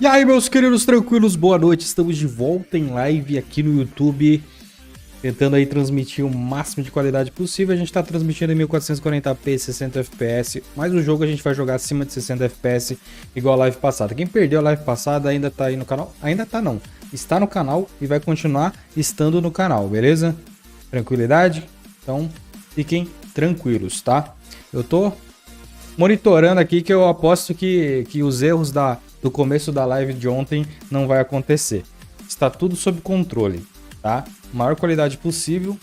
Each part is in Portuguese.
E aí, meus queridos tranquilos, boa noite. Estamos de volta em live aqui no YouTube, tentando aí transmitir o máximo de qualidade possível. A gente tá transmitindo em 1440p, 60 fps, mas o jogo a gente vai jogar acima de 60 fps, igual a live passada. Quem perdeu a live passada ainda tá aí no canal, ainda tá não, está no canal e vai continuar estando no canal, beleza? Tranquilidade? Então, fiquem tranquilos, tá? Eu tô monitorando aqui que eu aposto que os erros do começo da live de ontem não vai acontecer. Está tudo sob controle, tá? Maior qualidade possível.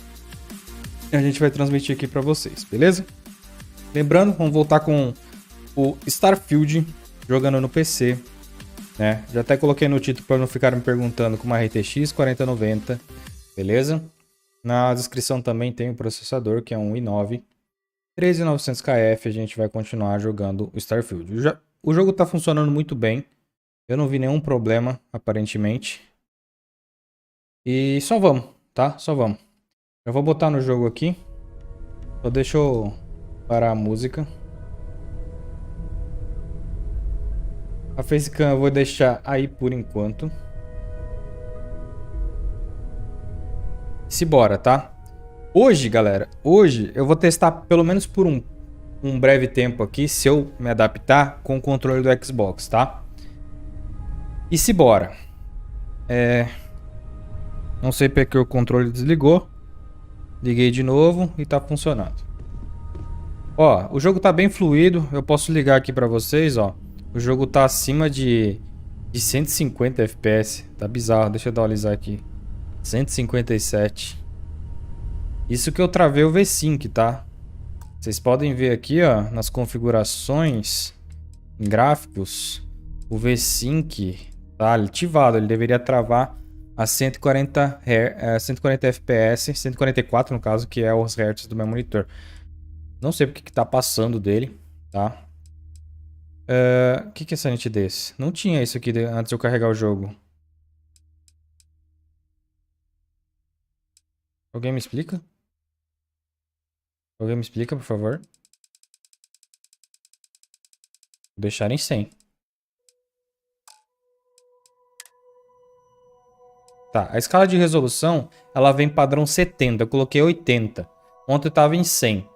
E a gente vai transmitir aqui para vocês, beleza? Lembrando, vamos voltar com o STARFIELD jogando no PC, né? Já até coloquei no título para não ficar me perguntando com uma RTX 4090, beleza? Na descrição também tem o processador, que é um i9 13900KF. A gente vai continuar jogando o STARFIELD. O jogo tá funcionando muito bem. Eu não vi nenhum problema, aparentemente. E só vamos, tá? Só vamos. Eu vou botar no jogo aqui. Só deixa eu parar a música. A facecam eu vou deixar aí por enquanto. Simbora, tá? Hoje, galera, hoje eu vou testar pelo menos por um breve tempo aqui, se eu me adaptar com o controle do Xbox, tá? E simbora. Não sei porque o controle desligou. Liguei de novo e tá funcionando. Ó, o jogo tá bem fluido. Eu posso ligar aqui pra vocês, ó. O jogo tá acima de 150 FPS. Tá bizarro, deixa eu atualizar aqui. 157. Isso que eu travei o V5, tá? Vocês podem ver aqui, ó, nas configurações, em gráficos, o V5 tá ativado. Ele deveria travar a 140 FPS, 144 no caso, que é os hertz do meu monitor. Não sei porque que tá passando dele, tá? O que é essa nitidez? Não tinha isso aqui antes de eu carregar o jogo. Alguém me explica? Alguém me explica, por favor? Vou deixar em 100. Tá, a escala de resolução, ela vem padrão 70. Eu coloquei 80. Ontem eu tava em 100.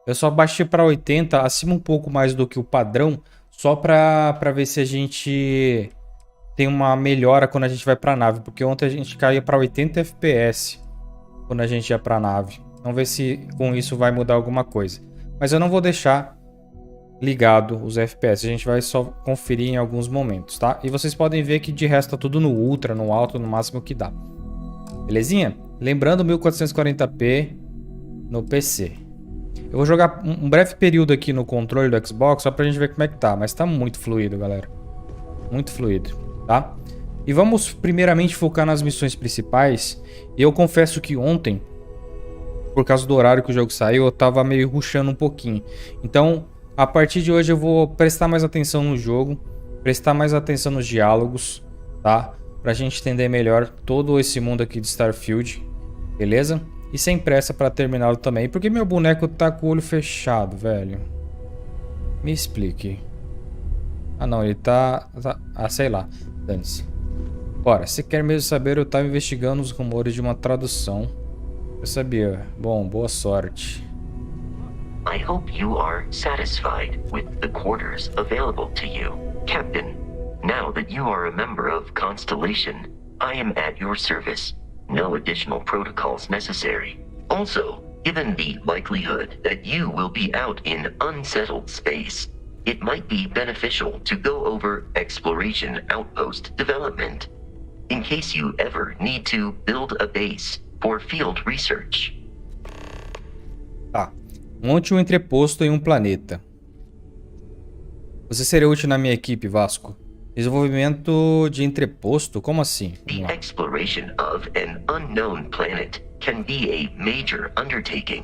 Eu só baixei para 80, acima um pouco mais do que o padrão, só para ver se a gente tem uma melhora quando a gente vai para a nave, porque ontem a gente caía para 80 FPS quando a gente ia para a nave. Vamos ver se com isso vai mudar alguma coisa. Mas eu não vou deixar ligado os FPS, a gente vai só conferir em alguns momentos, tá? E vocês podem ver que de resto tá tudo no ultra, no alto, no máximo que dá. Belezinha? Lembrando 1440p no PC. Eu vou jogar um breve período aqui no controle do Xbox só pra gente ver como é que tá. Mas tá muito fluido, galera. Muito fluido, tá? E vamos primeiramente focar nas missões principais. E eu confesso que ontem, por causa do horário que o jogo saiu, eu tava meio rushando um pouquinho. Então, a partir de hoje eu vou prestar mais atenção no jogo. Prestar mais atenção nos diálogos, tá? Pra gente entender melhor todo esse mundo aqui de STARFIELD. Beleza? E sem pressa pra terminá-lo também. Porque meu boneco tá com o olho fechado, velho. Me explique. Ah, não. Ele tá... Ah, sei lá. Dane-se. Bora. Se quer mesmo saber, eu tava investigando os rumores de uma tradução. Eu sabia. Bom, boa sorte. I hope you are satisfied with the quarters available to you, Captain. Now that you are a member of Constellation, I am at your service. No additional protocols necessary. Also, given the likelihood that you will be out in unsettled space, it might be beneficial to go over exploration outpost development, in case you ever need to build a base for field research. Tá. Monte um entreposto em um planeta. Você seria útil na minha equipe, Vasco. Desenvolvimento de entreposto? Como assim? The exploration of an unknown planet can be a major undertaking.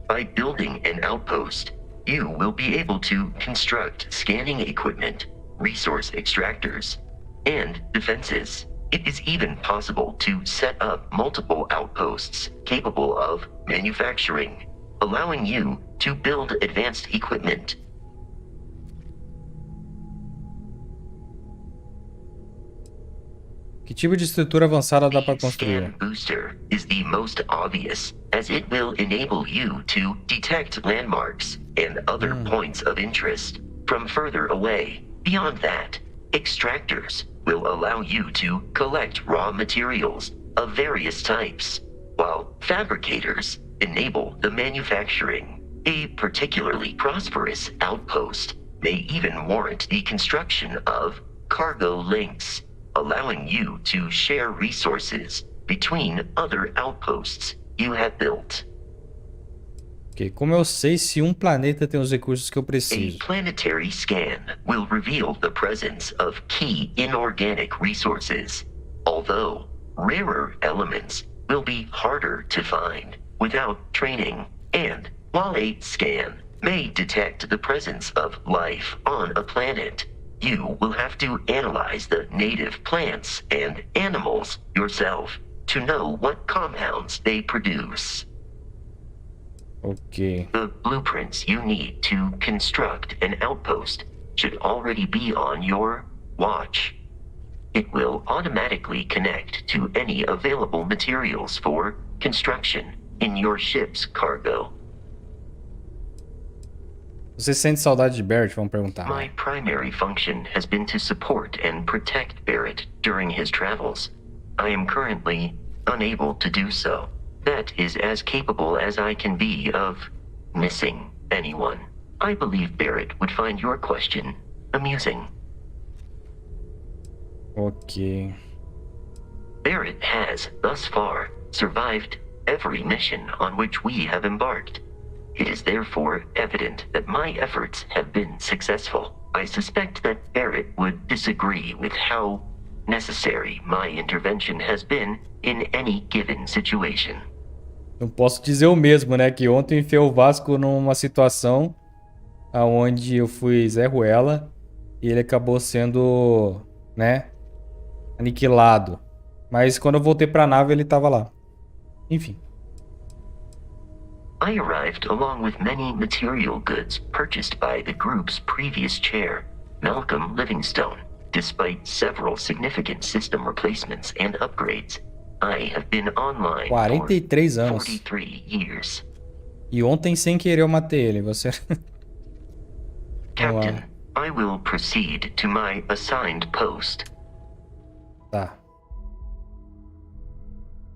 By building an outpost, you will be able to construct scanning equipment, resource extractors, and defenses. It is even possible to set up multiple outposts capable of manufacturing, allowing you to build advanced equipment. Que tipo de estrutura avançada dá para The construir? scan booster is the most obvious, as it will enable you to detect landmarks and other points of interest from further away. Beyond that, extractors will allow you to collect raw materials of various types, while fabricators enable the manufacturing. A particularly prosperous outpost may even warrant the construction of cargo links, allowing you to share resources between other outposts you have built. Ok, como eu sei se um planeta tem os recursos que eu A preciso? planetary scan will reveal the presence of key inorganic resources, although rarer elements will be harder to find without training. And while a scan may detect the presence of life on a planet, you will have to analyze the native plants and animals yourself to know what compounds they produce. Ok. The blueprints you need to construct an outpost should already be on your watch. It will automatically connect to any available materials for construction in your ship's cargo. Você sente saudade de Barrett? Vamos perguntar. My primary function has been to support and protect Barrett during his travels. I am currently unable to do so. That is as capable as I can be of missing anyone. I believe Barrett would find your question amusing. Ok. Barrett has, thus far, survived every mission on which we have embarked. It is therefore evident that my efforts have been successful. I suspect that Barrett would disagree with how necessary my intervention has been in any given situation. Não posso dizer o mesmo, né? Que ontem eu enfiei o Vasco numa situação onde eu fui Zé Ruela e ele acabou sendo, né, aniquilado. Mas quando eu voltei pra nave, ele tava lá. Enfim. I arrived along with many material goods purchased by the group's previous chair, Malcolm Livingstone. Despite several significant system replacements and upgrades, I have been online for 43 anos. 43 years. E ontem, sem querer, eu matei ele. Você... Captain, I will proceed to my assigned post. Tá.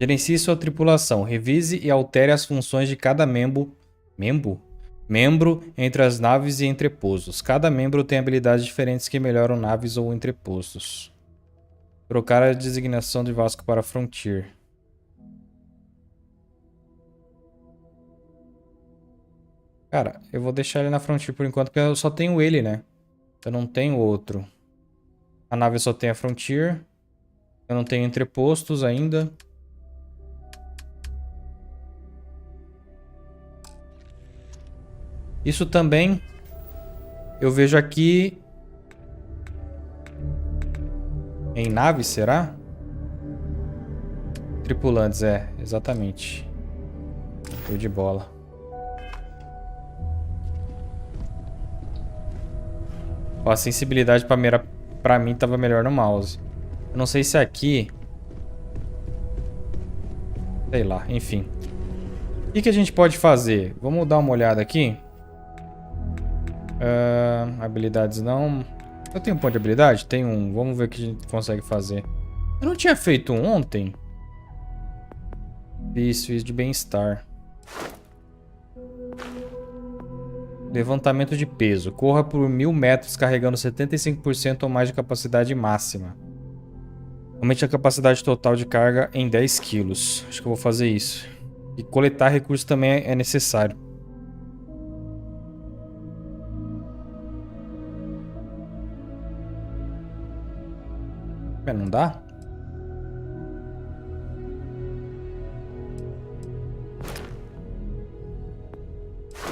Gerencie sua tripulação. Revise e altere as funções de cada membro entre as naves e entrepostos. Cada membro tem habilidades diferentes que melhoram naves ou entrepostos. Trocar a designação de Vasco para Frontier. Cara, eu vou deixar ele na Frontier por enquanto, porque eu só tenho ele, né? Eu não tenho outro. A nave só tem a Frontier. Eu não tenho entrepostos ainda. Isso também eu vejo aqui em naves, será? Tripulantes, exatamente. Show de bola. Ó, a sensibilidade pra mim tava melhor no mouse. Eu não sei se aqui... Sei lá, enfim. O que a gente pode fazer? Vamos dar uma olhada aqui. Habilidades não. Eu tenho um ponto de habilidade? Tem um. Vamos ver o que a gente consegue fazer. Eu não tinha feito um ontem? Fiz de bem-estar. Levantamento de peso. Corra por 1000 metros carregando 75% ou mais de capacidade máxima. Aumente a capacidade total de carga em 10 kg. Acho que eu vou fazer isso. E coletar recursos também é necessário. Não dá?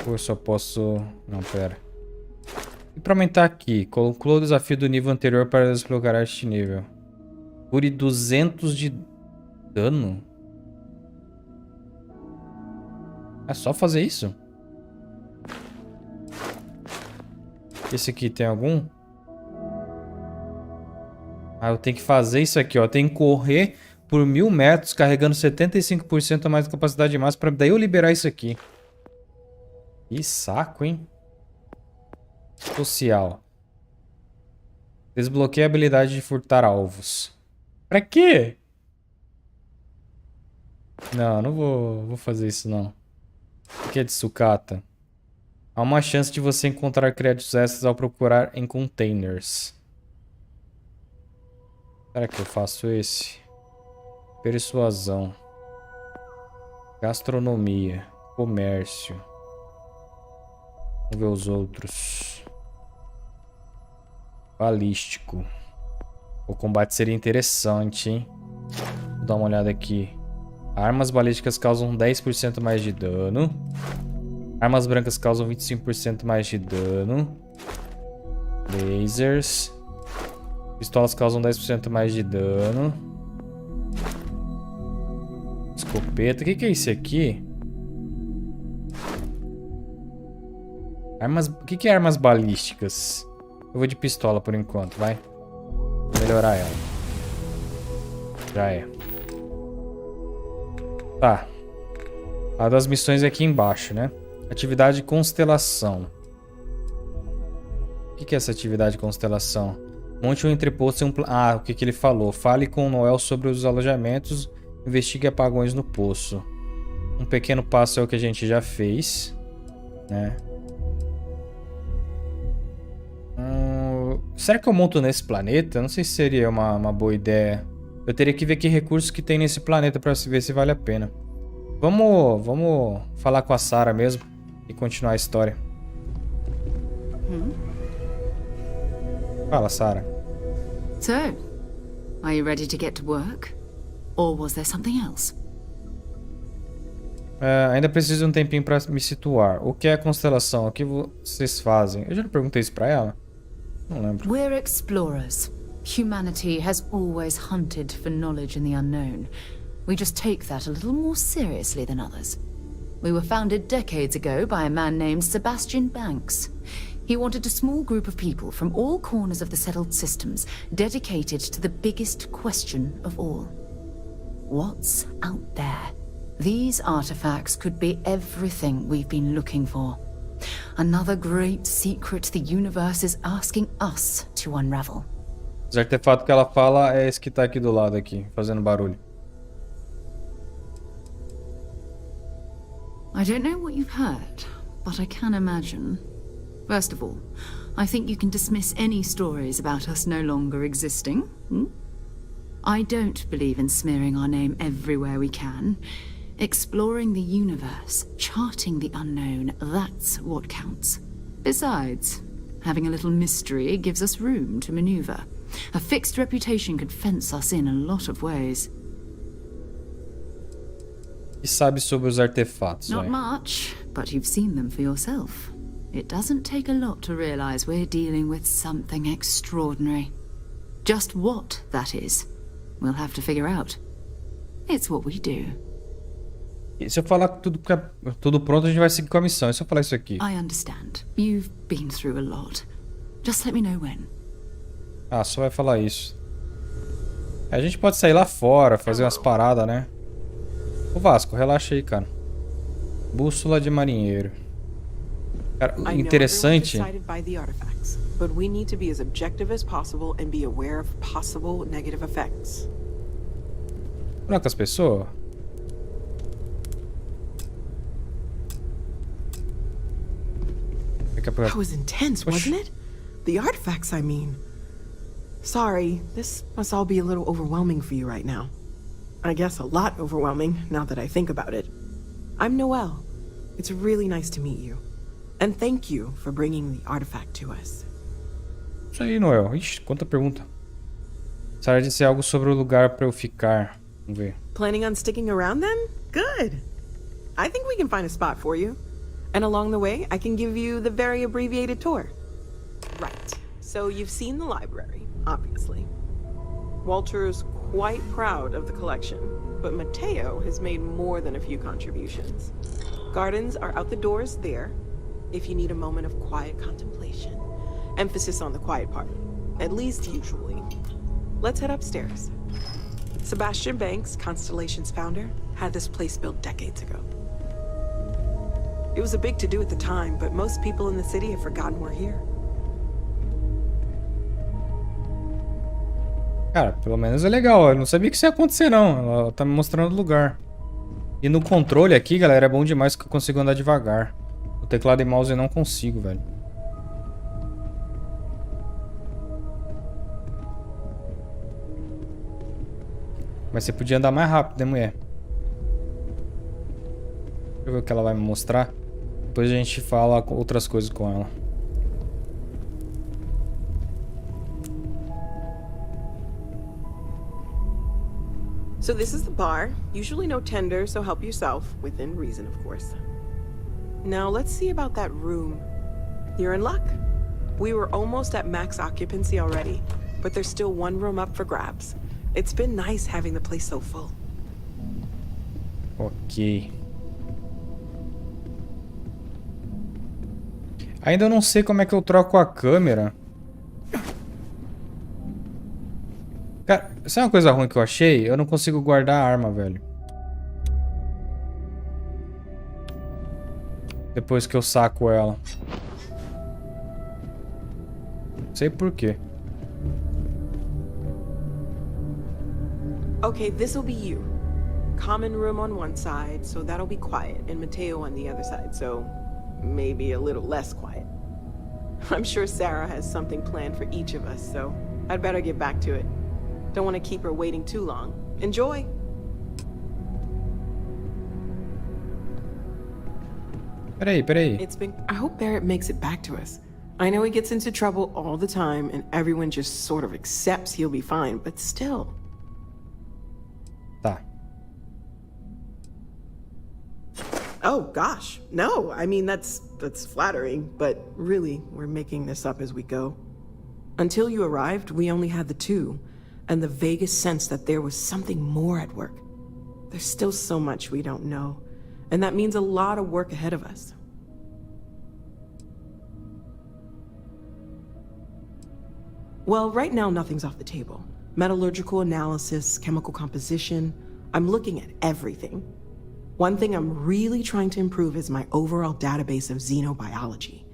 Ou eu só posso... Não, pera. E pra aumentar aqui, calculou o desafio do nível anterior para desbloquear este nível. Cure 200 de dano? É só fazer isso? Esse aqui tem algum? Ah, eu tenho que fazer isso aqui, ó. Eu tenho que correr por 1000 metros, carregando 75% a mais da capacidade máxima, pra daí eu liberar isso aqui. Que saco, hein? Social. Desbloqueia a habilidade de furtar alvos. Pra quê? Não, não vou fazer isso, não. O que é de sucata? Há uma chance de você encontrar créditos extras ao procurar em containers. Será que eu faço esse? Persuasão. Gastronomia. Comércio. Vamos ver os outros. Balístico. O combate seria interessante, hein? Vou dar uma olhada aqui. Armas balísticas causam 10% mais de dano. Armas brancas causam 25% mais de dano. Lasers. Pistolas causam 10% mais de dano. Escopeta. O que é isso aqui? Armas... O que é armas balísticas? Eu vou de pistola por enquanto, vai. Vou melhorar ela. Já é. Tá. A das missões é aqui embaixo, né? Atividade constelação. O que é essa atividade constelação? Monte um entreposto em um... Ah, o que ele falou? Fale com o Noel sobre os alojamentos. Investigue apagões no poço. Um pequeno passo é o que a gente já fez, né? Será que eu monto nesse planeta? Não sei se seria uma boa ideia. Eu teria que ver que recursos que tem nesse planeta pra ver se vale a pena. Vamos falar com a Sarah mesmo e continuar a história. Fala, Sarah. So, are you ready to get to work? Or was there something else? Ainda preciso de um tempinho pra me situar. O que é a constelação? O que vocês fazem? Eu já não perguntei isso pra ela? Não lembro. We're explorers. Humanity has always hunted for knowledge in the unknown. We just take that a little more seriously than others. We were founded decades ago by a man named Sebastian Banks. He wanted a small group of people from all corners of the settled systems dedicated to the biggest question of all. What's out there? These artifacts could be everything we've been looking for. Another great secret the universe is asking us to unravel. Os artefatos que ela fala é esse que tá aqui do lado aqui, fazendo barulho. I don't know what you've heard, but I can imagine. First of all, I think you can dismiss any stories about us no longer existing. I don't believe in smearing our name everywhere we can. Exploring the universe, charting the unknown, that's what counts. Besides, having a little mystery gives us room to maneuver. A fixed reputation could fence us in a lot of ways. E sabe sobre os artefatos, Not much, but you've seen them for yourself. It doesn't take a lot to realize we're dealing with something extraordinary. Just what that is, we'll have to figure out. It's what we do. E se eu falar tudo pronto, a gente vai seguir com a missão. E se eu falar isso aqui? I understand. You've been through a lot. Just let me know when. Ah, só vai falar isso. A gente pode sair lá fora, fazer umas paradas, né? Ô Vasco, relaxa aí, cara. Bússola de marinheiro. Cara, interessante. But we need to be as objective as possible and be aware of possible negative effects. Olha com as pessoas. That was intense, wasn't it? The artifacts, I mean. Sorry, this must all be a little overwhelming for you right now. I guess a lot overwhelming, now that I think about it. I'm Noelle. It's really nice to meet you. And thank you for bringing the artifact to us. Isso aí, Noel. Ixi, quanta pergunta. Sarah disse algo sobre o lugar pra eu ficar. Vamos ver. Planning on sticking around then? Good. I think we can find a spot for you. And along the way, I can give you the very abbreviated tour. Right. So you've seen the library, obviously. Walter's quite proud of the collection, but Mateo has made more than a few contributions. Gardens are out the doors there, if you need a moment of quiet contemplation. Emphasis on the quiet part, at least usually. let's head upstairs. Sebastian Banks, Constellation's founder, had this place built decades ago. It was a big to-do at the time, but most people in the city have forgotten we're here. Cara, pelo menos é legal. Eu não sabia que isso ia acontecer, não. Ela tá me mostrando o lugar. E no controle aqui, galera, é bom demais que eu consigo andar devagar. O teclado e mouse eu não consigo, velho. Mas você podia andar mais rápido, né, mulher? Deixa eu ver o que ela vai me mostrar. Depois a gente fala outras coisas com ela. So this is the bar. Usually no tender, so help yourself. Within reason, of course. Now let's see about that room. You're in luck. We were almost at max occupancy already, but there's still one room up for grabs. It's been nice having the place so full. Ok. Ainda não sei como é que eu troco a câmera. Cara, sabe uma coisa ruim que eu achei? Eu não consigo guardar a arma, velho. Depois que eu saco ela. Não sei por quê. Okay, this'll be you. Common room on one side, so that'll be quiet, and Mateo on the other side, so maybe a little less quiet. I'm sure Sarah has something planned for each of us, so I'd better get back to it. Don't want to keep her waiting too long. Enjoy! Peraí. I hope Barrett makes it back to us. I know he gets into trouble all the time, and everyone just sort of accepts he'll be fine, but still. Tá. Oh, gosh. No, I mean, that's flattering, but really, we're making this up as we go. Until you arrived, we only had the two, and the vaguest sense that there was something more at work. There's still so much we don't know, and that means a lot of work ahead of us. Well, right now, nothing's off the table. Metallurgical analysis, chemical composition, I'm looking at everything. One thing I'm really trying to improve is my overall database of xenobiology.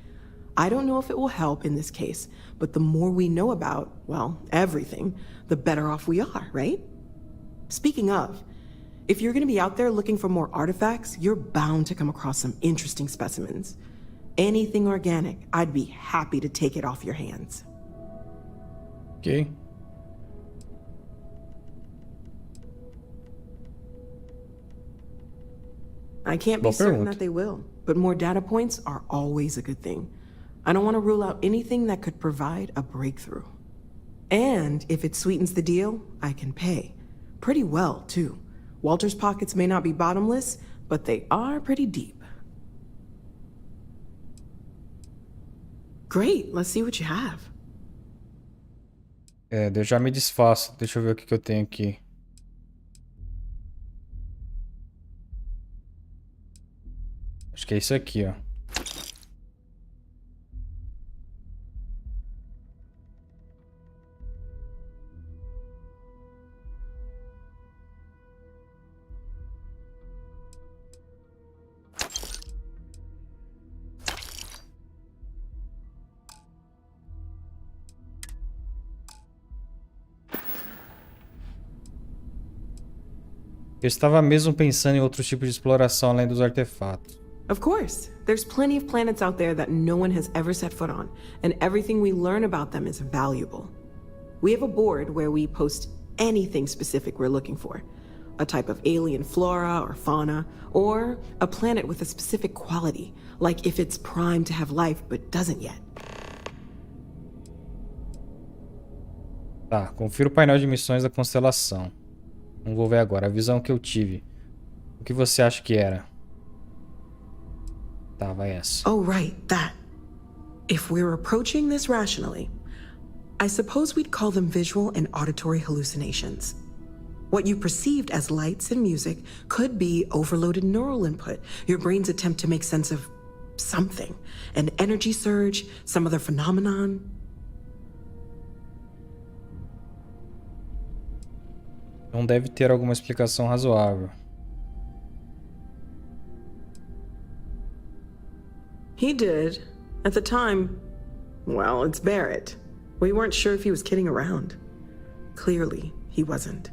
I don't know if it will help in this case, but the more we know about, well, everything, the better off we are, right? Speaking of, if you're gonna be out there looking for more artifacts, you're bound to come across some interesting specimens. Anything organic, I'd be happy to take it off your hands. Ok. I can't be certain that they will, but more data points are always a good thing. I don't want to rule out anything that could provide a breakthrough. And if it sweetens the deal, I can pay. Pretty well, too. Walter's pockets may not be bottomless, but they are pretty deep. Great, let's see what you have. É, eu já me desfaço. Deixa eu ver o que eu tenho aqui. Acho que é isso aqui, ó. Eu estava mesmo pensando em outros tipos de exploração além dos artefatos. Of course. There's plenty of planets out there that no one has ever set foot on, and everything we learn about them is valuable. We have a board where we post anything specific we're looking for. A type of alien flora or fauna, or a planet with a specific quality, like if it's primed to have life but doesn't yet. Tá, confira o painel de missões da constelação. Vamos vou ver agora a visão que eu tive. O que você acha que era? Tá, vai essa. Oh, right, that. If we're approaching this rationally, I suppose we'd call them visual and auditory hallucinations. What you perceived as lights and music could be overloaded neural input, your brain's attempt to make sense of something. An energy surge, some other phenomenon. Não deve ter alguma explicação razoável. He did. At the time, well, it's Barrett. We weren't sure if he was kidding around. Clearly, he wasn't.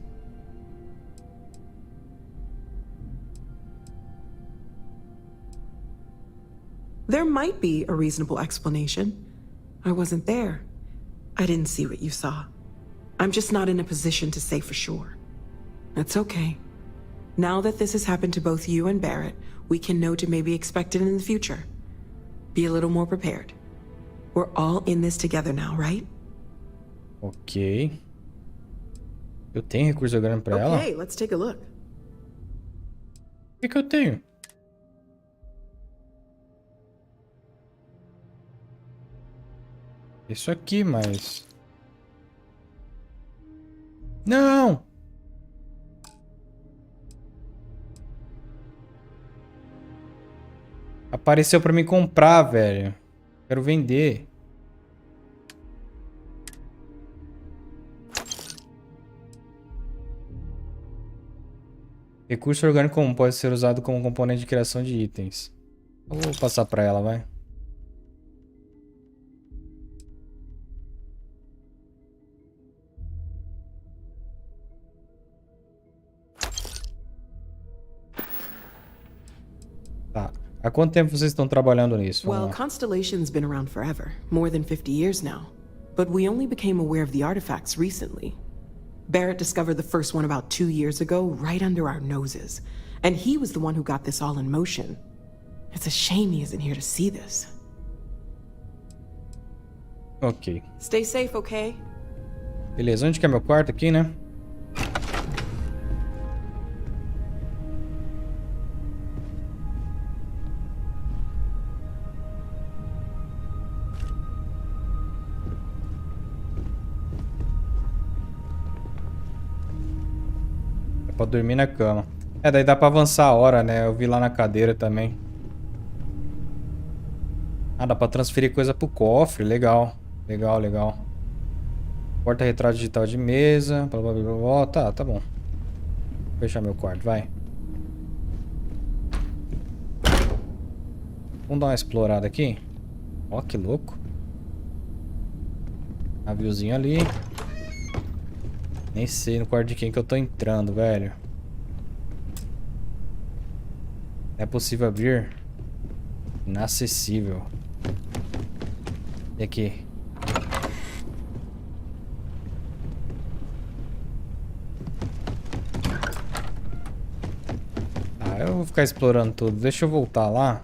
There might be a reasonable explanation. I wasn't there. I didn't see what you saw. I'm just not in a position to say for sure. That's okay. Now that this has happened to both you and Barrett, we can know to maybe expect it in the future. Be a little more prepared. We're all in this together now, right? Ok. Eu tenho recurso grande pra ela? Okay, let's take a look. O que eu tenho? Isso aqui, mas... Não! Apareceu pra mim comprar, velho. Quero vender. Recurso orgânico comum pode ser usado como componente de criação de itens. Eu vou passar pra ela, vai. Tá. Há quanto tempo vocês estão trabalhando nisso? Well, Constellation's been around forever, more than 50 years now. But we only became aware of the artifacts recently. Barrett discovered the first one about 2 years ago, right under our noses. And he was the one who got this all in motion. It's a shame he isn't here to see this. Ok. Stay safe, okay? Beleza, onde que é meu quarto aqui, né? Pra dormir na cama. É, daí dá pra avançar a hora, né? Eu vi lá na cadeira também. Ah, dá pra transferir coisa pro cofre. Legal. Legal, legal. Porta-retrato digital de mesa. Blá, blá, blá, blá. Tá, tá bom. Vou fechar meu quarto, vai. Vamos dar uma explorada aqui. Ó, que louco. Naviozinho ali. Nem sei no quarto de quem que eu tô entrando, velho. É possível abrir? Inacessível. E aqui? Ah, eu vou ficar explorando tudo. Deixa eu voltar lá.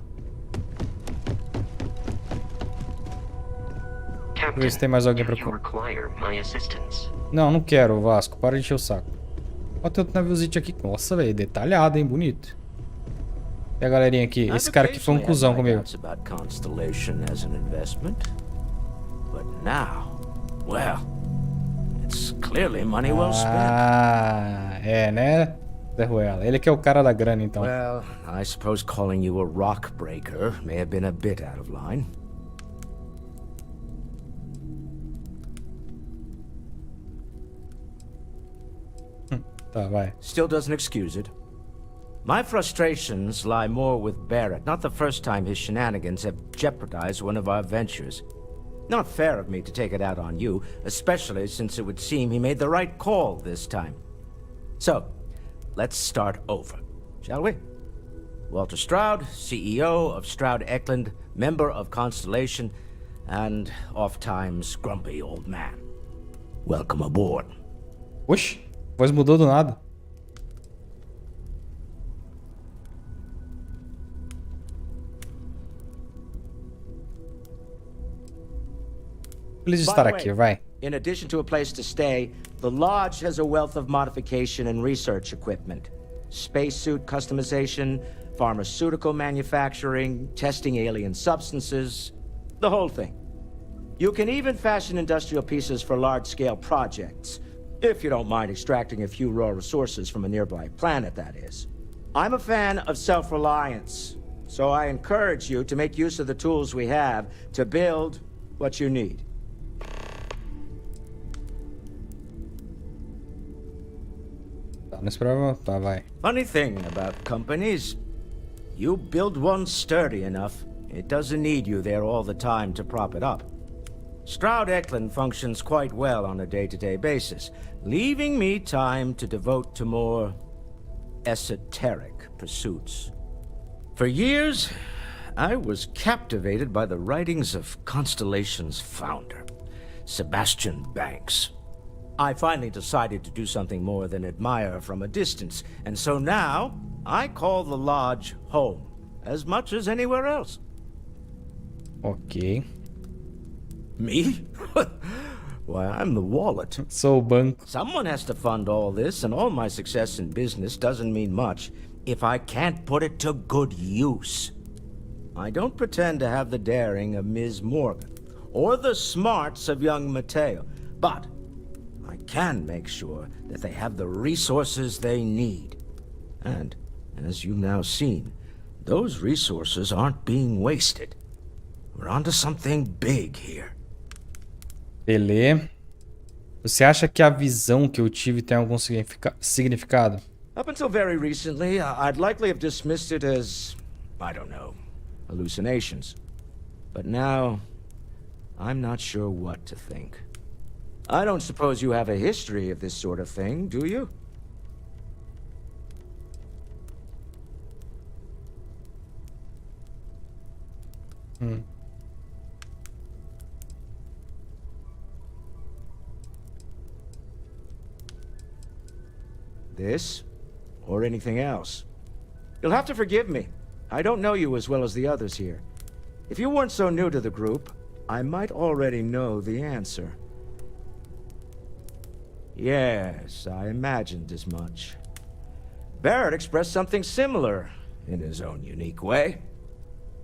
Ver se tem mais alguém pra... Não, não quero, Vasco. Para de encher o saco. Ó, tem outro naviozinho aqui. Nossa, velho. Detalhado, hein? Bonito. E a galerinha aqui. Esse cara aqui foi um cuzão comigo. Ah, é, né? Zé Ruela. Ele que é o cara da grana, então. Well, I suppose calling you a rock breaker may have been a bit out of line. Tá, vai. Still doesn't excuse it. My frustrations lie more with Barrett. Not the first time his shenanigans have jeopardized one of our ventures. Not fair of me to take it out on you, especially since it would seem he made the right call this time. So, let's start over, shall we? Walter Stroud, CEO of Stroud Eklund, member of Constellation, and oft-times grumpy old man. Welcome aboard. Oxi, a voz mudou do nada. Feliz de estar aqui, vai. In addition to a place to stay, the lodge has a wealth of modification and research equipment. Spacesuit customization, pharmaceutical manufacturing, testing alien substances, the whole thing. You can even fashion industrial pieces for large-scale projects, if you don't mind extracting a few raw resources from a nearby planet, that is. I'm a fan of self-reliance, so I encourage you to make use of the tools we have to build what you need. Não esperava. Tá, vai. Funny thing about companies. You build one sturdy enough, it doesn't need you there all the time to prop it up. Stroud-Eklund functions quite well on a day-to-day basis, leaving me time to devote to more esoteric pursuits. For years, I was captivated by the writings of Constellation's founder, Sebastian Banks. I finally decided to do something more than admire from a distance, and so now I call the lodge home as much as anywhere else. Ok. Me? Why, I'm the wallet. Sou o banco. Someone has to fund all this, and all my success in business doesn't mean much if I can't put it to good use. I don't pretend to have the daring of Ms. Morgan, or the smarts of young Mateo, but I can make sure that they have the resources they need. And, as you've now seen, those resources aren't being wasted. We're onto something big here. Beleza. Você acha que a visão que eu tive tem algum significado? Up until very recently, I'd likely have dismissed it as, I don't know, hallucinations. But now, I'm not sure what to think. I don't suppose you have a history of this sort of thing, do you? This, or anything else. You'll have to forgive me. I don't know you as well as the others here. If you weren't so new to the group, I might already know the answer. Yes, I imagined as much. Barrett expressed something similar, in his own unique way.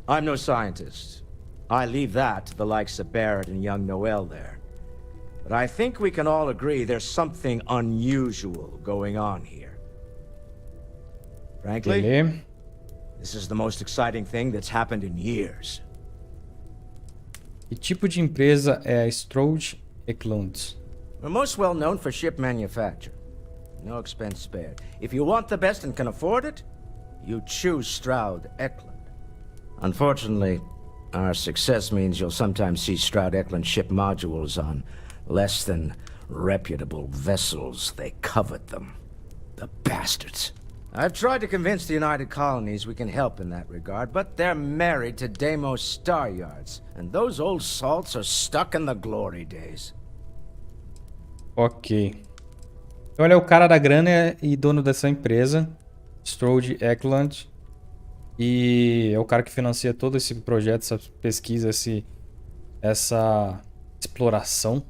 I'm no scientist. I leave that to the likes of Barrett and young Noel there. But I think we can all agree there's something unusual going on here. Frankly, Beleza. this is the most exciting thing that's happened in years. Que tipo de empresa é a Stroud-Eklund? We're most well known for ship manufacture. No expense spared. If you want the best and can afford it, you choose Stroud-Eklund. Unfortunately, our success means you'll sometimes see Stroud-Eklund ship modules on less than reputable vessels. They covet them. The bastards. I've tried to convince the United Colonies we can help in that regard, but they're married to Deimos Star Yards, and those old salts are stuck in the glory days. Ok. Então ele é o cara da grana e dono dessa empresa, Stroud-Eklund. E é o cara que financia todo esse projeto, essa pesquisa, essa exploração.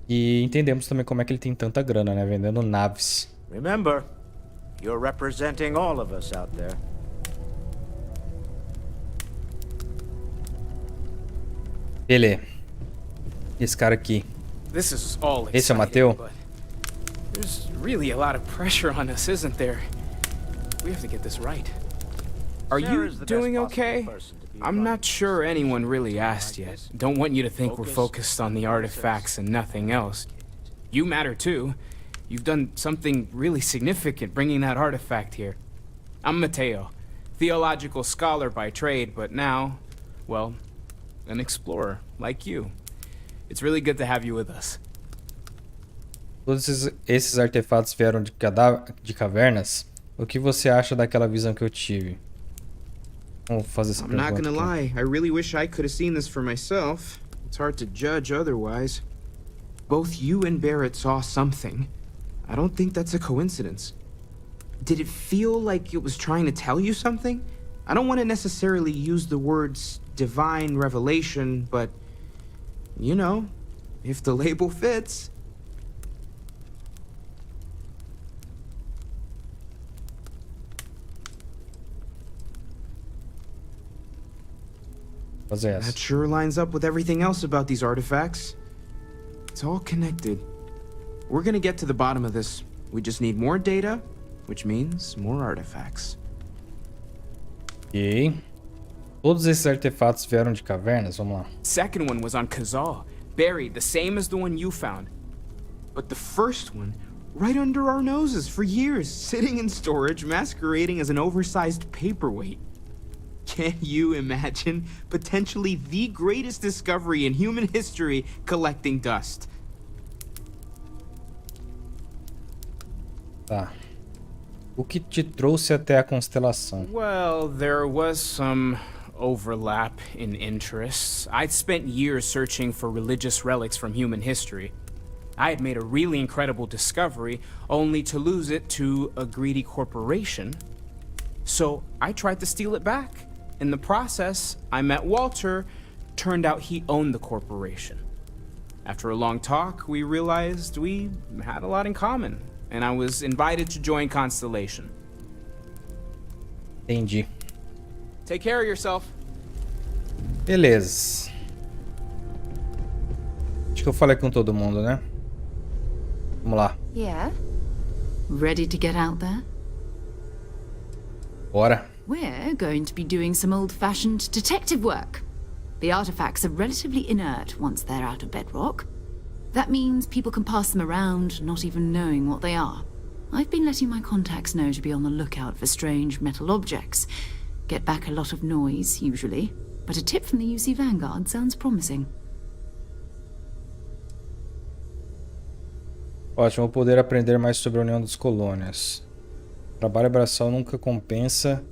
E entendemos também como é que ele tem tanta grana, né? Vendendo naves. Remember, you're representing all of us out there. Beleza. Esse cara aqui. This is all Esse é o exciting, Mateo? but there's really a lot of pressure on us, isn't there? We have to get this right. Are Sarah you is the best doing possible okay? person to be I'm right. not sure anyone really asked yet. Don't want you to think we're focused on the artifacts and nothing else. You matter too. You've done something really significant bringing that artifact here. I'm Mateo, theological scholar by trade, but now, well, an explorer like you. It's really good to have you with us. Todos esses artefatos vieram de cavernas. O que você acha daquela visão que eu tive? Vamos fazer essa I'm not pergunta gonna aqui. lie, I really wish I could have seen this for myself. It's hard to judge otherwise. Both you and Barrett saw something. I don't think that's a coincidence. Did it feel like it was trying to tell you something? I don't want to necessarily use the words divine revelation, but, you know, if the label fits. Fazer essa. That sure lines up with everything else about these artifacts. It's all connected. We're gonna get to the bottom of this. We just need more data, which means more artifacts. Ok. Todos esses artefatos vieram de cavernas? Vamos lá. Second one was on Kazal, buried, the same as the one you found. But the first one right under our noses for years, sitting in storage, masquerading as an oversized paperweight. Can you imagine potentially the greatest discovery in human history collecting dust? Tá. O que te trouxe até a constelação? Well, there was some overlap in interests. I'd spent years searching for religious relics from human history. I had made a really incredible discovery, only to lose it to a greedy corporation. So I tried to steal it back. In the process, I met Walter. Turned out he owned the corporation. After a long talk, we realized we had a lot in common, and I was invited to join Constellation. Entendi. Take care of yourself. Beleza. Acho que eu falei com todo mundo, né? Vamos lá. Yeah? Ready to get out there? Bora. We're going to be doing some old-fashioned detective work. The artifacts are relatively inert once they're out of bedrock. That means people can pass them around, not even knowing what they are. I've been letting my contacts know to be on the lookout for strange metal objects. Get back a lot of noise, usually. But a tip from the UC Vanguard sounds promising. Ótimo, vou poder aprender mais sobre a União das Colônias. Trabalho braçal nunca compensa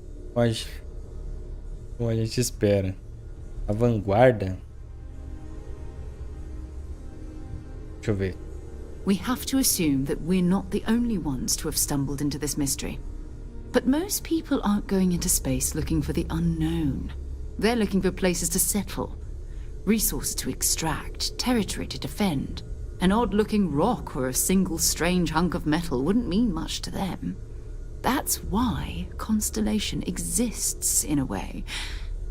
como a gente espera. A vanguarda? Deixa eu ver. We have to assume that we're not the only ones to have stumbled into this mystery. But most people aren't going into space looking for the unknown. They're looking for places to settle, resources to extract, territory to defend. An odd-looking rock or a single strange hunk of metal wouldn't mean much to them. That's why Constellation exists, in a way,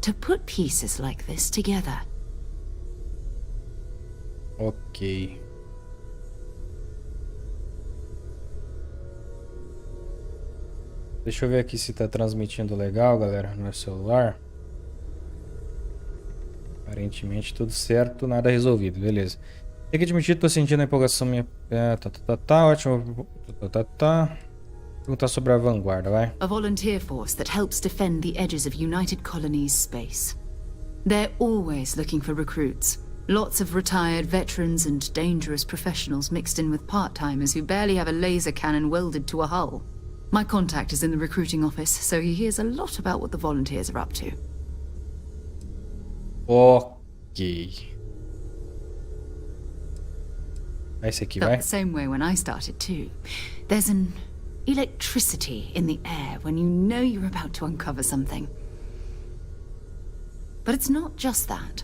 to put pieces like this together. Ok. Deixa eu ver aqui se tá transmitindo legal, galera, no meu celular. Aparentemente tudo certo, nada resolvido, beleza. Tem que admitir, tô sentindo a empolgação minha... ótimo. Perguntar sobre a vanguarda, vai. A volunteer force that helps defend the edges of United Colonies space. They're always looking for recruits. Lots of retired veterans and dangerous professionals mixed in with part-timers who barely have a laser cannon welded to a hull. My contact is in the recruiting office, so he hears a lot about what the volunteers are up to. Ok. Esse aqui, Felt vai. the same way when I started too. There's an electricity in the air when you know you're about to uncover something. But it's not just that.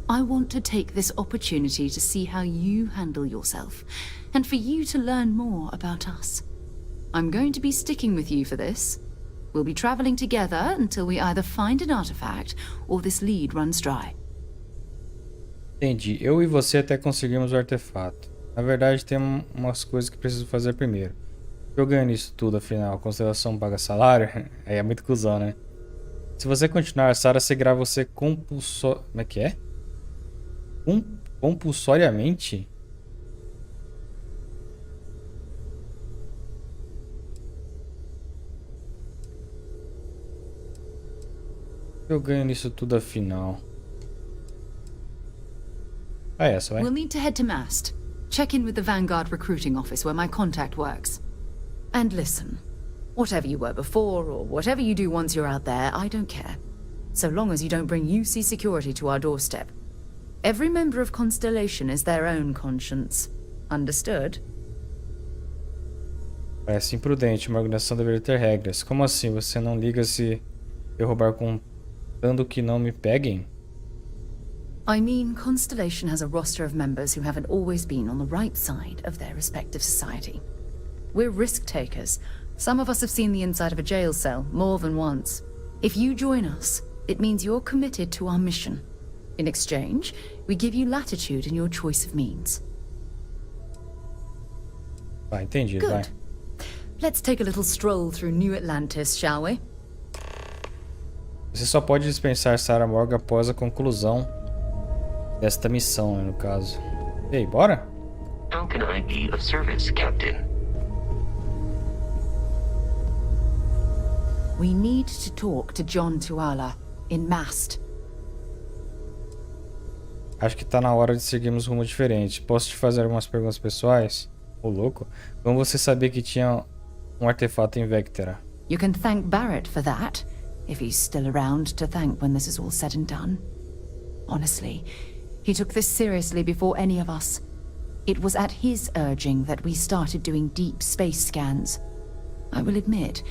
I want to take this opportunity to see how you handle yourself, and for you to learn more about us. I'm going to be sticking with you for this. We'll be traveling together until we either find an artifact or this lead runs dry. Entendi. Eu e você até conseguimos o artefato. Na verdade, tem umas coisas que preciso fazer primeiro. Eu ganho nisso tudo, afinal. A constelação paga salário? Aí é muito cuzão, né? Se você continuar, Sarah seguirá você compulsoriamente. Como é que é? Compulsoriamente? Eu ganho nisso tudo, afinal. Ah, essa, vai. We'll need to head to Mast. Check in with the Vanguard recruiting office where my contact works. And listen, whatever you were before or whatever you do once you're out there, I don't care. So long as you don't bring UC security to our doorstep. Every member of Constellation is their own conscience. Understood? Parece imprudente. Uma organização deveria ter regras. Como assim? Você não liga se eu roubar contando que não me peguem? I mean, Constellation has a roster of members who haven't always been on the right side of their respective society. We're risk takers. Some of us have seen the inside of a jail cell more than once. If you join us, it means you're committed to our mission. In exchange, we give you latitude in your choice of means. Vai, entendi, vai. Good. Let's take a little stroll through New Atlantis, shall we? Você só pode dispensar Sarah Morgan após a conclusão desta missão, né, no caso. E aí, bora? How can I be of service, Captain? We need to talk to John Tuala in Mast. Acho que tá na hora de seguirmos rumo diferente. Posso te fazer algumas perguntas pessoais? Ô, louco. Como você sabia que tinha um artefato em Vectera? You can thank Barrett for that, if he's still around to thank when this is all said and done. Honestly, he took this seriously before any of us. It was at his urging that we started doing deep space scans. I will admit,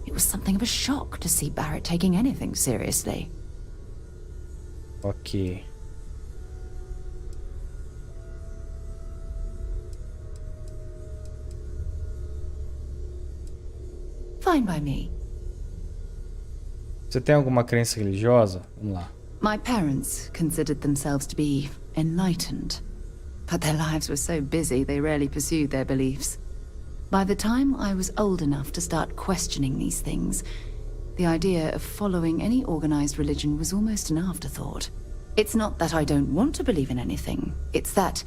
it was something of a shock to see Barrett taking anything seriously. Ok. Fine by me. Você tem alguma crença religiosa? Vamos lá. My parents considered themselves to be enlightened, but their lives were so busy they rarely pursued their beliefs. By the time I was old enough to start questioning these things, the idea of following any organized religion was almost an afterthought. It's not that I don't want to believe in anything, it's that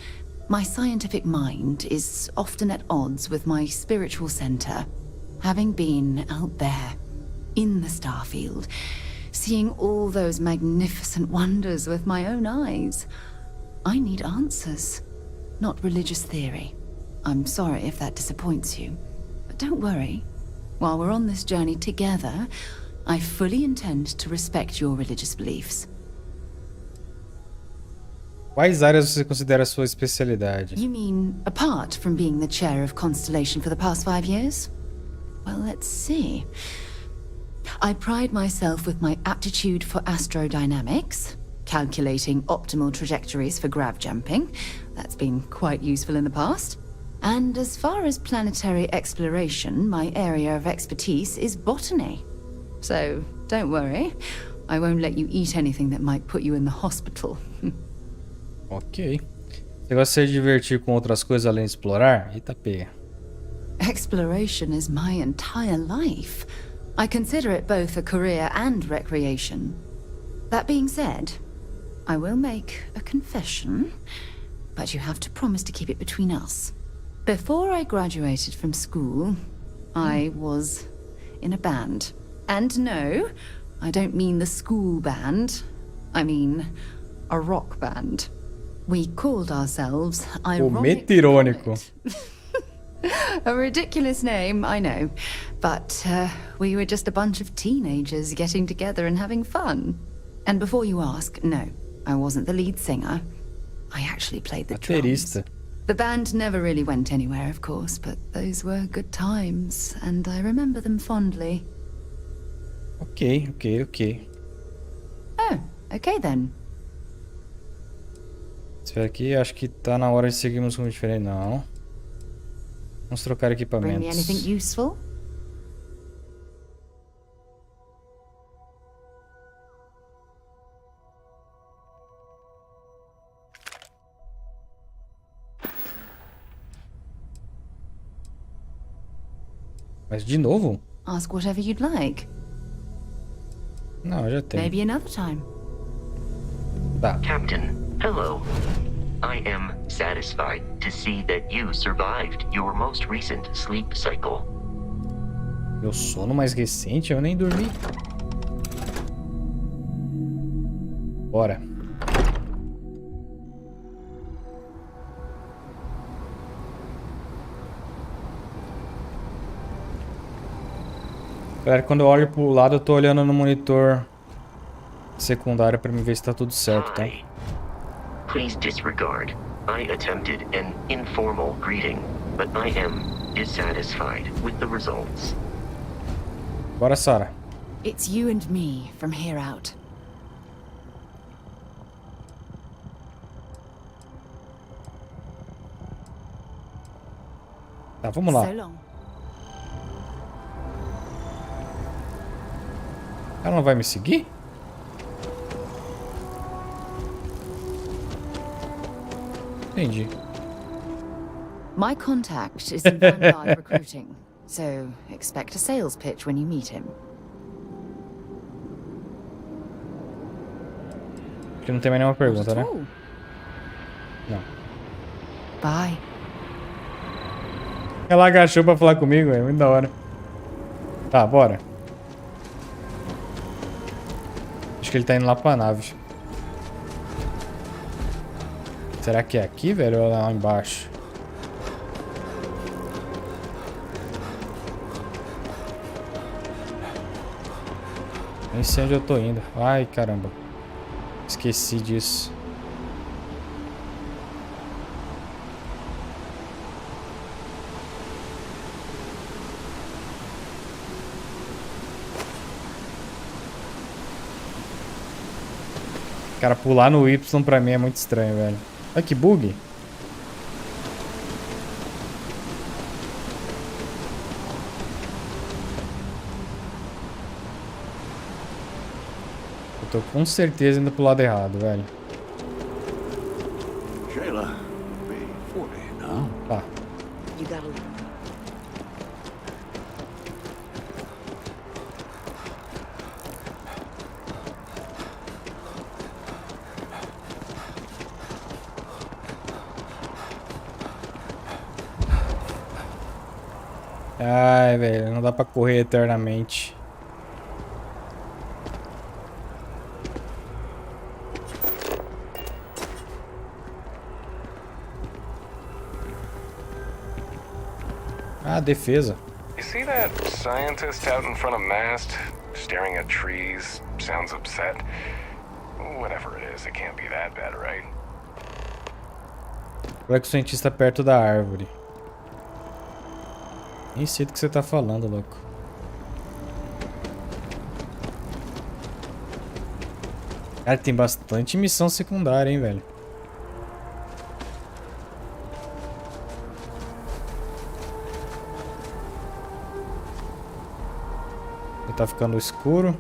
my scientific mind is often at odds with my spiritual center. Having been out there, in the Starfield, seeing all those magnificent wonders with my own eyes, I need answers, not religious theory. I'm sorry if that disappoints you, but don't worry. While we're on this journey together, I fully intend to respect your religious beliefs. Quais áreas você considera sua especialidade? You mean, apart from being the chair of Constellation for the past 5 years? Well, let's see. I pride myself with my aptitude for astrodynamics, calculating optimal trajectories for grav jumping. That's been quite useful in the past. And as far as planetary exploration, my area of expertise is botany. So, don't worry. I won't let you eat anything that might put you in the hospital. Ok. Você gosta de se divertir com outras coisas além de explorar? Eita pega. Exploration is my entire life. I consider it both a career and recreation. That being said, I will make a confession, but you have to promise to keep it between us. Before I graduated from school, I was in a band. And no, I don't mean the school band. I mean a rock band. We called ourselves Ironic Irônico. A ridiculous name, I know. But we were just a bunch of teenagers getting together and having fun. And before you ask, no, I wasn't the lead singer. I actually played the drums. Baterista. The band never really went anywhere, of course, but those were good times, and I remember them fondly. Ok. Oh, okay then. Espera aqui, acho que tá na hora de seguirmos rumo diferente. Não. Vamos trocar Bring me anything equipamentos. useful? Mas de novo? Ask whatever you'd like. Não, já tem. Maybe another time. Tá. Captain, hello. I am satisfied to see that you survived your most recent sleep cycle. Meu sono mais recente, eu nem dormi. Bora. Galera, quando eu olho pro lado, eu tô olhando no monitor secundário pra me ver se tá tudo certo, tá? Hi. Please disregard. I attempted an informal greeting, but I am dissatisfied with the results. Bora, Sarah. It's you and me from here out. Tá, vamos lá. So long. Ela não vai me seguir? Entendi. My contact is in Vanguard recruiting, so expect a sales pitch when you meet him. Aqui não tem mais nenhuma pergunta, né? Not at all. Não. Bye. Ela agachou pra falar comigo, é muito da hora. Tá, bora. Acho que ele tá indo lá pra nave. Será que é aqui, velho? Ou é lá embaixo? Nem sei onde eu tô indo. Ai, caramba. Esqueci disso. Cara, pular no Y pra mim é muito estranho, velho. Olha que bug. Eu tô com certeza indo pro lado errado, velho. Shayla, B40 now. Tá. You gotta leave. Ai, velho, não dá pra correr eternamente. Ah, defesa. You see that scientist out in front of mast, staring at trees, sounds upset? Whatever it is, it can't be that bad, right? Olha que o cientista perto da árvore. Nem sei do que você tá falando, louco. Cara, tem bastante missão secundária, hein, velho. Tá ficando escuro.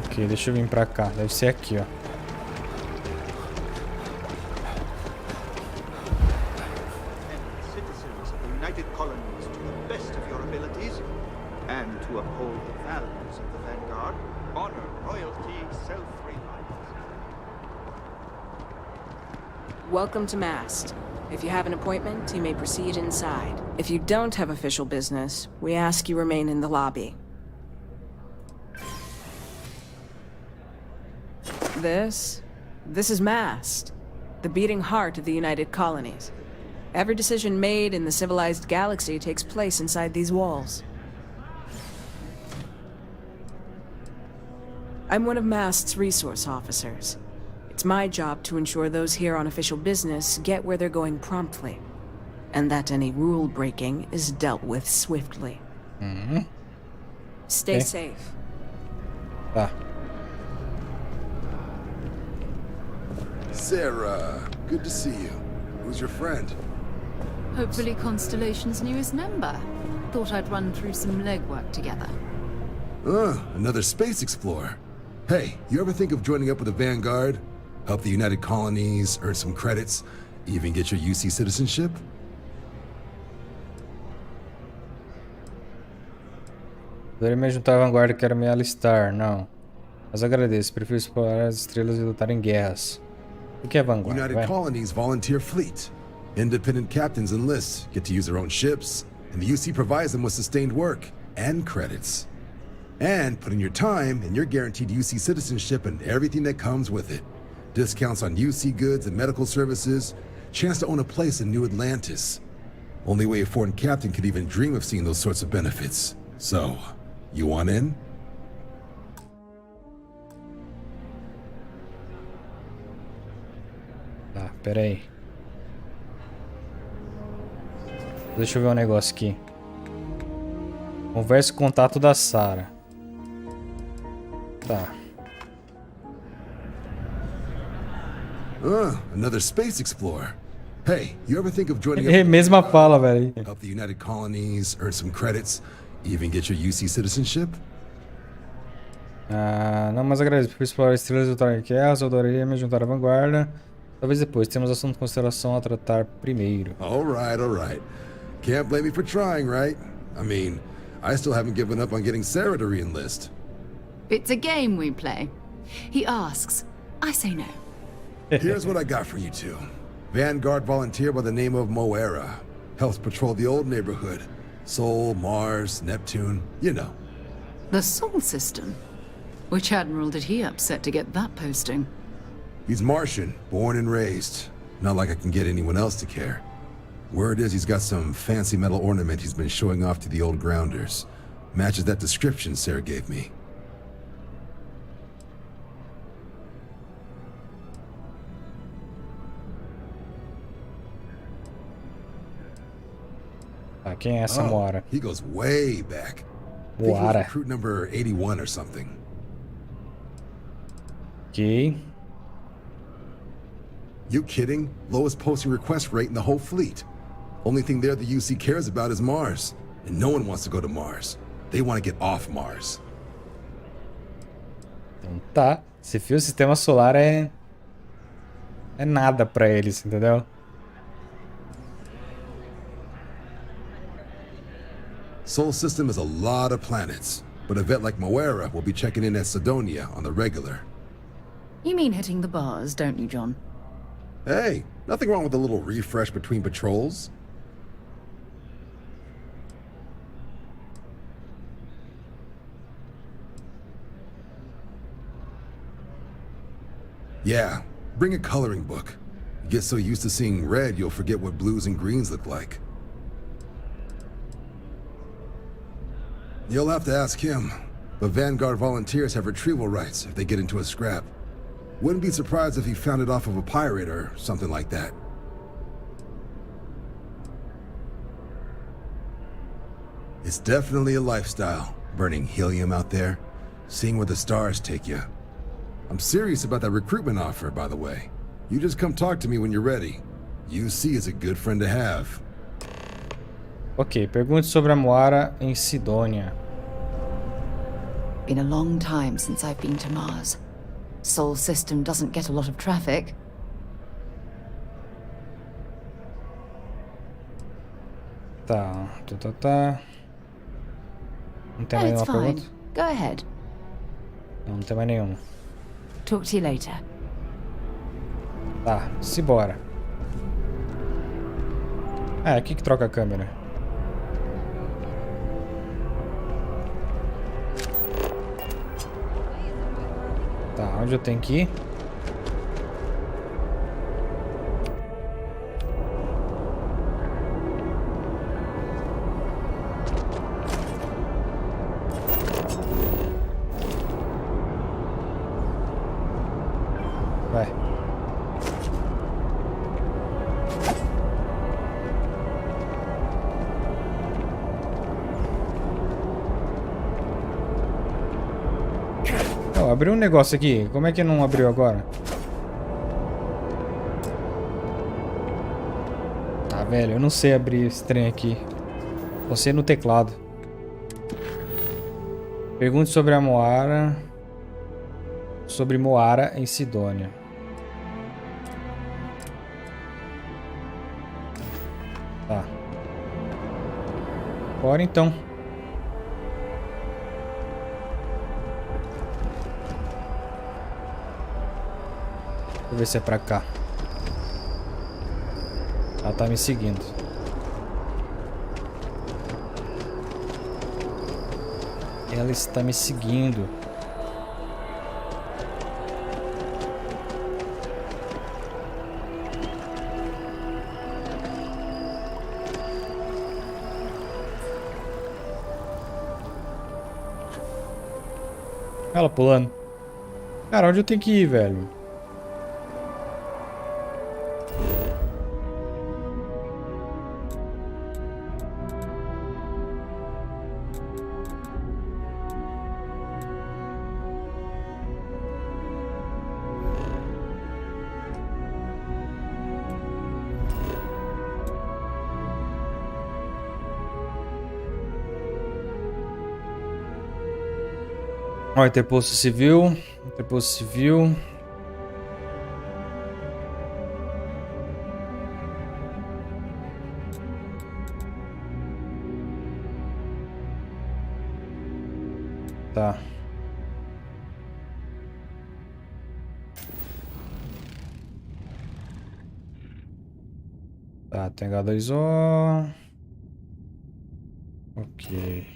Ok, deixa eu vir pra cá. Deve ser aqui, ó. Citizens of the United Colonies to the best of your abilities, and to uphold the values of the Vanguard, honor, royalty, self-reliance. Welcome to Mast. If you have an appointment, you may proceed inside. If you don't have official business, we ask you remain in the lobby. This is Mast, the beating heart of the United Colonies. Every decision made in the civilized galaxy takes place inside these walls. I'm one of Mast's resource officers. It's my job to ensure those here on official business get where they're going promptly, and that any rule breaking is dealt with swiftly. Stay safe. Tá. Sarah, good to see you. Who's your friend? Hopefully Constellation's newest member. Thought I'd run through some legwork together. Another space explorer. Hey, you ever think of joining up with the Vanguard? Help the United Colonies, earn some credits, even get your UC citizenship? Poderia me juntar à vanguarda, quero me alistar. Não. Mas agradeço. Prefiro explorar as estrelas e lutar em guerras. O que é vanguarda? United Colonies volunteer fleet. Independent captains enlist, get to use their own ships, and the UC provides them with sustained work and credits. And put in your time, and you're guaranteed UC citizenship and everything that comes with it. Discounts on UC goods and medical services, chance to own a place in New Atlantis. Only way a foreign captain could even dream of seeing those sorts of benefits. So, you want in? Tá, pera aí. Deixa eu ver um negócio aqui. Converse com o contato da Sarah. Tá. Another space explorer. Hey, you ever think of joining É up? mesma fala, velho. Help the United Colonies, earn some credits, even get your UC citizenship? Ah, não, mas agradeço. Prefiro explorar estrelas e lutar em guerras. Eu adoraria me juntar à vanguarda. Talvez depois. Temos assunto de consideração a tratar primeiro. All right. Can't blame me for trying, right? I mean, I still haven't given up on getting Sarah to re-enlist. It's a game we play. He asks, I say no. Here's what I got for you two. Vanguard volunteer by the name of Moera. Helps patrol the old neighborhood. Sol, Mars, Neptune, you know. The Sol system? Which admiral did he upset to get that posting? He's Martian, born and raised. Not like I can get anyone else to care. Word is he's got some fancy metal ornament he's been showing off to the old grounders. Matches that description Sarah gave me. Tá, quem é essa Moara? He goes way back. I think he was Moara. recruit number 81 or something. Ok. You kidding? Lowest posting request rate in the whole fleet. Only thing there the UC cares about is Mars. And no one wants to go to Mars. They want to get off Mars. Então tá. Esse fio sistema solar é nada pra eles, entendeu? Sol system is a lot of planets, but a vet like Moera will be checking in at Sidonia on the regular. You mean hitting the bars, don't you, John? Hey, nothing wrong with a little refresh between patrols. Yeah, bring a coloring book. You get so used to seeing red, you'll forget what blues and greens look like. You'll have to ask him, but Vanguard volunteers have retrieval rights if they get into a scrap. Wouldn't be surprised if he found it off of a pirate or something like that. It's definitely a lifestyle, burning helium out there, seeing where the stars take you. I'm serious about that recruitment offer, by the way. You just come talk to me when you're ready. UC is a good friend to have. Ok, pergunte sobre a Moara em Sidônia. Been a long time since I've been to Mars. Sol system doesn't get a lot of traffic. Tá. Não tem mais It's nenhuma fine. pergunta? Go ahead. Não tem mais nenhuma. Talk to you later. Tá, simbora. Ah, aqui que troca a câmera. Tá, onde eu tenho que ir? Vai. Oh, abriu um negócio aqui. Como é que não abriu agora? Ah, velho, eu não sei abrir esse trem aqui. Você no teclado. Pergunte sobre a Moara. Sobre Moara em Sidônia. Tá. Bora então. Vou ver se é pra cá. Ela tá me seguindo. Ela está me seguindo. Ela pulando. Cara, onde eu tenho que ir, velho? Ó, interposto civil. Interposto civil. Tá. Tá, tem H2O. Ok.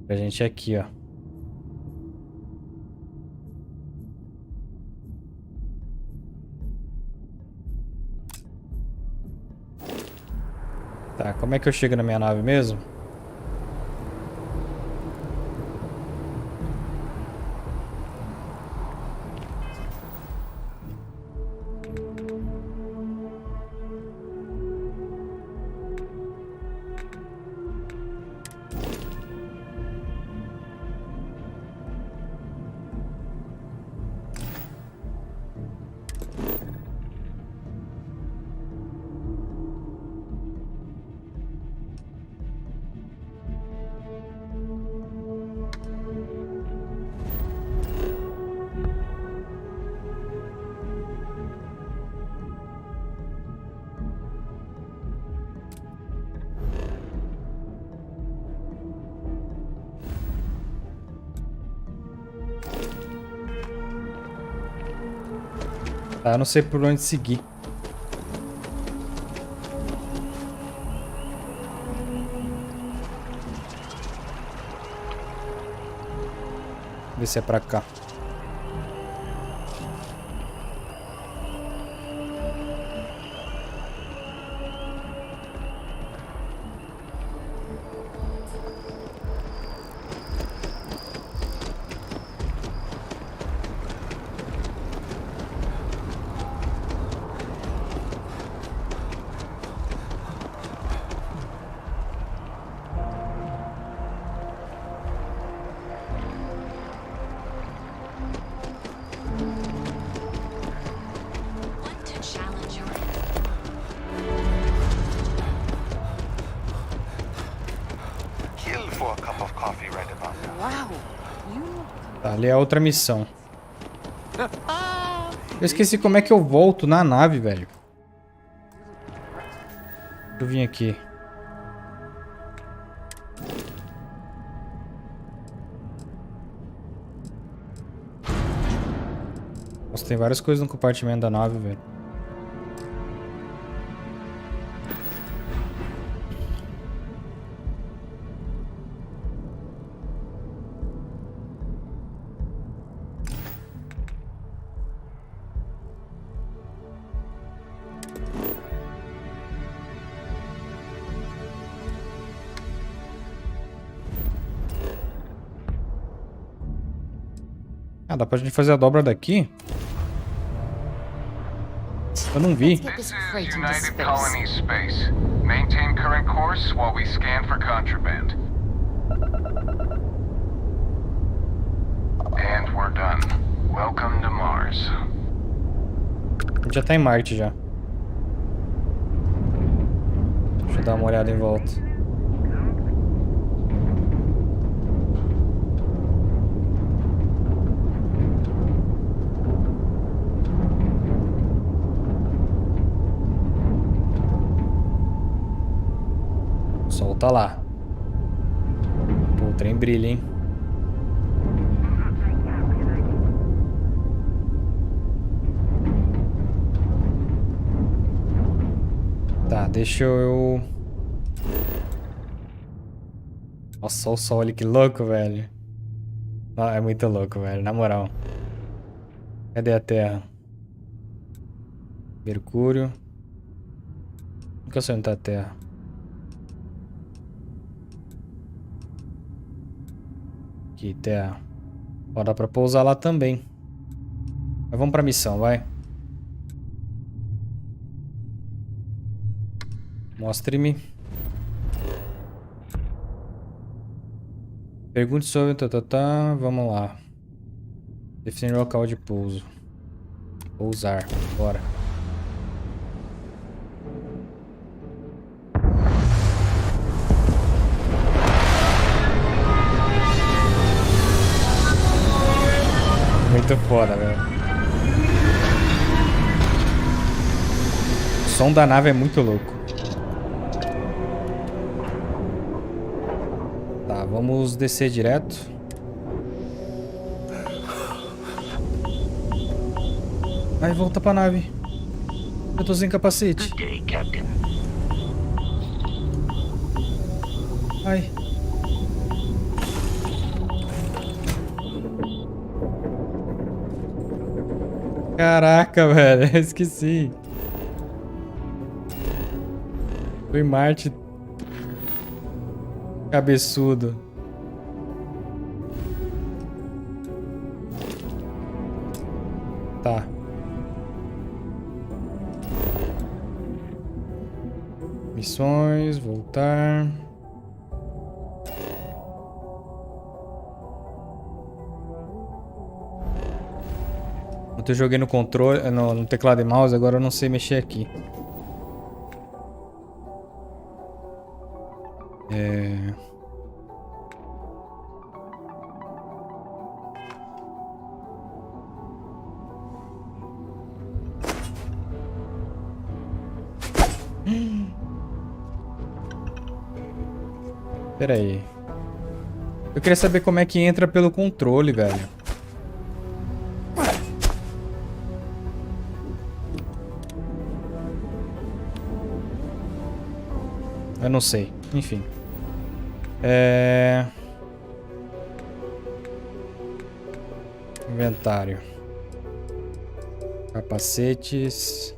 Pra gente aqui, ó. Tá, como é que eu chego na minha nave mesmo? Tá, eu não sei por onde seguir. Ver se é pra cá. Tá, ali é a outra missão. Eu esqueci como é que eu volto na nave, velho. Eu vim aqui. Nossa, tem várias coisas no compartimento da nave, velho. Ah, dá pra gente fazer a dobra daqui? Eu não vi. This is United Colony Space. Maintain current course while we scan for contraband. And we're done. Welcome to Mars. A gente já tá em Marte já. Deixa eu dar uma olhada em volta. O sol tá lá. Pô, o trem brilha, hein? Tá, deixa eu... Nossa, olha o sol ali, que louco, velho. Ah, é muito louco, velho, na moral. Cadê a Terra? Mercúrio. Nunca sei onde tá a Terra. Aqui, Terra. Ó, dá pra pousar lá também. Mas vamos pra missão, vai. Mostre-me. Pergunte sobre... Vamos lá. Definir o local de pouso. Pousar. Bora. Muito foda, velho. O som da nave é muito louco. Tá, vamos descer direto. Aí volta pra nave. Eu tô sem capacete. Good day, Captain. Ai. Caraca, velho. Eu esqueci. Foi Marte. Cabeçudo. Tá. Missões, voltar. Eu joguei no controle, no teclado e mouse, agora eu não sei mexer aqui. Pera aí. Eu queria saber como é que entra pelo controle, velho. Eu não sei. Enfim. Inventário. Capacetes.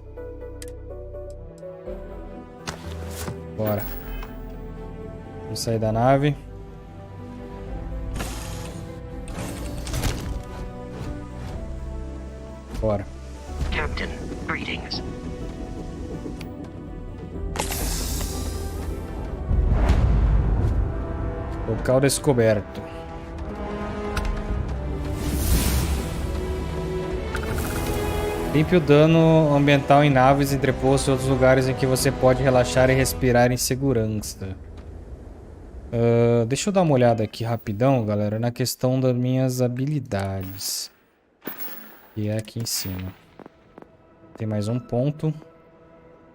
Bora. Vamos sair da nave. Bora. Captain, greetings. Local descoberto. Limpe o dano ambiental em naves, entrepostos e outros lugares em que você pode relaxar e respirar em segurança. Deixa eu dar uma olhada aqui rapidão, galera, na questão das minhas habilidades. E é aqui em cima. Tem mais um ponto.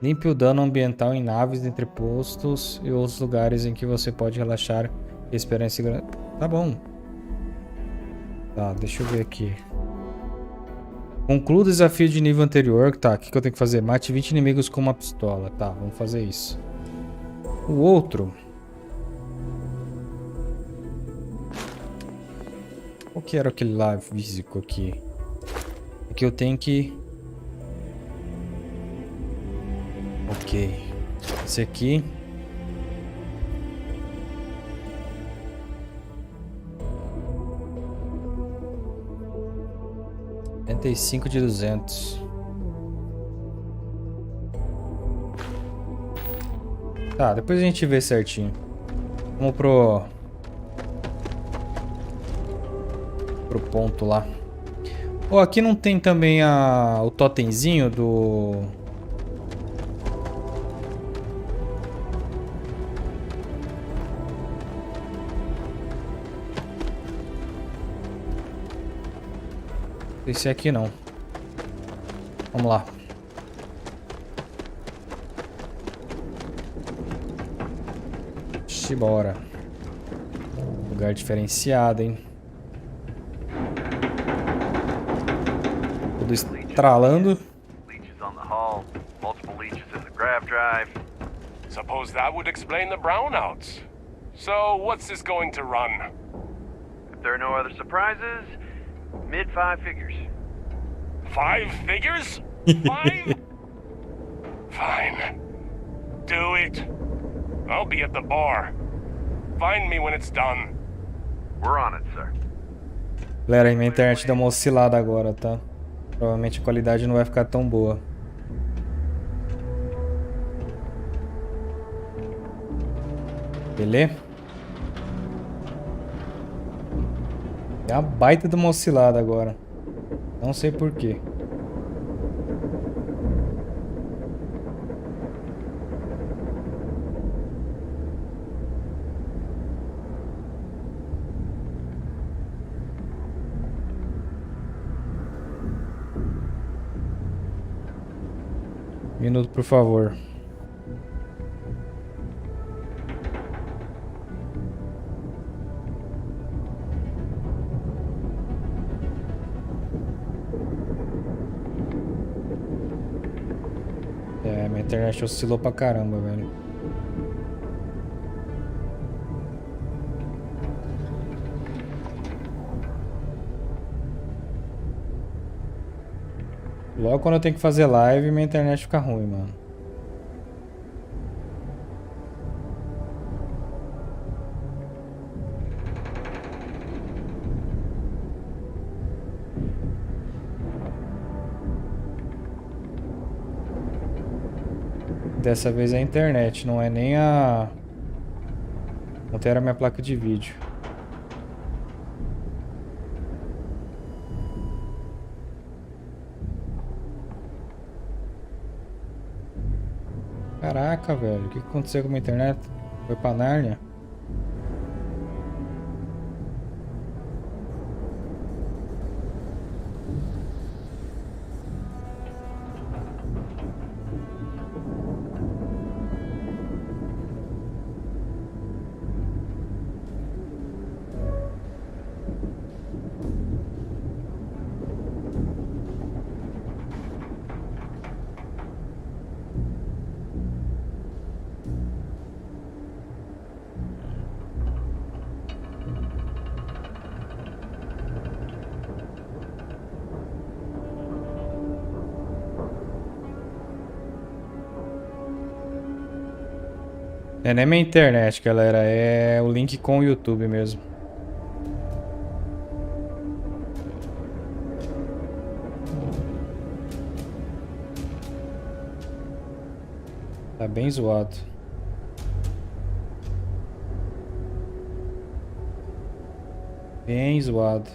Limpe o dano ambiental em naves, entrepostos e outros lugares em que você pode relaxar e respirar em segurança. Tá bom. Tá, deixa eu ver aqui. Conclua o desafio de nível anterior. Tá, o que eu tenho que fazer? Mate 20 inimigos com uma pistola. Tá, vamos fazer isso. O outro... Qual que era aquele lá físico aqui? Aqui eu tenho que... Ok. Esse aqui... $75 de 200. Tá, depois a gente vê certinho. Vamos pro ponto lá. Oh, aqui não tem também o totemzinho do... Esse aqui não. Vamos lá. Bora. Lugar diferenciado, hein? Tudo estralando. Suppose that would explain the brownouts. So, what's this going to run? If there are no other surprises, mid-5 figures. 5 figures? 5? Fine. Do it. I'll be at the bar. Find me when it's done. We're on it, sir. Galera, minha internet deu uma oscilada agora, tá? Provavelmente a qualidade não vai ficar tão boa. Beleza? É uma baita de uma oscilada agora. Não sei porquê. Minuto, por favor. Minha internet oscilou pra caramba, velho. Logo quando eu tenho que fazer live, minha internet fica ruim, mano. Dessa vez é a internet, não é nem a... Ontem era minha placa de vídeo. Caraca, velho. O que aconteceu com a minha internet? Foi pra Nárnia? É nem minha internet, galera. É o link com o YouTube mesmo. Tá bem zoado. Bem zoado.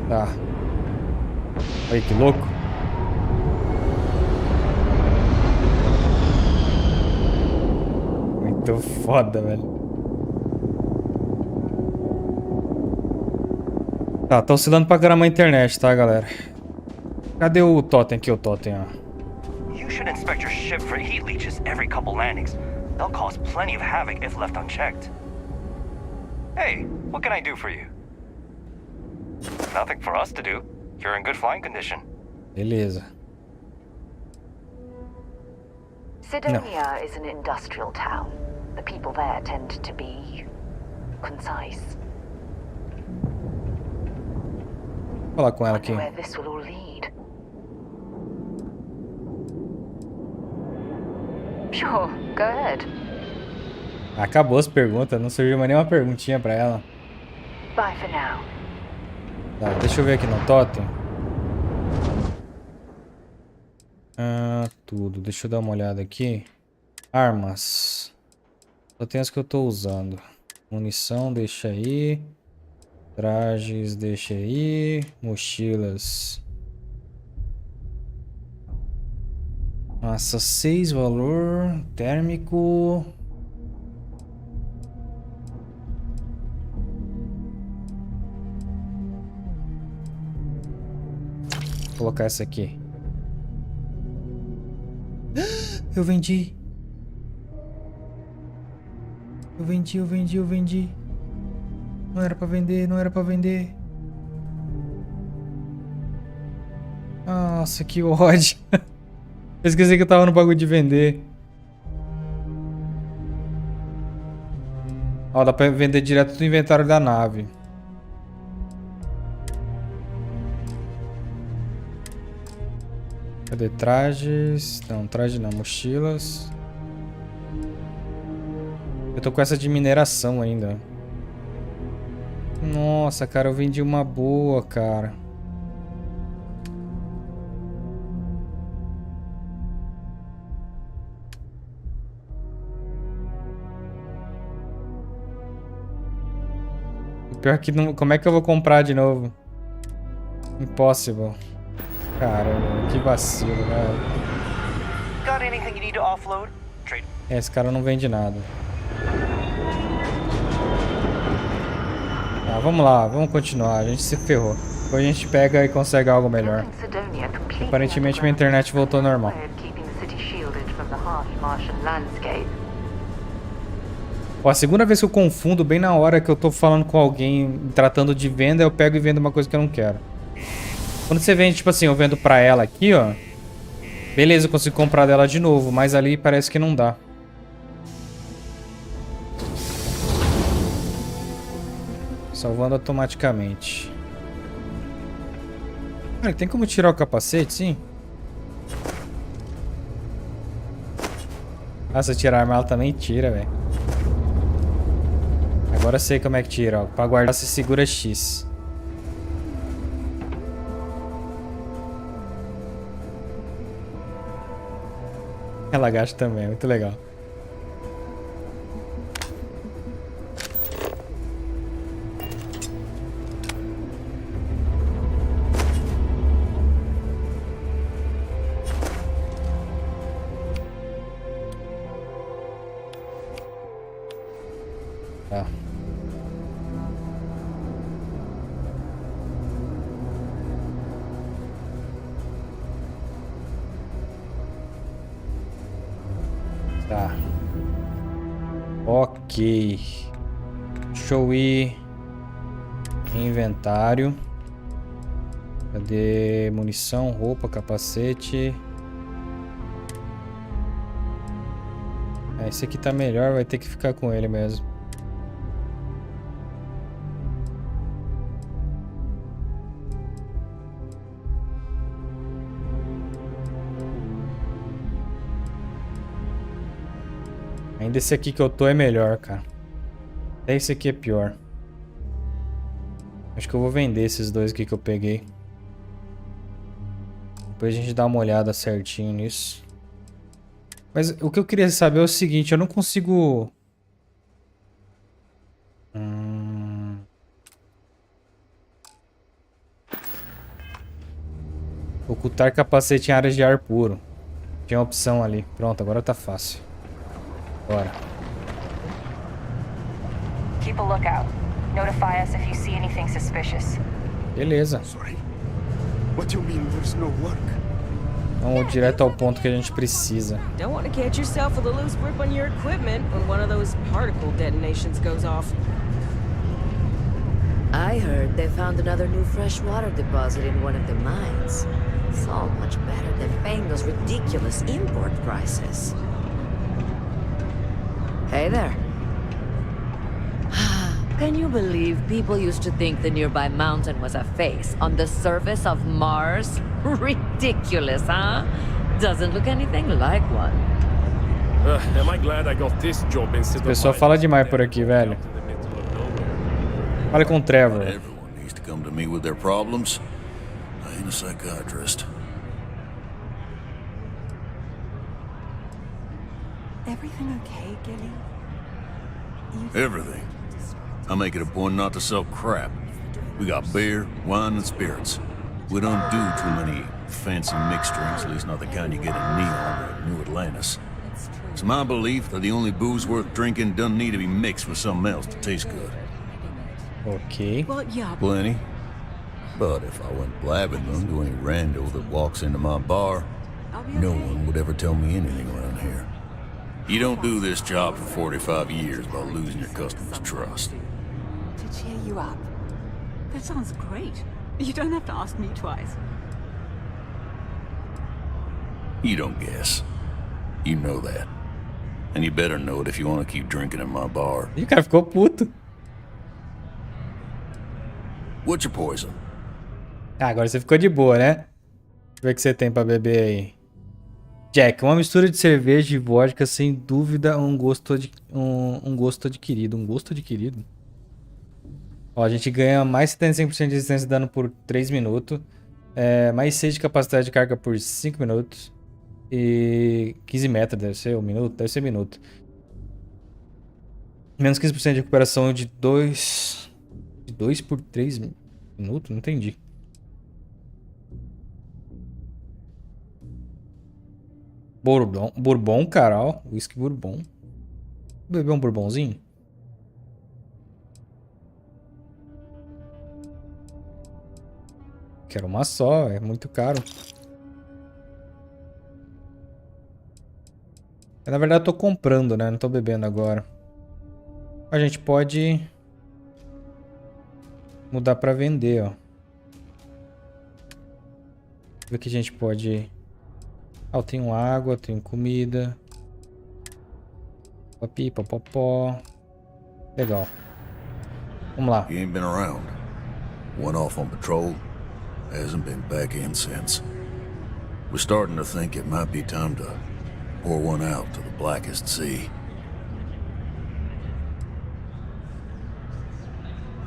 Tá. Olha que louco. Muito foda, velho. Tá oscilando pra caramba a internet, tá, galera? Cadê o totem aqui, o totem, ó? You should inspect your ship for heat leeches every couple landings. They'll cause plenty of havoc if left unchecked. Hey, what can I do for you? Nothing for us to do. You're in good flying condition. Beleza. Sidonia is an industrial town. The people there tend to be concise. Vou falar com ela aqui. Where this will all lead. Sure, go ahead. Acabou as perguntas, não surgiu mais nenhuma perguntinha pra ela. Bye for now. Tá, deixa eu ver aqui no totem. Tudo. Deixa eu dar uma olhada aqui. Armas. Só tem as que eu tô usando. Munição, deixa aí. Trajes, deixa aí. Mochilas. Massa 6, valor. Térmico. Vou colocar essa aqui. Eu vendi. Eu vendi. Não era pra vender, não era pra vender. Nossa, que ódio. Eu esqueci que eu tava no bagulho de vender. Ó, dá pra vender direto do inventário da nave. Cadê trajes? Não, traje não, mochilas. Eu tô com essa de mineração ainda. Nossa, cara, eu vendi uma boa, cara. O pior que não... Como é que eu vou comprar de novo? Impossible. Caramba, que vacilo, velho. Got anything you need to offload? Trade. Esse cara não vende nada. Tá, vamos lá, vamos continuar. A gente se ferrou. Depois a gente pega e consegue algo melhor. Aparentemente minha internet voltou ao normal. Martian landscape. Ó, a segunda vez que eu confundo, bem na hora que eu tô falando com alguém, tratando de venda, eu pego e vendo uma coisa que eu não quero. Quando você vende, tipo assim, eu vendo pra ela aqui, ó. Beleza, eu consigo comprar dela de novo, mas ali parece que não dá. Salvando automaticamente. Cara, tem como tirar o capacete, sim? Ah, se tirar a arma, ela também tira, velho. Agora eu sei como é que tira, ó. Pra guardar, se segura X. Ela agacha também, muito legal. Tá. Tá. Ok. Deixa eu ir em inventário. Cadê munição, roupa, capacete? Esse aqui tá melhor, vai ter que ficar com ele mesmo. Ainda esse aqui que eu tô é melhor, cara. Até esse aqui é pior. Acho que eu vou vender esses dois aqui que eu peguei. Depois a gente dá uma olhada certinho nisso. Mas o que eu queria saber é o seguinte, eu não consigo... Ocultar capacete em áreas de ar puro. Tinha uma opção ali. Pronto, agora tá fácil. Bora. Keep a lookout. Notify us if you see anything suspicious. Beleza. Sorry. What do you mean there's no work? Vamos direto ao ponto que a gente precisa. Don't want to catch yourself with a loose grip on your equipment when one of those particle detonations goes off. I heard they found another new freshwater deposit in one of the mines. It's all much better than paying those ridiculous import prices. Hey there. Can you believe people used to think the nearby mountain was a face on the surface of Mars? Ridiculous, huh? Doesn't look anything like one. Am I glad I got this job instead of... O pessoal fala demais por aqui, velho. Fala com o Trevor. Everyone needs to come to me with their problems. I ain't a psychiatrist. Everything okay, Gilly? Everything. I make it a point not to sell crap. We got beer, wine, and spirits. We don't do too many fancy mixed drinks, at least not the kind you get in Neon or New Atlantis. It's my belief that the only booze worth drinking doesn't need to be mixed with something else to taste good. Ok. Well, yeah. Plenty. But if I went blabbing them to any rando that walks into my bar, no one would ever tell me anything around here. You don't do this job for 45 years by losing your customers' trust. To cheer you up. That sounds great. You don't have to ask me twice. You don't guess. You know that. And you better know it if you want to keep drinking in my bar. Ih, o cara ficou puto. What's your poison? Ah, agora você ficou de boa, né? Deixa eu ver o que você tem pra beber aí. Jack, uma mistura de cerveja e vodka, sem dúvida, um gosto adquirido. Um gosto adquirido? Ó, a gente ganha mais 75% de resistência de dano por 3 minutos. Mais 6 de capacidade de carga por 5 minutos. E 15 metros, deve ser um minuto? Deve ser minuto. Menos 15% de recuperação de 2... De 2 por 3 minutos? Não entendi. Bourbon, cara, ó. Whisky bourbon. Vou beber um bourbonzinho? Quero uma só, é muito caro. Na verdade eu tô comprando, né? Não tô bebendo agora. A gente pode mudar pra vender, ó. O que a gente pode... Ah, eu tenho água, tenho comida. Papi, popopó. Legal. Vamos lá. He ain't been around. Went off on patrol. Hasn't been back in since. We're starting to think it might be time to pour one out to the blackest sea.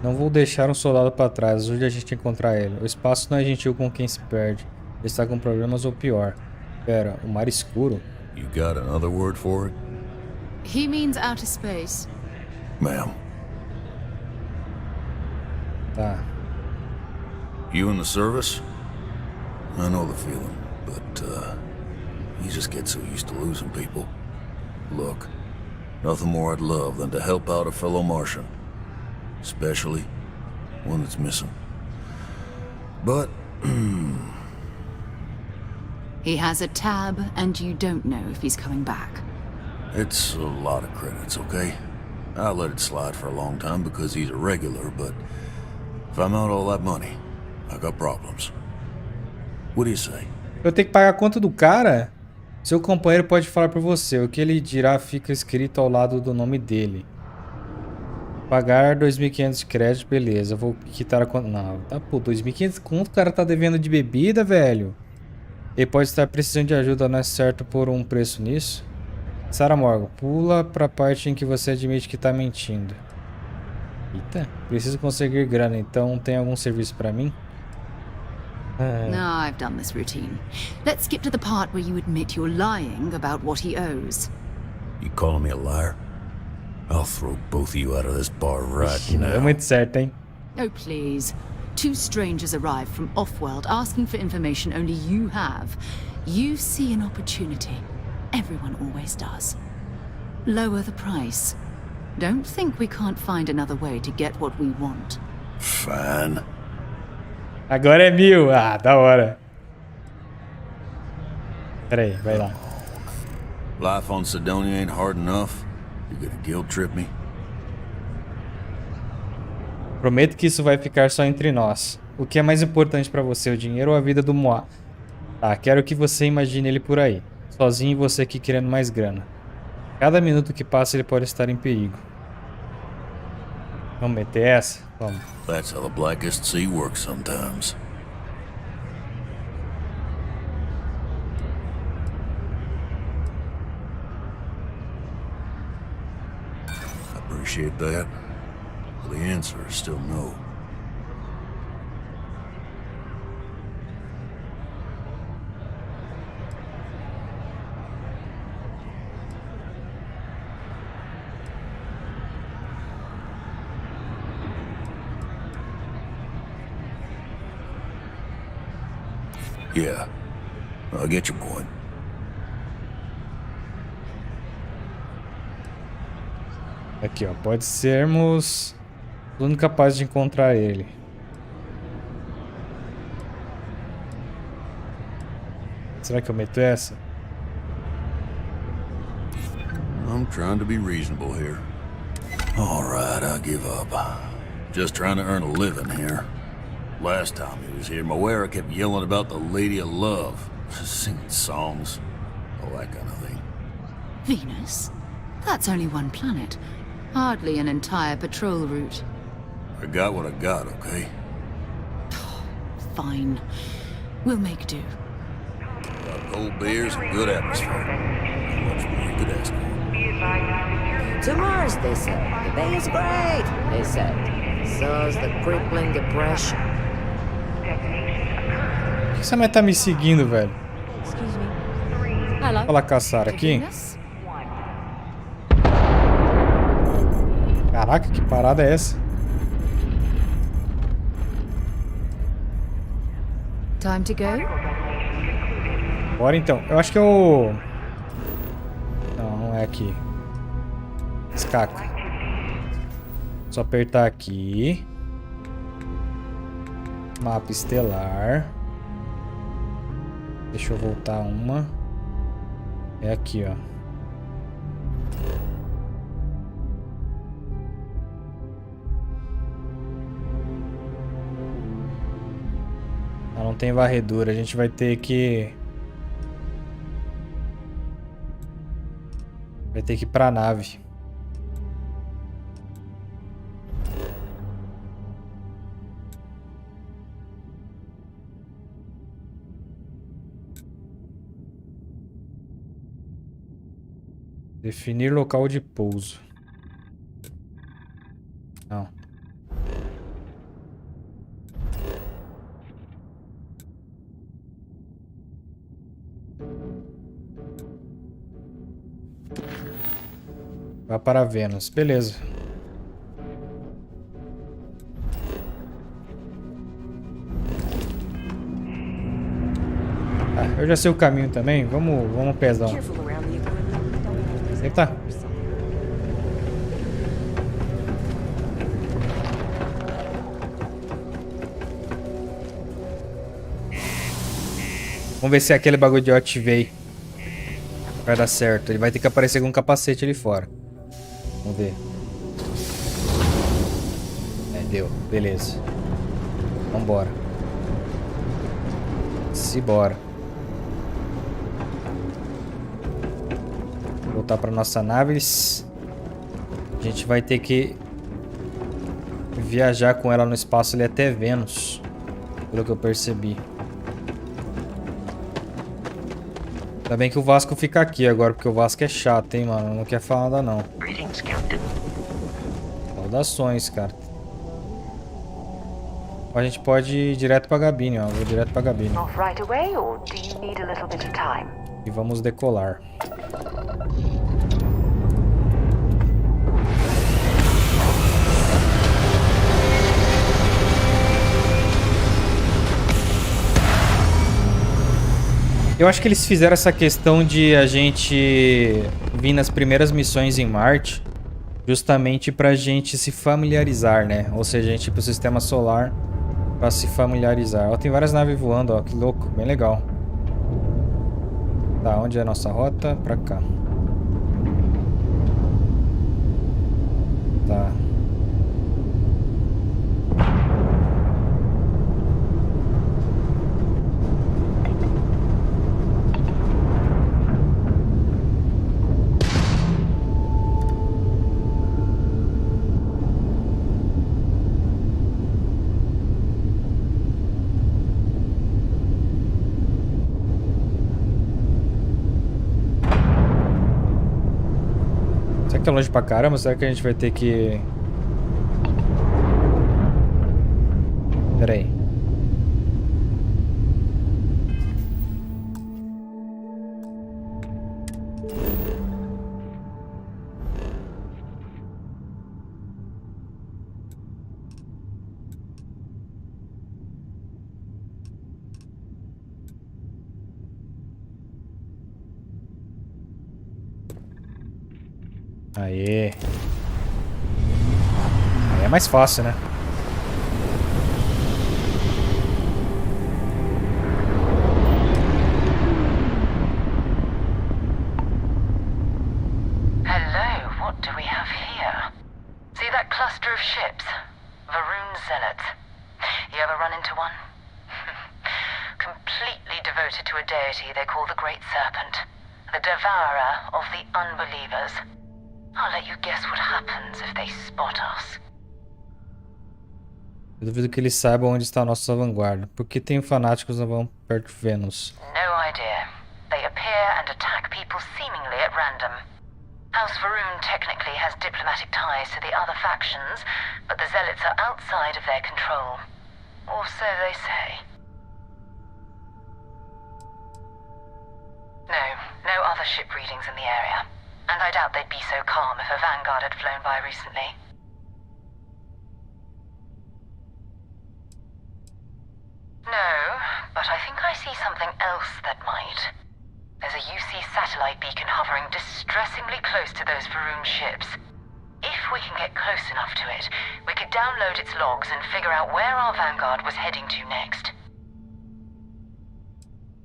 Não vou deixar um soldado para trás. Ajude a gente a encontrar ele. O espaço não é gentil com quem se perde. Ele está com problemas ou pior. Pera, o mar escuro? You got another word for it? He means outer space. Ma'am. Tá. You in the service? I know the feeling, but, you just get so used to losing people. Look, nothing more I'd love than to help out a fellow Martian. Especially one that's missing. But, He has a tab, and you don't know if he's coming back. it's a lot of credits, okay? I let it slide for a long time because he's a regular, but if I'm out all that money, I got problems. What do you say? Eu tenho que pagar a conta do cara? Seu companheiro pode falar por você. O que ele dirá fica escrito ao lado do nome dele. Pagar 2.500 de crédito, beleza. Vou quitar a conta. Não, tá, pô, 2.500 conto o cara tá devendo de bebida, velho. Ele pode estar precisando de ajuda, não é certo por um preço nisso? Sarah Morgan, pula pra parte em que você admite que tá mentindo. Eita, preciso conseguir grana, então tem algum serviço pra mim? No, I've done this routine. Let's skip to the part where you admit you're lying about what he owes. You calling me a liar? I'll throw both of you out of this bar right Não é now. muito certo, hein? Oh, please. Two strangers arrive from off-world asking for information only you have. You see an opportunity. Everyone always does. Lower the price. Don't think we can't find another way to get what we want. Fine. Agora é 1.000. Ah, da hora. Pera aí, vai lá. Life on Sidonia ain't hard enough. You gonna guilt trip me? Prometo que isso vai ficar só entre nós. O que é mais importante pra você, o dinheiro ou a vida do Moá? Tá, quero que você imagine ele por aí. Sozinho e você aqui querendo mais grana. Cada minuto que passa ele pode estar em perigo. Vamos meter essa? Vamos. That's how the blackest sea works sometimes. I appreciate that. But the answer is still no. Yeah, I get your point. Aqui, ó. Pode sermos os únicos capazes de encontrar ele. Será que eu meto essa? I'm trying to be reasonable here. All right, I give up. Just trying to earn a living here. Last time he was here, Moira kept yelling about the Lady of Love, singing songs, all that kind of thing. Venus? That's only one planet. Hardly an entire patrol route. I got what I got, okay? Fine. We'll make do. Got cold beers and good atmosphere. How much more you could ask for? To Mars, they said. The bay is great, they said. So's the crippling depression. Por que essa mulher tá me seguindo, velho? Excuse me. Hello. Olha lá caçar aqui. Caraca, que parada é essa? Time to go? Bora então. Eu acho que eu... Não, não é aqui. Escaca. Só apertar aqui. Mapa estelar. Deixa eu voltar uma. É aqui, ó. Não tem varredura, a gente vai ter que... Vai ter que ir pra nave. Definir local de pouso. Não. Vá para Vênus. Beleza. Ah, eu já sei o caminho também. Vamos pesar. Eita. Vamos ver se aquele bagulho de eu ativei vai dar certo. Ele vai ter que aparecer com um capacete ali fora. Vamos ver. Deu. Beleza. Vambora. Simbora. Voltar para nossa nave. A gente vai ter que viajar com ela no espaço ali até Vênus, pelo que eu percebi. Ainda bem que o Vasco fica aqui agora, porque o Vasco é chato, hein, mano. Não quer falar nada, não. Saudações, cara. A gente pode ir direto pra cabine, ó. Vou direto pra cabine. E vamos decolar. Eu acho que eles fizeram essa questão de a gente vir nas primeiras missões em Marte justamente pra gente se familiarizar, né? Ou seja, a gente ir pro sistema solar pra se familiarizar. Ó, tem várias naves voando, ó. Que louco, bem legal. Tá, onde é a nossa rota? Pra cá. Tá. Será que é longe pra caramba? Será que a gente vai ter que... Pera aí. Aê. Aí é mais fácil, né? Hello, what do we have here? See that cluster of ships? Varun Zealots. You ever run into one? Completely devoted to a deity they call the Great Serpent. The devourer of the unbelievers. I'll let you guess what happens if they spot us. Eu duvido que eles saibam onde está a nossa vanguarda. Por que tem fanáticos não vão perto de Vênus? No idea. They appear and attack people seemingly at random. House Varun technically has diplomatic ties to the other factions, but the Zealots are outside of their control. Or so they say. No other ship readings in the area. And I doubt they'd be so calm if a Vanguard had flown by recently. No, but I think I see something else that might. There's a UC satellite beacon hovering distressingly close to those Varun ships. If we can get close enough to it, we could download its logs and figure out where our Vanguard was heading to next.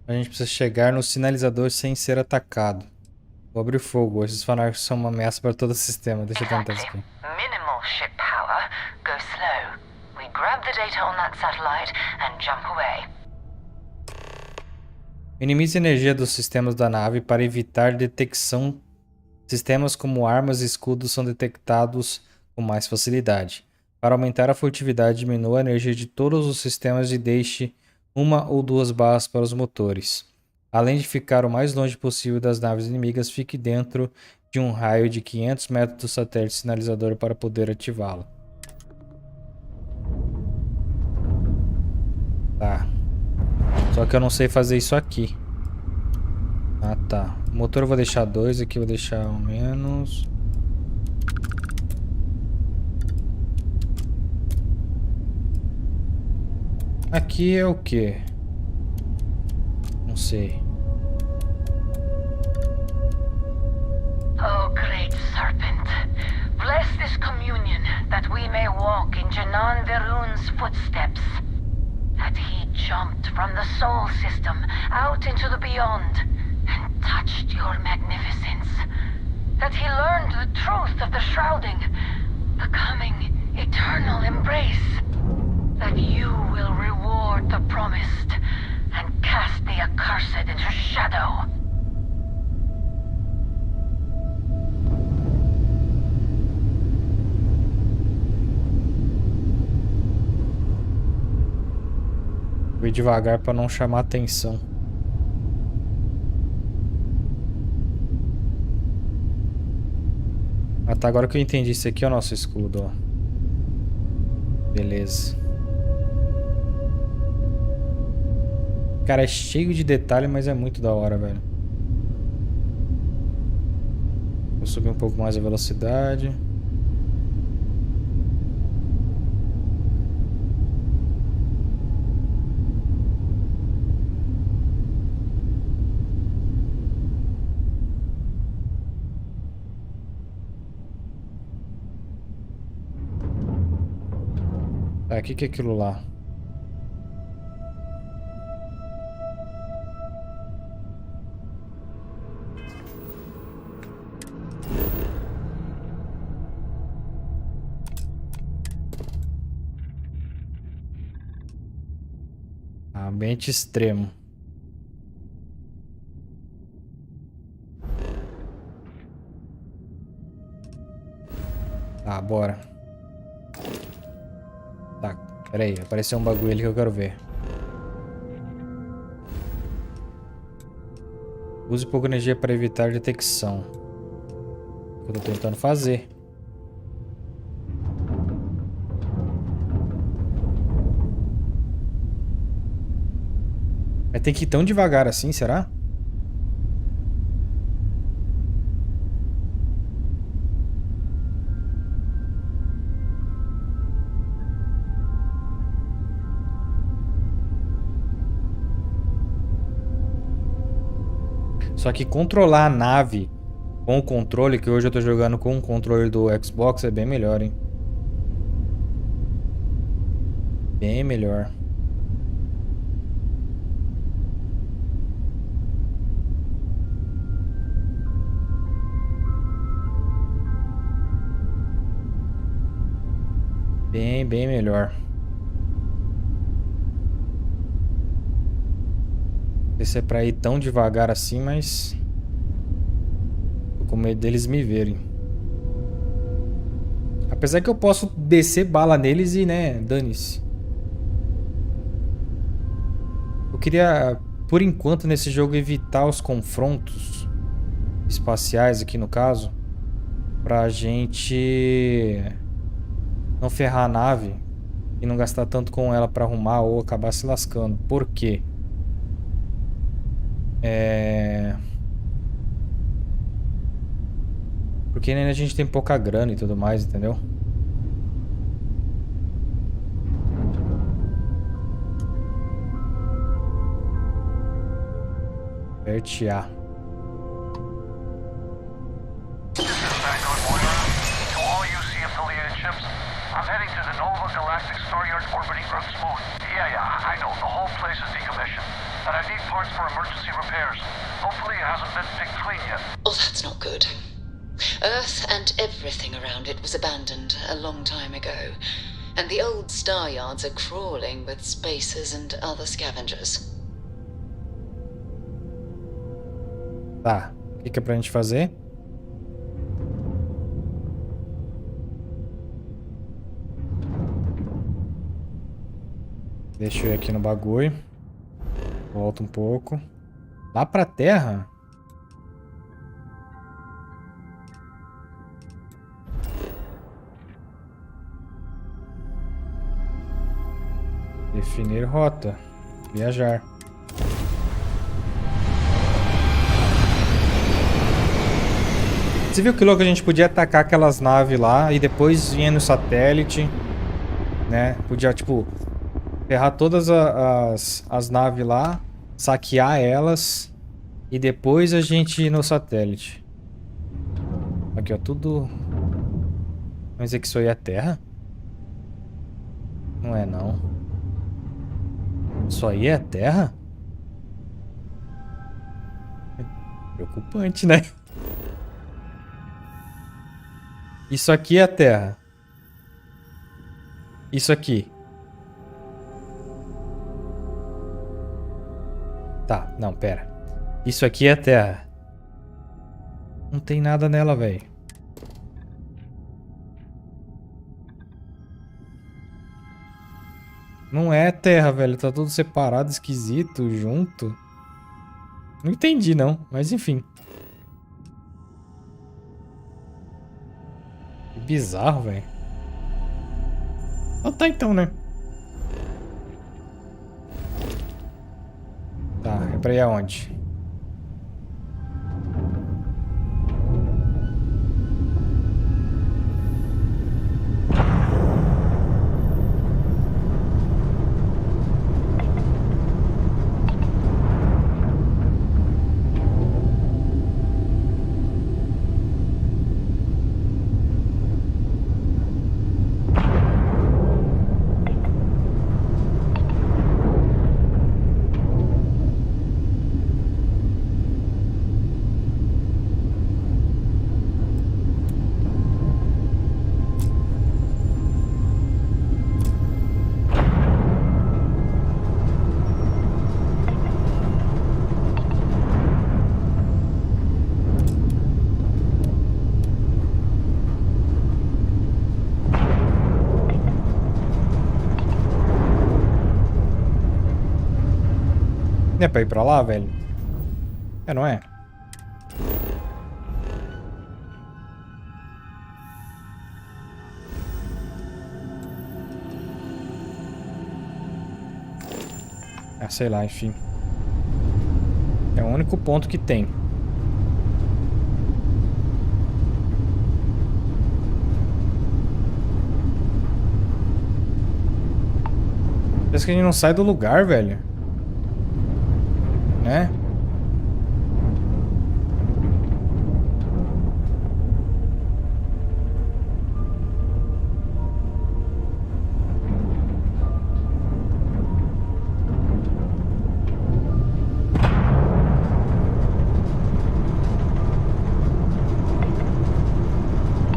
A gente precisa chegar no sinalizador sem ser atacado. Vou abrir fogo. Esses fanáticos são uma ameaça para todo o sistema. Deixa eu tentar isso aqui. Minimal ship power. Go slow. We grab the data on that satellite and jump away. Minimize a energia dos sistemas da nave para evitar detecção. Sistemas como armas e escudos são detectados com mais facilidade. Para aumentar a furtividade, diminua a energia de todos os sistemas e deixe 1 ou 2 barras para os motores. Além de ficar o mais longe possível das naves inimigas, fique dentro de um raio de 500 metros do satélite sinalizador para poder ativá-lo. Tá. Só que eu não sei fazer isso aqui. Ah, tá. O motor eu vou deixar 2, aqui eu vou deixar um menos. Aqui é o quê? Não sei. Oh, great serpent, bless this communion that we may walk in Janan Verun's footsteps. That he jumped from the soul system out into the beyond and touched your magnificence. That he learned the truth of the shrouding, the coming eternal embrace. That you will reward the promised and cast the accursed into shadow. Vou ir devagar para não chamar atenção. Ah, tá. Agora que eu entendi. Isso aqui é o nosso escudo, ó. Beleza. Cara, é cheio de detalhe, mas é muito da hora, velho. Vou subir um pouco mais a velocidade. Tá, o que é aquilo lá? Ambiente extremo. Tá, bora. Tá, pera aí. Apareceu um bagulho ali que eu quero ver. Use pouca energia para evitar detecção. É o que eu tô tentando fazer. Mas tem que ir tão devagar assim, será? Só que controlar a nave com o controle, que hoje eu tô jogando com o controle do Xbox, é bem melhor, hein? Bem melhor. Bem melhor. Não sei se é pra ir tão devagar assim, mas tô com medo deles me verem. Apesar que eu posso descer bala neles e, né, dane-se. Eu queria, por enquanto, nesse jogo, evitar os confrontos espaciais aqui no caso, pra gente não ferrar a nave e não gastar tanto com ela pra arrumar ou acabar se lascando. Por quê? Porque ainda a gente tem pouca grana e tudo mais, entendeu? Aperte A. I'm heading to the Nova Galactic Star Yard orbiting Earth's moon. Yeah, I know. The whole place is decommissioned. And I need parts for emergency repairs. Hopefully it hasn't been picked clean yet. Oh, that's not good. Earth and everything around it was abandoned a long time ago. And the old star yards are crawling with spacers and other scavengers. Tá. O que é pra gente fazer? Deixa eu ir aqui no bagulho. Volta um pouco. Lá pra terra? Definir rota. Viajar. Você viu que louco, a gente podia atacar aquelas naves lá e depois vinha no satélite, né? Podia, tipo, ferrar todas as naves lá, saquear elas e depois a gente ir no satélite. Aqui, ó, tudo... Vamos dizer que isso aí é terra? Não é, não. Isso aí é terra? Preocupante, né? Isso aqui é a terra. Isso aqui. Tá, não, pera. Isso aqui é a terra. Não tem nada nela, velho. Não é terra, velho. Tá tudo separado, esquisito, junto. Não entendi, não. Mas enfim. Que bizarro, velho. Ah, tá então, né? Tá, é pra ir aonde? Não é pra ir pra lá, velho? É, não é? Ah, sei lá, enfim. É o único ponto que tem. Parece que a gente não sai do lugar, velho. Né?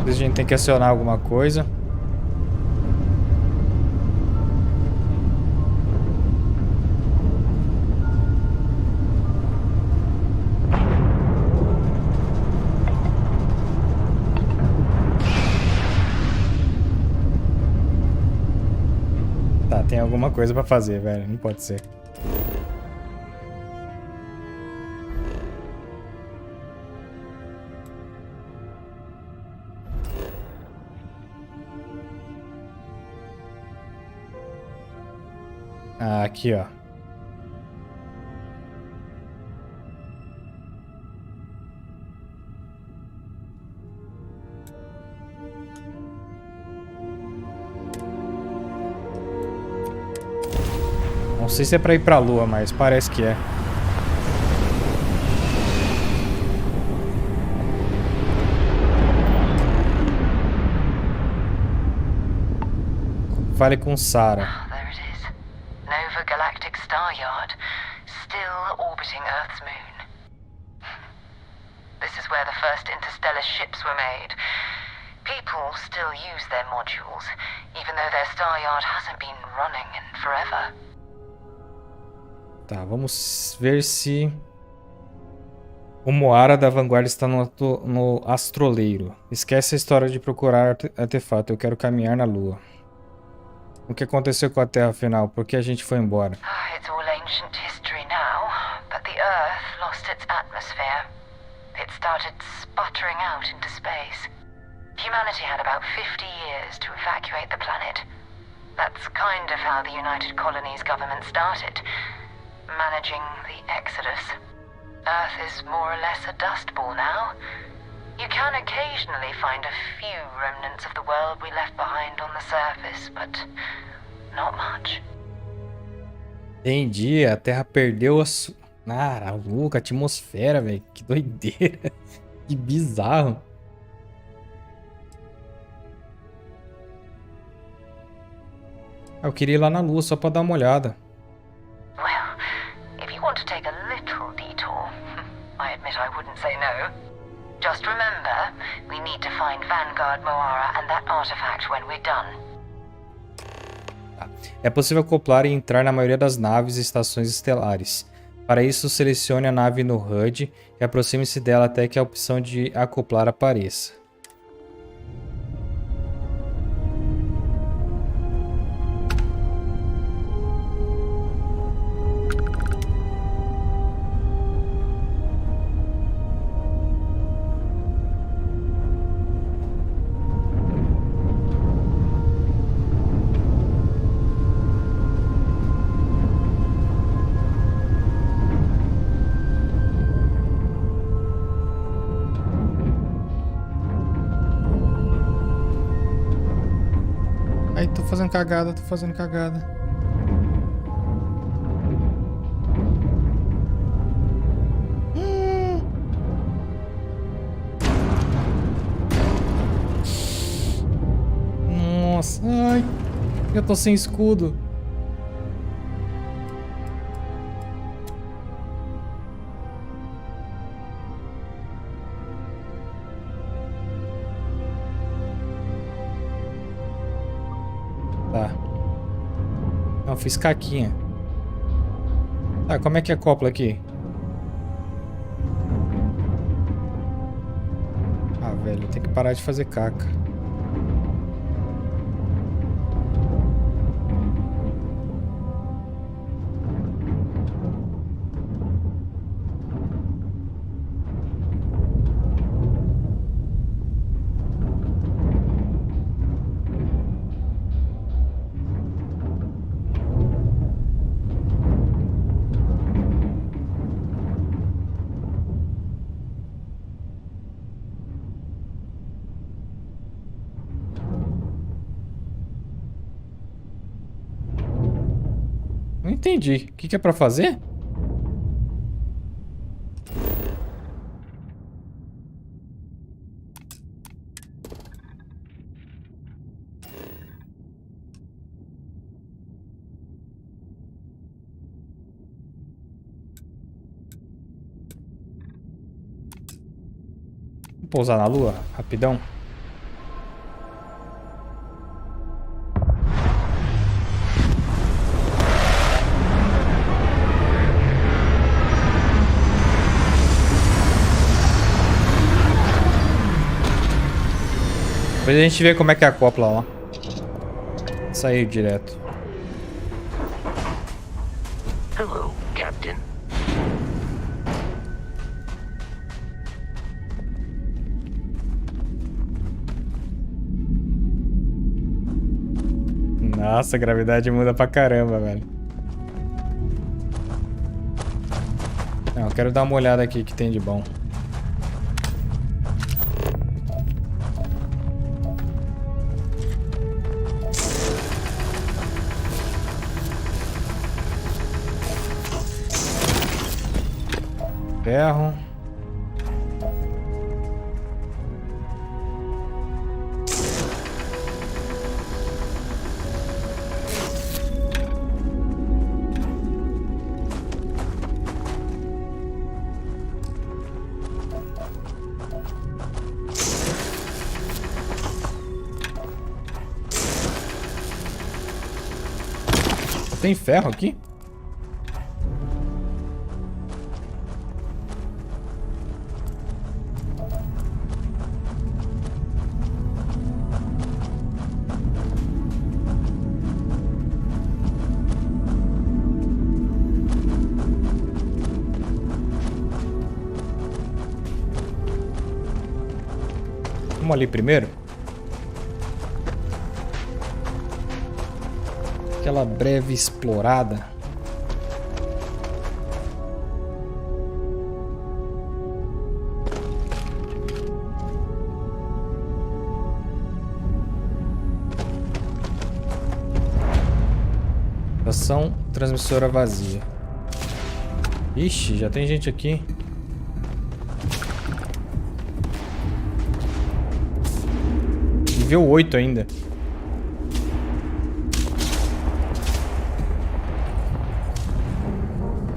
A gente tem que acionar alguma coisa. Tá, tem alguma coisa pra fazer, velho. Não pode ser. Ah, aqui, ó. Não sei se é pra ir pra lua, mas parece que é. Fale com Sarah. There it is. Nova Galactic Star Yard, still orbiting Earth's moon. This is where the first interstellar ships were made. People still use their modules, even though their star yard hasn't been running in forever. Tá, vamos ver se... O Moara da vanguarda está no astroleiro. Esquece a história de procurar artefato. Eu quero caminhar na lua. O que aconteceu com a Terra afinal? Por que a gente foi embora? It's all ancient history now, but the Earth lost its atmosphere. It started sputtering out into space. Humanity had about 50 years to evacuate the planet. That's kind of how the United Colonies government started, managing the exodus. Earth is more or less a dust ball now. You can occasionally find a few remnants of the world we left behind on the surface, but not much. Entendi, a Terra perdeu a louca, a atmosfera, velho. Que doideira. Que bizarro. Eu queria ir lá na Lua só pra dar uma olhada. Well, if you want to take a little detour, I admit I wouldn't say no. Just remember, we need to find Vanguard Moara and that artifact when we're done. É possível acoplar e entrar na maioria das naves e estações estelares. Para isso, selecione a nave no HUD e aproxime-se dela até que a opção de acoplar apareça. Ai, tô fazendo cagada. Nossa, ai, eu tô sem escudo. Tá. Não, fiz caquinha. Tá, como é que acopla aqui? Ah, velho, tem que parar de fazer caca. Não entendi. O que é pra fazer? Vou pousar na lua, rapidão. Depois a gente vê como é que acopla lá. Saiu direto. Hello, Captain. Nossa, a gravidade muda pra caramba, velho. Não, eu quero dar uma olhada aqui que tem de bom. Ferro. Tem ferro aqui? Vamos ali primeiro. Aquela breve explorada. Estação transmissora vazia. Ixi, já tem gente aqui. Nível 8 ainda.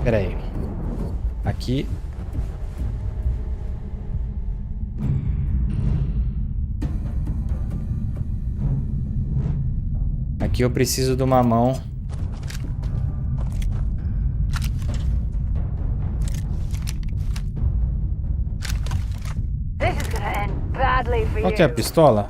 Pera aí. Aqui. Aqui eu preciso de uma mão. Qual que é a pistola?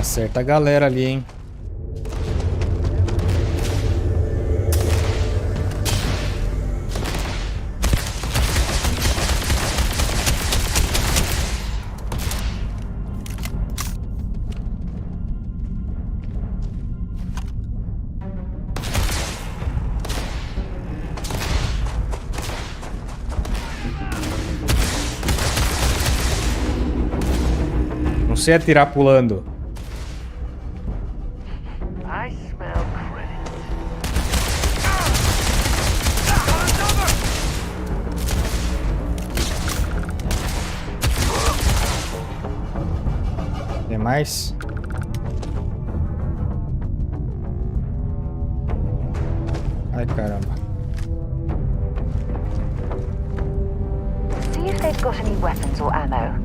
Acerta a galera ali, hein? Não sei atirar pulando. Tem mais? Ai, caramba. See if they've got any weapons or ammo.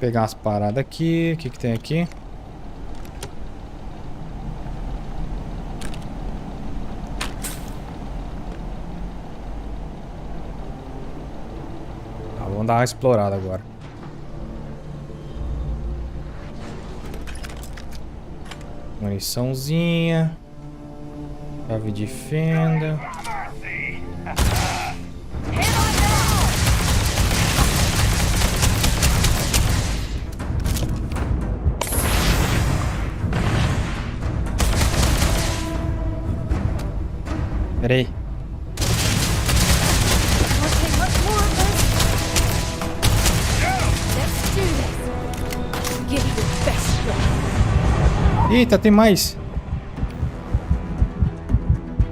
Pegar umas paradas aqui. O que que tem aqui? Tá, vamos dar uma explorada agora. Muniçãozinha. Chave de fenda. Peraí. Eita, tem mais.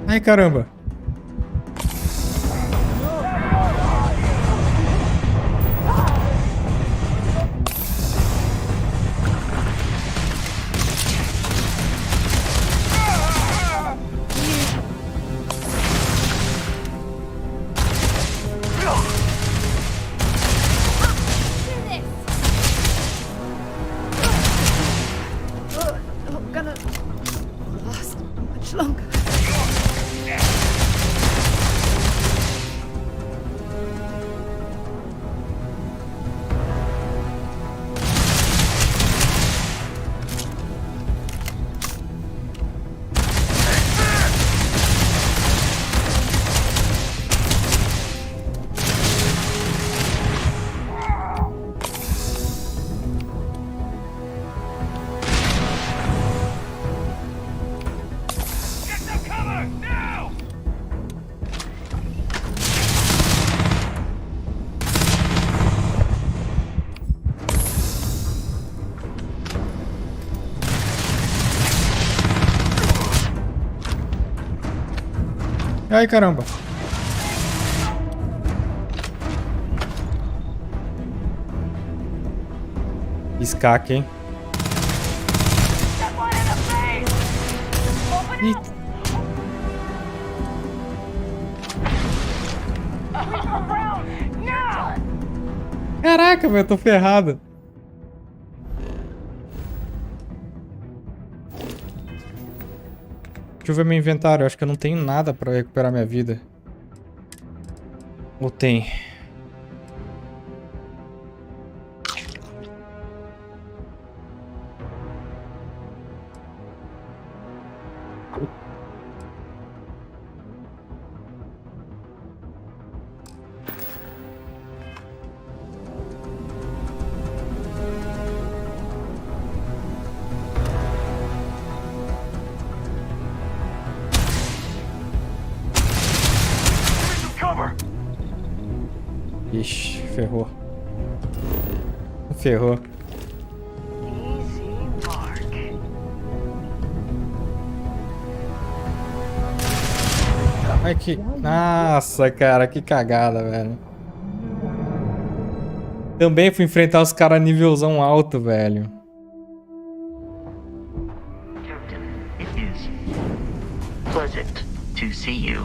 Ai, caramba. Ai, caramba. Escaque, hein? Eita. Caraca, velho, eu tô ferrado. Deixa eu ver meu inventário. Eu acho que eu não tenho nada pra recuperar minha vida. Ou tem? Ixi, ferrou. Ferrou. Ai, que... Nossa, cara, que cagada, velho. Também fui enfrentar os caras nívelzão alto, velho.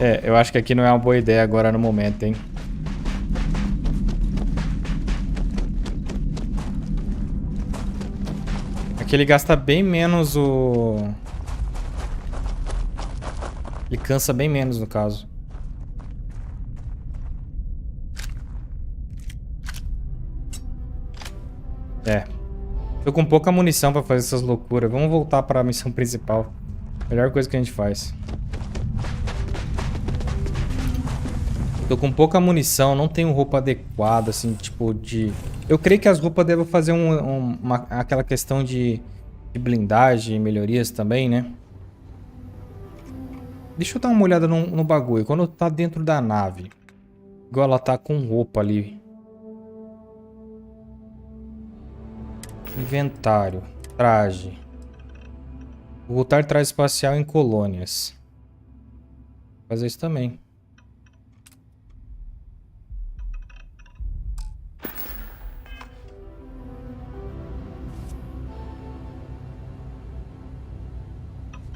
É, eu acho que aqui não é uma boa ideia agora no momento, hein. Aqui ele gasta bem menos o... Ele cansa bem menos, no caso. É. Tô com pouca munição pra fazer essas loucuras. Vamos voltar pra missão principal. Melhor coisa que a gente faz. Tô com pouca munição, não tenho roupa adequada, assim, tipo de... Eu creio que as roupas devem fazer aquela questão de blindagem, melhorias também, né? Deixa eu dar uma olhada no bagulho. Quando tá dentro da nave, igual ela tá com roupa ali. Inventário, traje. Voltar traje espacial em colônias. Vou fazer isso também.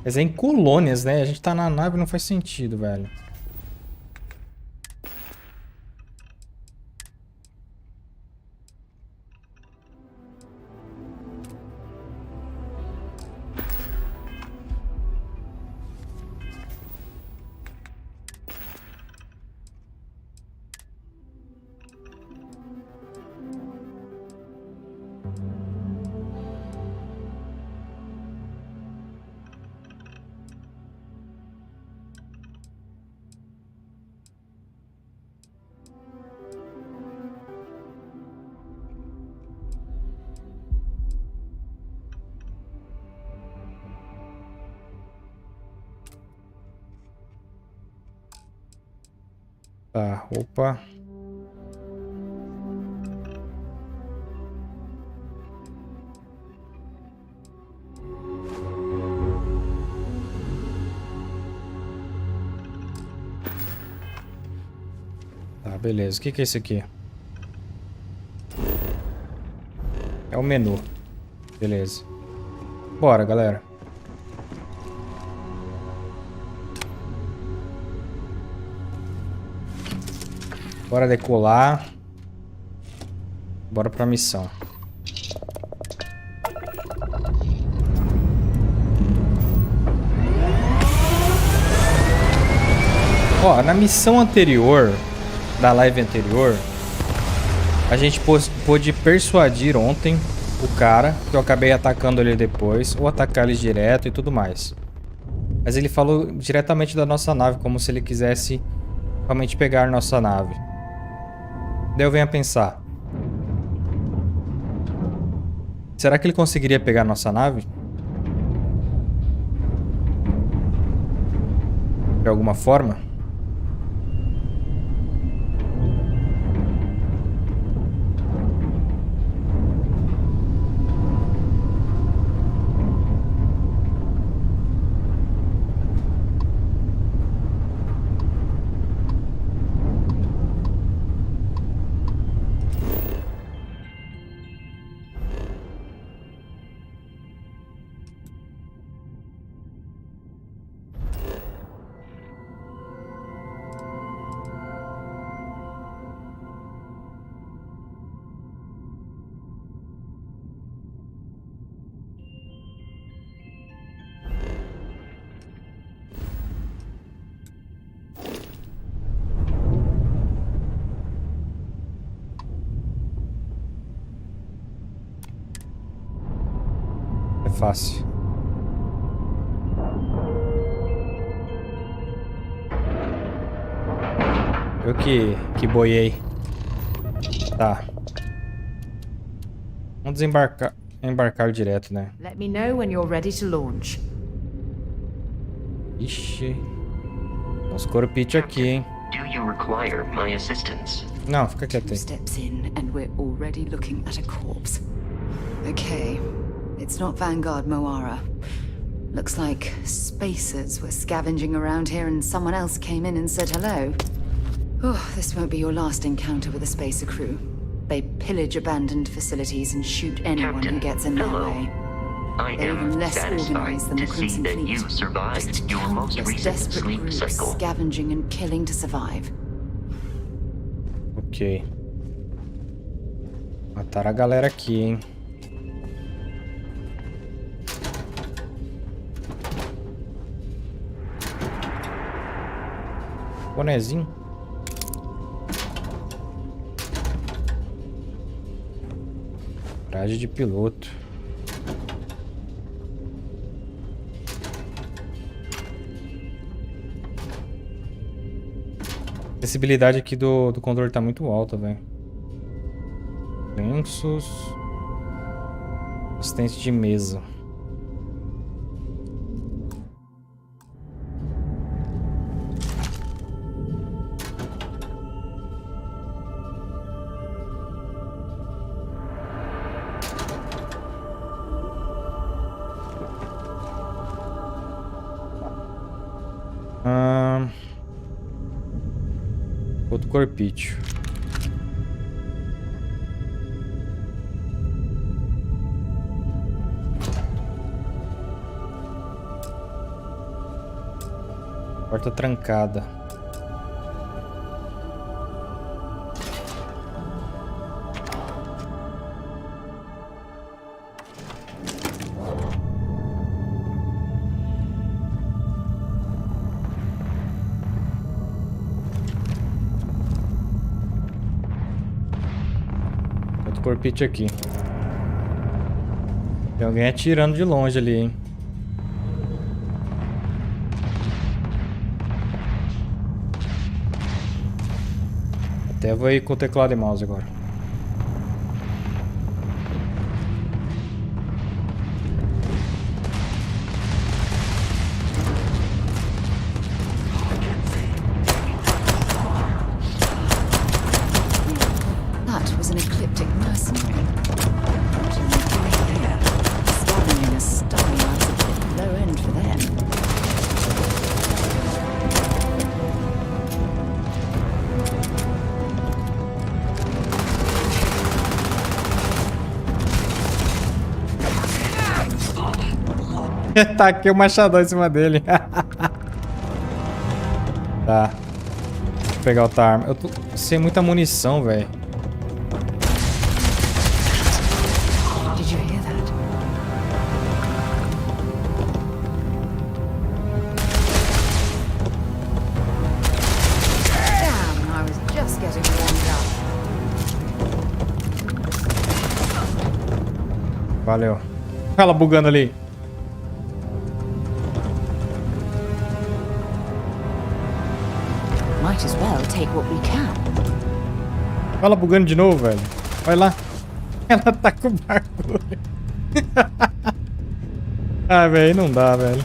Mas é em colônias, né? A gente tá na nave, não faz sentido, velho. Tá, roupa. Tá, beleza. O que é isso aqui? É o menu. Beleza. Bora, galera. Bora decolar. Bora pra missão. Ó, na missão anterior, da live anterior, a gente pôde persuadir ontem o cara, que eu acabei atacando ele depois, ou atacar eles direto e tudo mais. Mas ele falou diretamente da nossa nave, como se ele quisesse realmente pegar nossa nave. Daí eu venho a pensar, será que ele conseguiria pegar nossa nave? De alguma forma? fácil. Eu que boiei. Tá. Vamos embarcar direto, né? Let me know when you're ready to launch. Ixi. Os corpite aqui, hein? Do you require my assistance? Não, fica quieto Two aí. steps in and we're already looking at a corpse. Okay, it's not Vanguard Moara. Looks like spacers were scavenging around here and someone else came in and said hello. Oh, this won't be your last encounter with a spacer crew. They pillage abandoned facilities and shoot anyone who gets in their way. I They're even am less satisfied organized than the to see Crimson that Fleet. you survived Just your most countless recent desperate sleep groups cycle. scavenging and killing to survive. Ok. Mataram a galera aqui, hein? Bonezinho. Traje de piloto. A acessibilidade aqui do controle tá muito alta, velho. Lenços. Assistente de mesa. Outro corpício. Porta trancada. Outro corpite aqui. Tem alguém atirando de longe ali, hein? Até vou ir com o teclado e mouse agora. That was an ecliptic mercenary. What are they doing here? Scavenging a stunning lies a bit low end for them. Taquei o machadão em cima dele. Tá. Deixa eu pegar outra arma. Eu tô sem muita munição, velho. Did you hear that? Damn, I was just getting warmed up. Valeu. Olha ela bugando ali. Might as well take what we can. Olha ela bugando de novo, velho. Vai lá. Ela tá com o barco. Ah, velho, não dá, velho.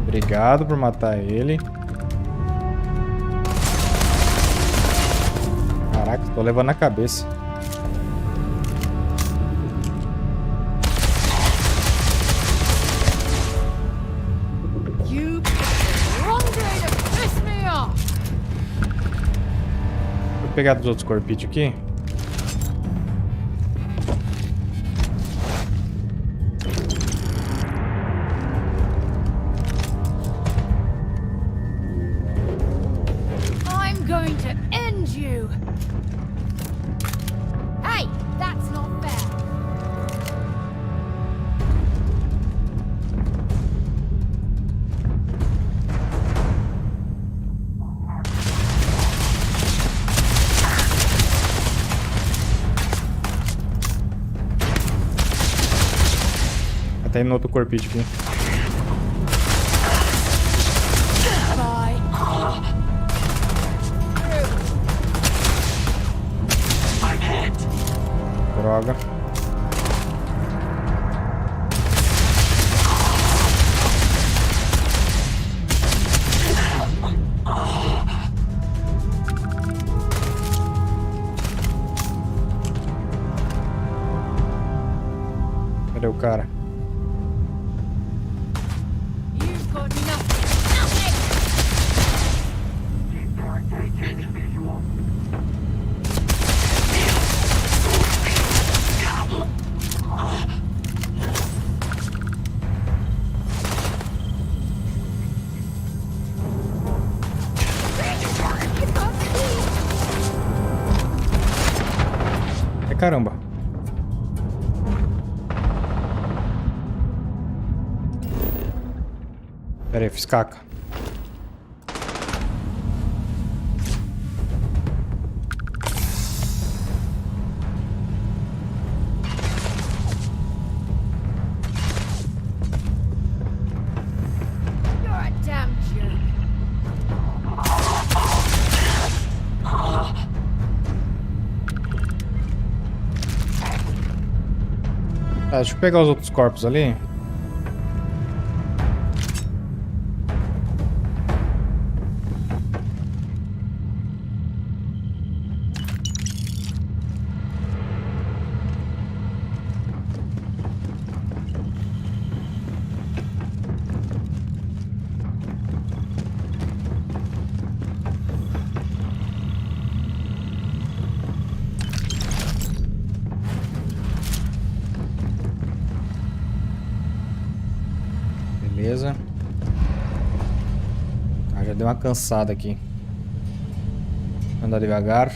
Obrigado por matar ele. Caraca, tô levando na cabeça. You wrong day to piss me off. Vou pegar dos outros corpídeos aqui. I'm going to end you. Hey, that's not fair. tá indo no outro corpite aqui. Droga. Cadê o cara? Caramba. Pera aí, fiz caca. Tá, deixa eu pegar os outros corpos ali. Beleza. Ah, já deu uma cansada aqui. Andar devagar.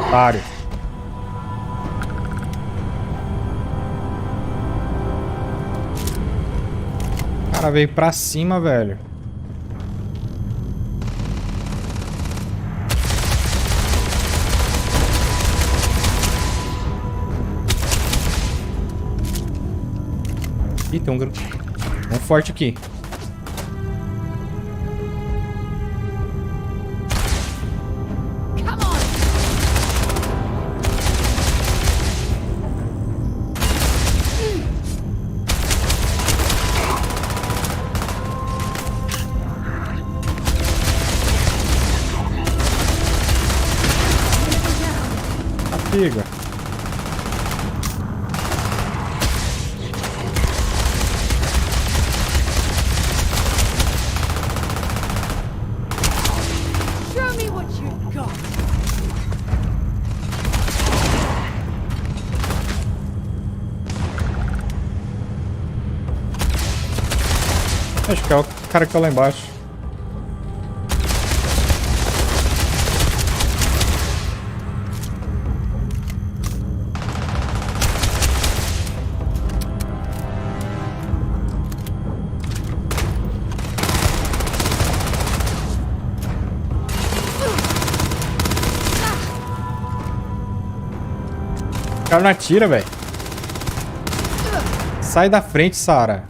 Otário. O cara veio pra cima, velho. Ih, tem um forte aqui. SIGA. Show me what you got. Acho que é o cara que tá lá embaixo. O cara não atira, velho. Sai da frente, Sarah.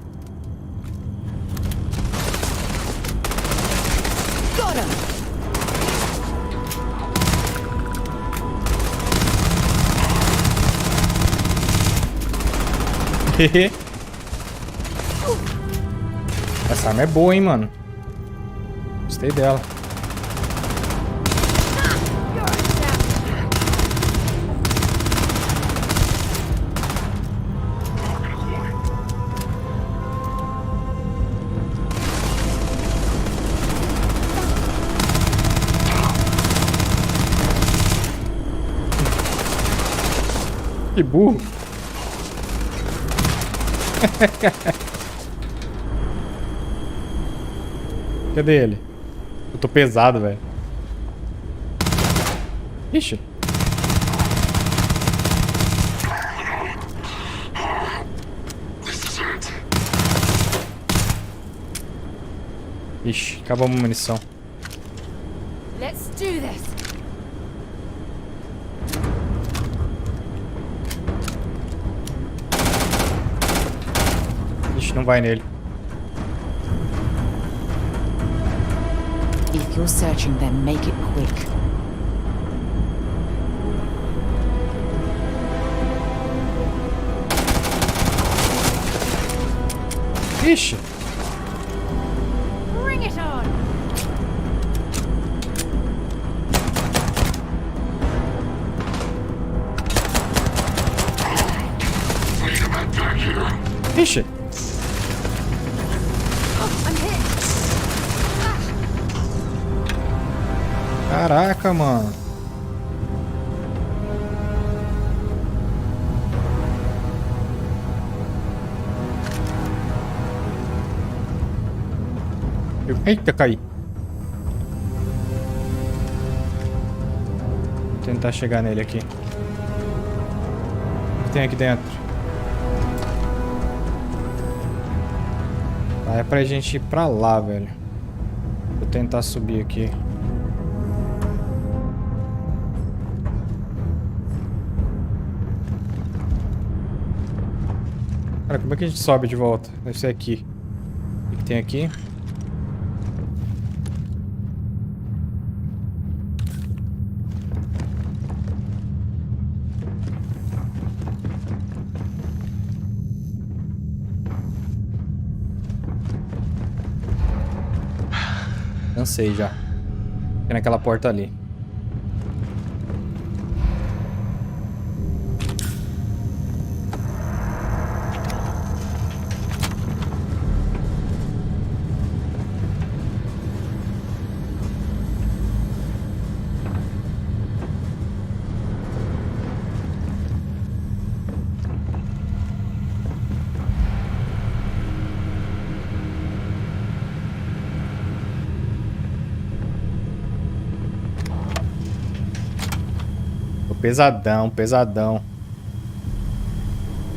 Essa arma é boa, hein, mano. Gostei dela. Que burro. Cadê ele? Eu tô pesado, velho. Ixi. Ixi, acabamos a munição. Let's do this. Ixi, não vai nele. If you're searching, then make it quick. Ixi. Bring it on. Ixi. Caraca, mano. Eita, caí. Vou tentar chegar nele aqui. O que tem aqui dentro? Ah, é pra gente ir pra lá, velho. Vou tentar subir aqui. Cara, como é que a gente sobe de volta? Deve ser aqui. O que tem aqui? Cansei já. Fica naquela porta ali. Pesadão, pesadão.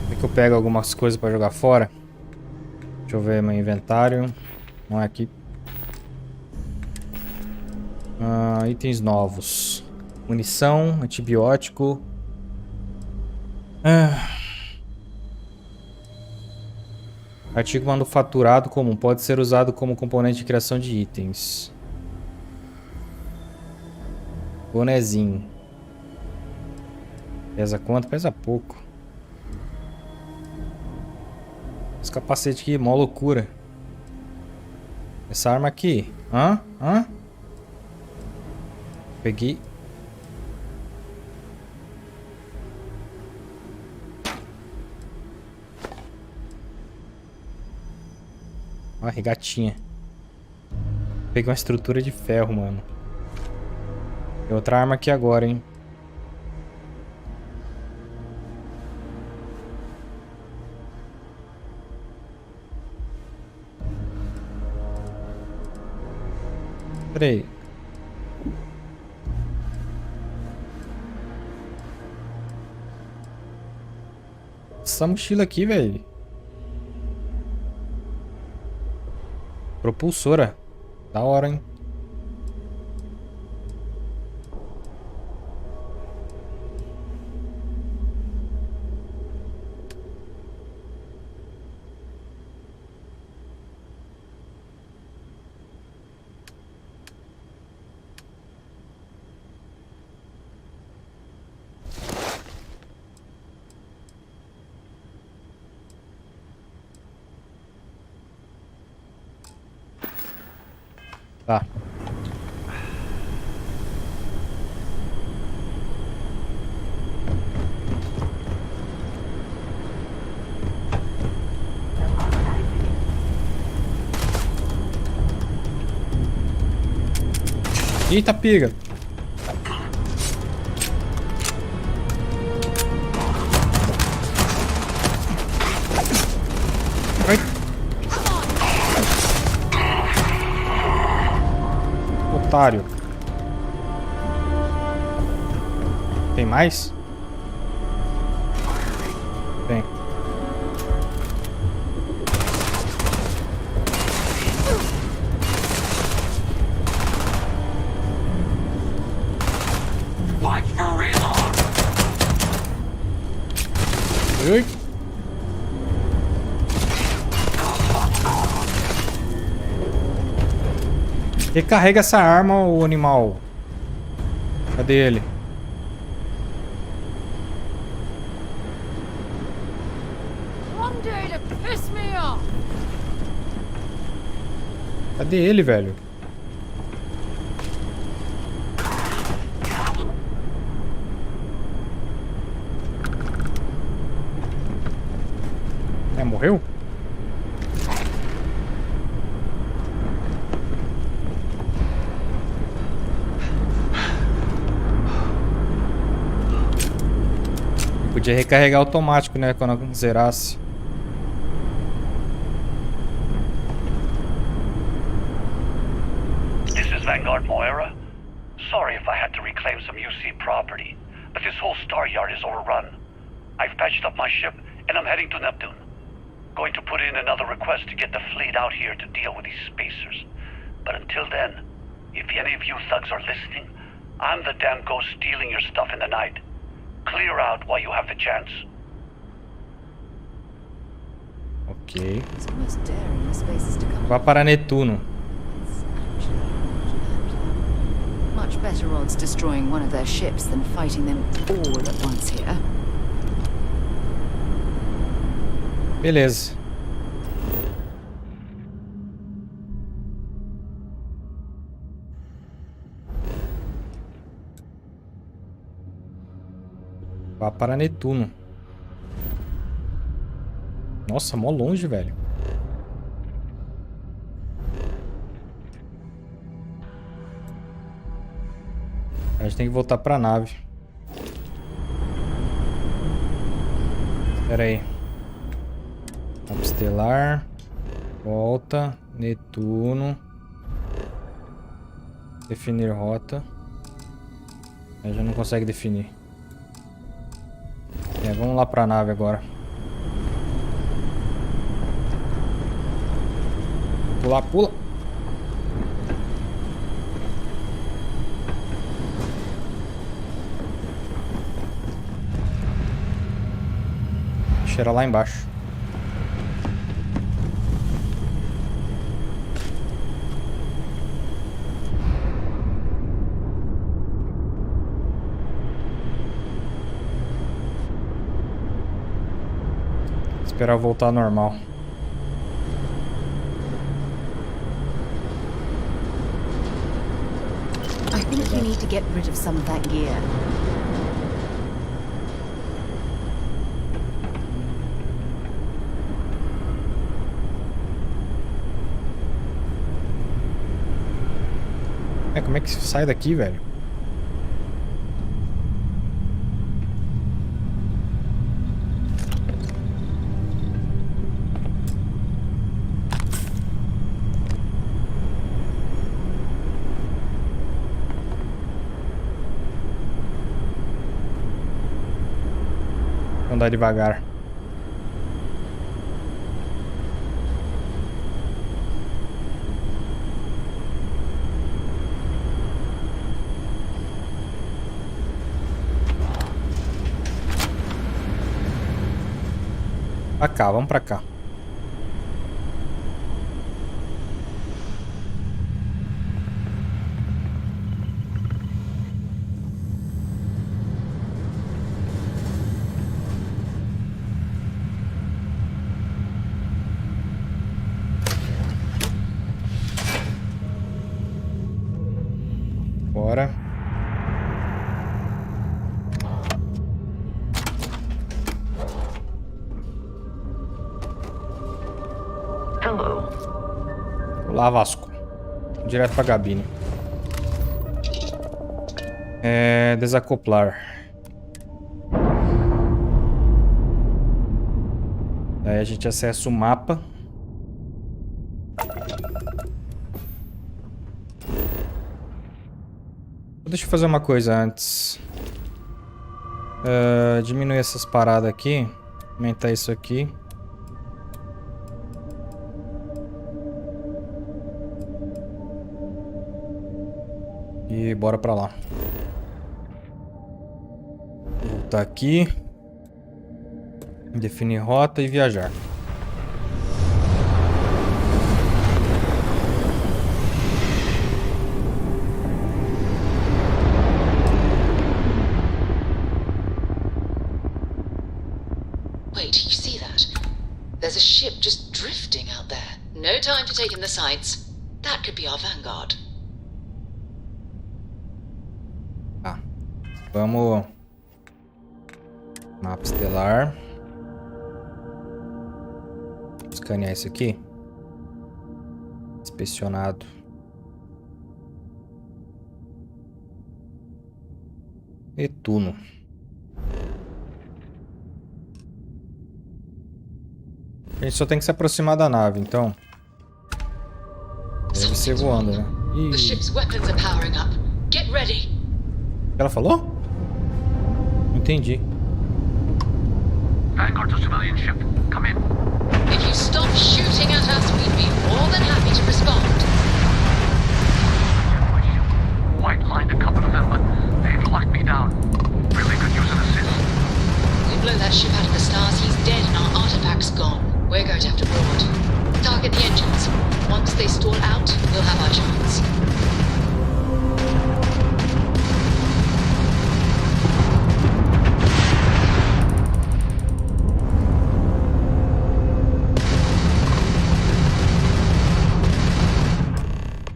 Será que eu pego algumas coisas pra jogar fora? Deixa eu ver meu inventário. Não é aqui. Itens novos. Munição, antibiótico. Artigo manufaturado comum. Pode ser usado como componente de criação de itens. Bonezinho. Pesa quanto? Pesa pouco. Esse capacete aqui, mó loucura. Essa arma aqui. Hã? Peguei. Ó, regatinha. Peguei uma estrutura de ferro, mano. Tem outra arma aqui agora, hein. Peraí. Essa mochila aqui, velho. Propulsora. Da hora, hein? Tá. Eita, pega. otário. Tem mais? Tem. Ui. Recarrega essa arma, o animal. Cadê ele? Cadê ele, velho? É, morreu? Podia recarregar automático, né? Quando zerasse. This is Vanguard Moira. Sorry if I had to reclaim some UC property, but this whole star yard is overrun. I've patched up my ship and I'm heading to Neptune. Going to put in another request to get the fleet out here to deal with these spacers. But until then, if any of you thugs are listening, I'm the damn ghost stealing your stuff in the night. Clear out while you have the chance. Ok. Vá para Netuno. Much better odds destroying one of their ships than fighting them all at once here. Beleza. Vá para Netuno. Nossa, mó longe, velho. A gente tem que voltar pra nave. Espera aí. Mapa estelar. Volta. Netuno. Definir rota. A gente não consegue definir. É, vamos lá pra nave agora. Pula, pula. Cheira lá embaixo. Esperar voltar ao normal. I think you need to get rid of some of that gear. É, como é que sai daqui, velho? Andar devagar. Pra cá, vamos pra cá. Bora. Hello. Olá, Vasco. Direto pra cabine. Desacoplar. Aí a gente acessa o mapa. Deixa eu fazer uma coisa antes. Diminuir essas paradas aqui. Aumentar isso aqui. E bora pra lá. Voltar aqui. Definir rota e viajar. Wait, you see that? There's a ship just drifting out there. No time to take in the sights. That could be our vanguard. Tá. Vamos. Mapa estelar. Escanear isso aqui. Inspecionado. Netuno. A gente só tem que se aproximar da nave, então. Deve ser voando, né? The ship's weapons are powering up. Get ready. Ela falou? Não entendi. Vanguard's a civilian ship. Come in. If you stop shooting at us, we'd be more than happy to respond. White lined a couple of them, but they've locked me down. Really could use an assist. We blow that ship out of the stars, he's dead and our artifact's gone. We're going to have to board. Target the engines. Once they stall out, we'll have our chance.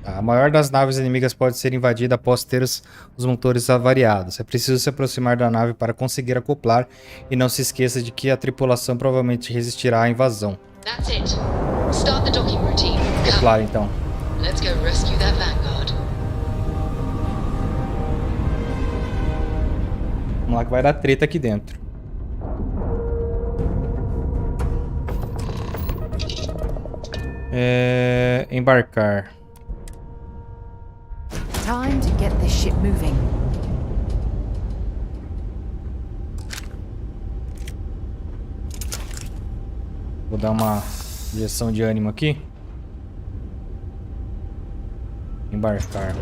A maior das naves inimigas pode ser invadida após ter os motores avariados. É preciso se aproximar da nave para conseguir acoplar e não se esqueça de que a tripulação provavelmente resistirá à invasão. That's it. Start the docking routine. Acoplar, então. Let's go rescue that vanguard. Vamos lá que vai dar treta aqui dentro. Embarcar. Time to get this ship moving. Vou dar uma injeção de ânimo aqui. Embarcar.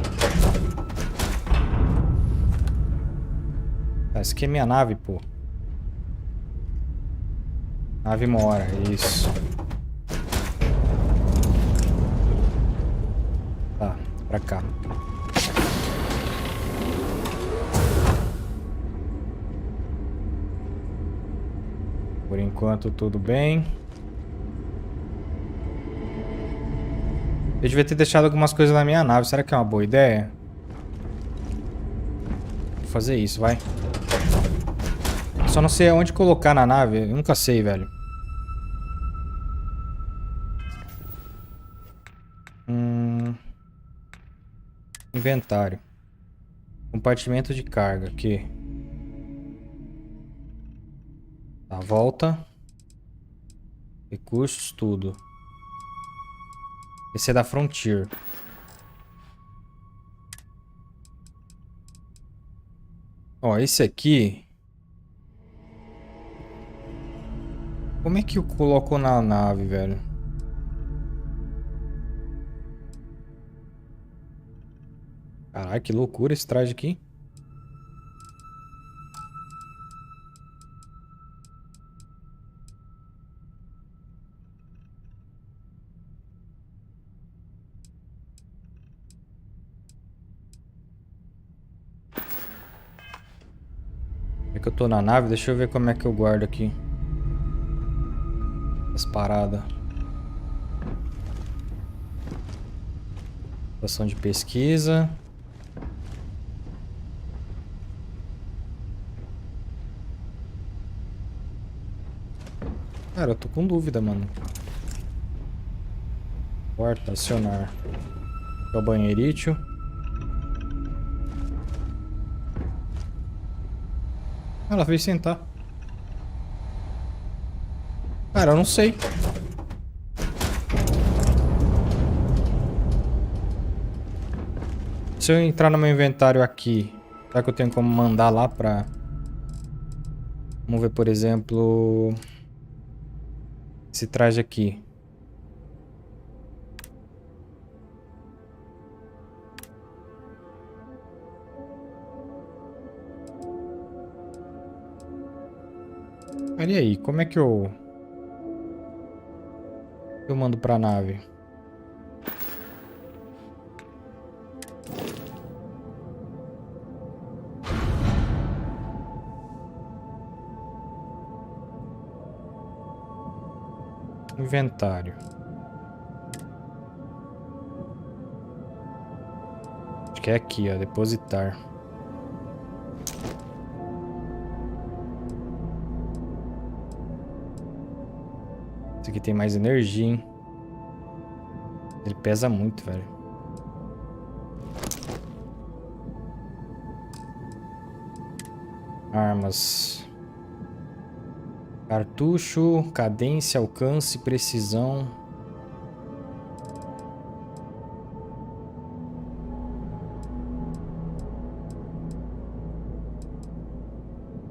Essa aqui é minha nave, pô. Nave mora, isso. Tá, pra cá. Por enquanto tudo bem. Eu devia ter deixado algumas coisas na minha nave. Será que é uma boa ideia? Vou fazer isso, vai. Só não sei aonde colocar na nave. Eu nunca sei, velho. Inventário. Compartimento de carga aqui. Tá, volta. Recursos, tudo. Esse é da Frontier. Ó, esse aqui. Como é que eu coloco na nave, velho? Caralho, que loucura esse traje aqui. É que eu tô na nave, deixa eu ver como é que eu guardo aqui as paradas. Estação de pesquisa. Cara, eu tô com dúvida, mano. Porta, acionar. É o banheirito. Ela veio sentar. Cara, eu não sei. Se eu entrar no meu inventário aqui, será que eu tenho como mandar lá pra... Vamos ver, por exemplo... Esse traje aqui. Olha aí, como é que eu mando pra nave? Inventário. Acho que é aqui, ó, depositar. Esse aqui tem mais energia, hein? Ele pesa muito, velho. Armas. Cartucho, cadência, alcance, precisão.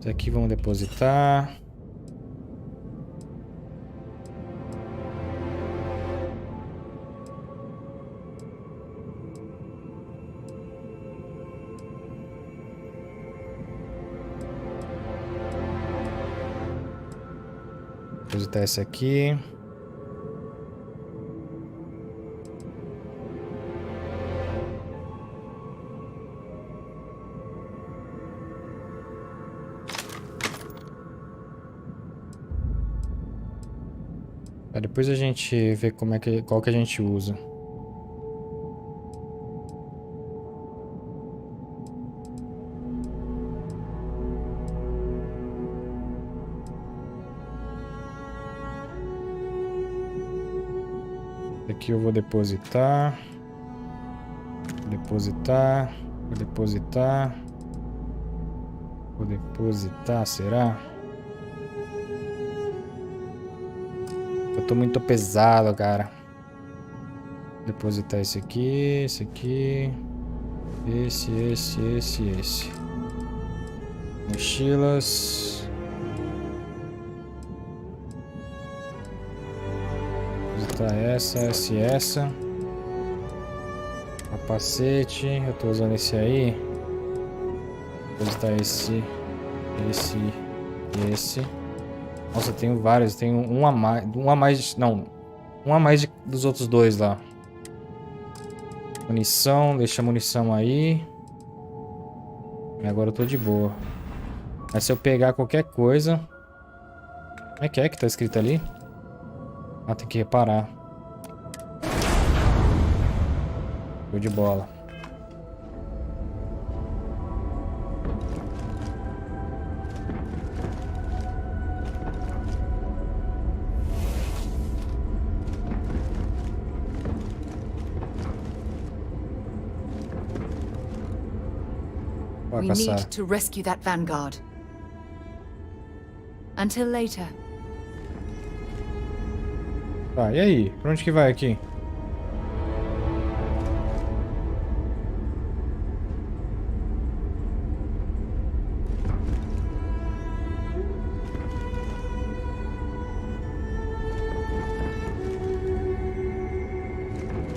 Isso aqui vamos depositar. Depositar esse aqui. Depois a gente vê como é que, qual que a gente usa. Aqui eu vou depositar. Depositar. Vou depositar. Vou depositar, será? Eu tô muito pesado, cara. Depositar esse aqui, esse aqui. Esse. Mochilas. Depositar essa. Capacete. Eu tô usando esse aí. Depositar esse. Nossa, eu tenho vários. Tenho um a mais. Não. Um a mais dos outros dois lá. Munição. Deixa a munição aí. E agora eu tô de boa. Mas se eu pegar qualquer coisa... Como é que tá escrito ali? Ah, tem que reparar. Show de bola. We need to rescue that vanguard. Until later. Tá, e aí? Pra onde que vai aqui?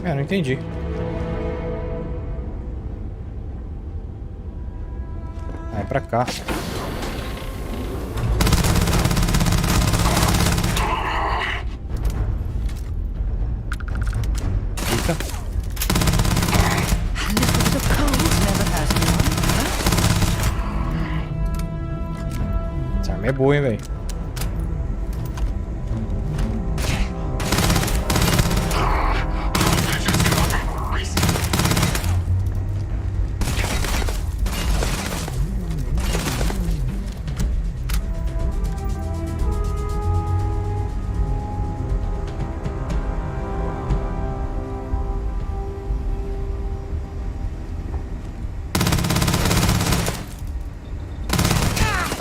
Não entendi. É pra cá. Fica. Essa arma é boa, hein, velho.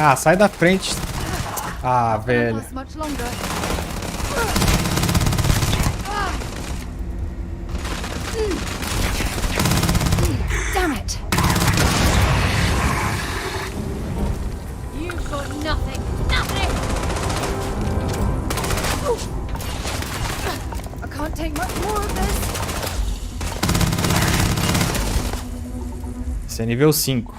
Ah, sai da frente. Ah, velho. Damn Esse é nível 5.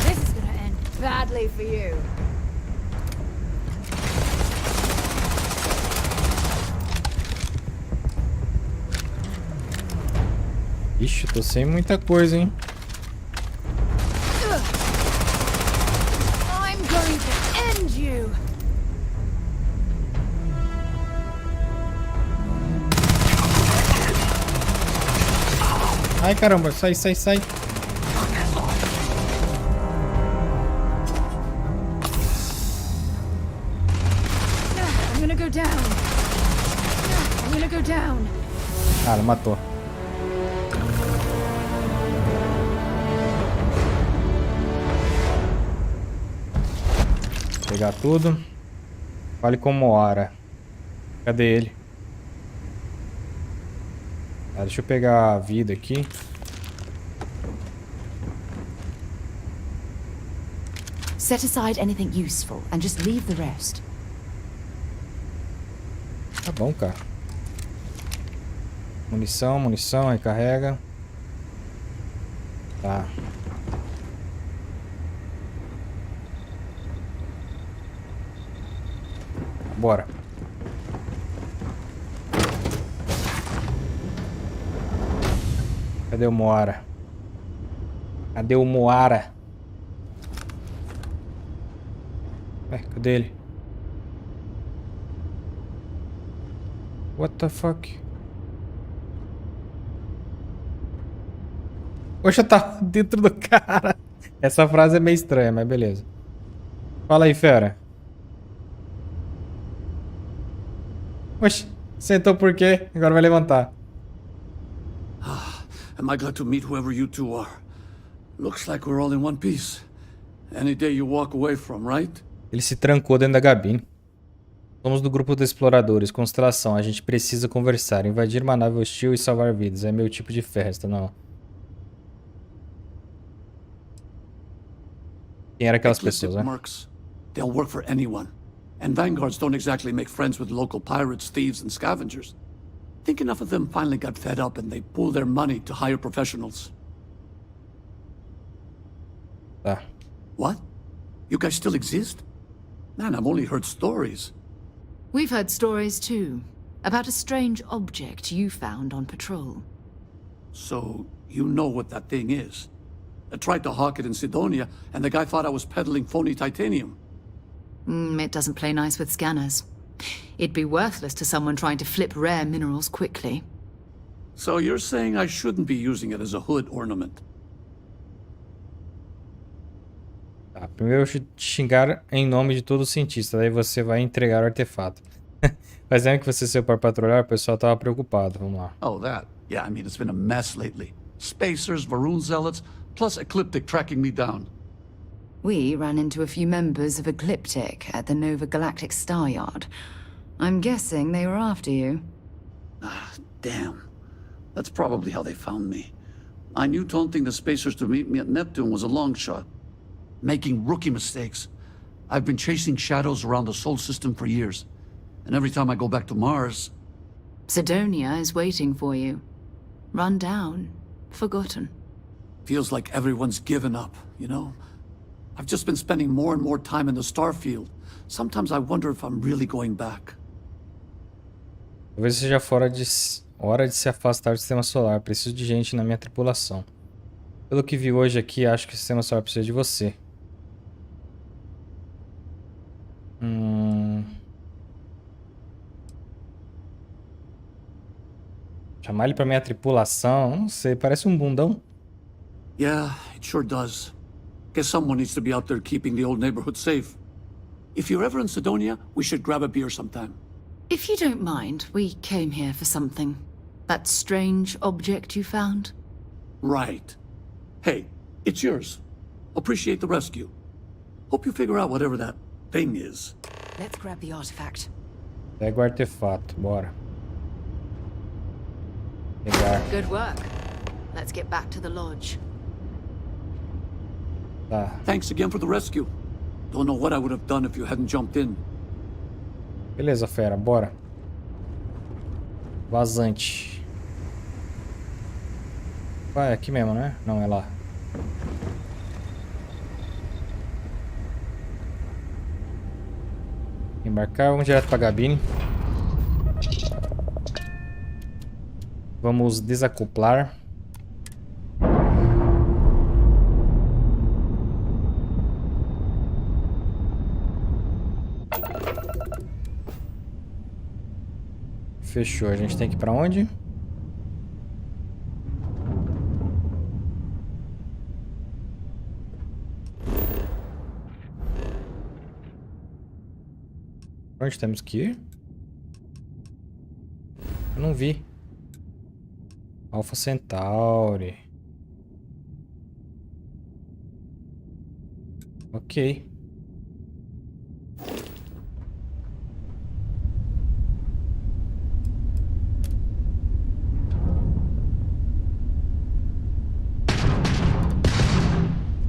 This is gonna end badly for you. Ixi, tô sem muita coisa, hein? I'm going to end you. Ai, caramba, sai, sai, sai. I'm gonna go down. I'm gonna go down. Cara, matou. Pegar tudo. Vale como hora. Cadê ele? Ah, deixa eu pegar a vida aqui. Set aside anything useful and just leave the rest. Tá bom, cara. Munição, munição, recarrega. Tá. Bora. Cadê o Moara? Cadê o Moara? Cadê ele? What the fuck? Poxa, tá dentro do cara. Essa frase é meio estranha, mas beleza. Fala aí, fera. Oxe, sentou por quê? Agora vai levantar. Am I glad to meet whoever you two are? Looks like we're all in one piece. Any day you walk away from, right? Ele se trancou dentro da cabine. Somos do grupo de exploradores, Constelação. A gente precisa conversar, invadir uma nave hostil e salvar vidas. É meu tipo de festa, não. Quem eram aquelas pessoas, né? Mercs. They'll work for anyone. And vanguards don't exactly make friends with local pirates, thieves, and scavengers. Think enough of them finally got fed up and they pool their money to hire professionals. Tá. What? You guys still exist? Man, I've only heard stories. We've heard stories too, about a strange object you found on patrol. So, you know what that thing is? I tried to hawk it in Sidonia, and the guy thought I was peddling phony titanium. It doesn't play nice with scanners. It'd be worthless to someone trying to flip rare minerals quickly. So you're saying I shouldn't be using it as a hood ornament? Tá, primeiro eu vou te xingar em nome de todo cientista, daí você vai entregar o artefato. Fazendo que você saiu para patrulhar, o pessoal tava preocupado. Vamos lá. Oh, that. Yeah, I mean, it's been a mess lately. Spacers, Varun zealots, plus Ecliptic tracking me down. We ran into a few members of Ecliptic at the Nova Galactic Star Yard. I'm guessing they were after you. Ah, damn. That's probably how they found me. I knew taunting the Spacers to meet me at Neptune was a long shot. Making rookie mistakes. I've been chasing shadows around the Sol system for years. And every time I go back to Mars... Sidonia is waiting for you. Run down. Forgotten. Feels like everyone's given up, you know? I've just been spending more and more time in the Starfield. Sometimes I wonder if I'm really going back. Talvez seja hora de se afastar do sistema solar. Preciso de gente na minha tripulação. Pelo que vi hoje aqui, acho que o sistema solar precisa de você. Chamar ele pra minha tripulação? Não sei, parece um bundão. Yeah, it sure does. Guess someone needs to be out there keeping the old neighborhood safe. If you're ever in Sidonia, we should grab a beer sometime. If you don't mind, we came here for something. That strange object you found? Right. Hey, it's yours. Appreciate the rescue. Hope you figure out whatever that thing is. Let's grab the artifact. Pega o artefato, bora. Pegar. Good work. Let's get back to the lodge. Tá. Thanks again for the rescue. Don't know what I would have done if you hadn't jumped in. Beleza, fera, bora. Vazante. Ah, é aqui mesmo, né? Não, é lá. Embarcar, vamos direto pra cabine. Vamos desacoplar. Fechou, a gente tem que ir pra onde? Onde temos que ir? Eu não vi. Alpha Centauri. Ok.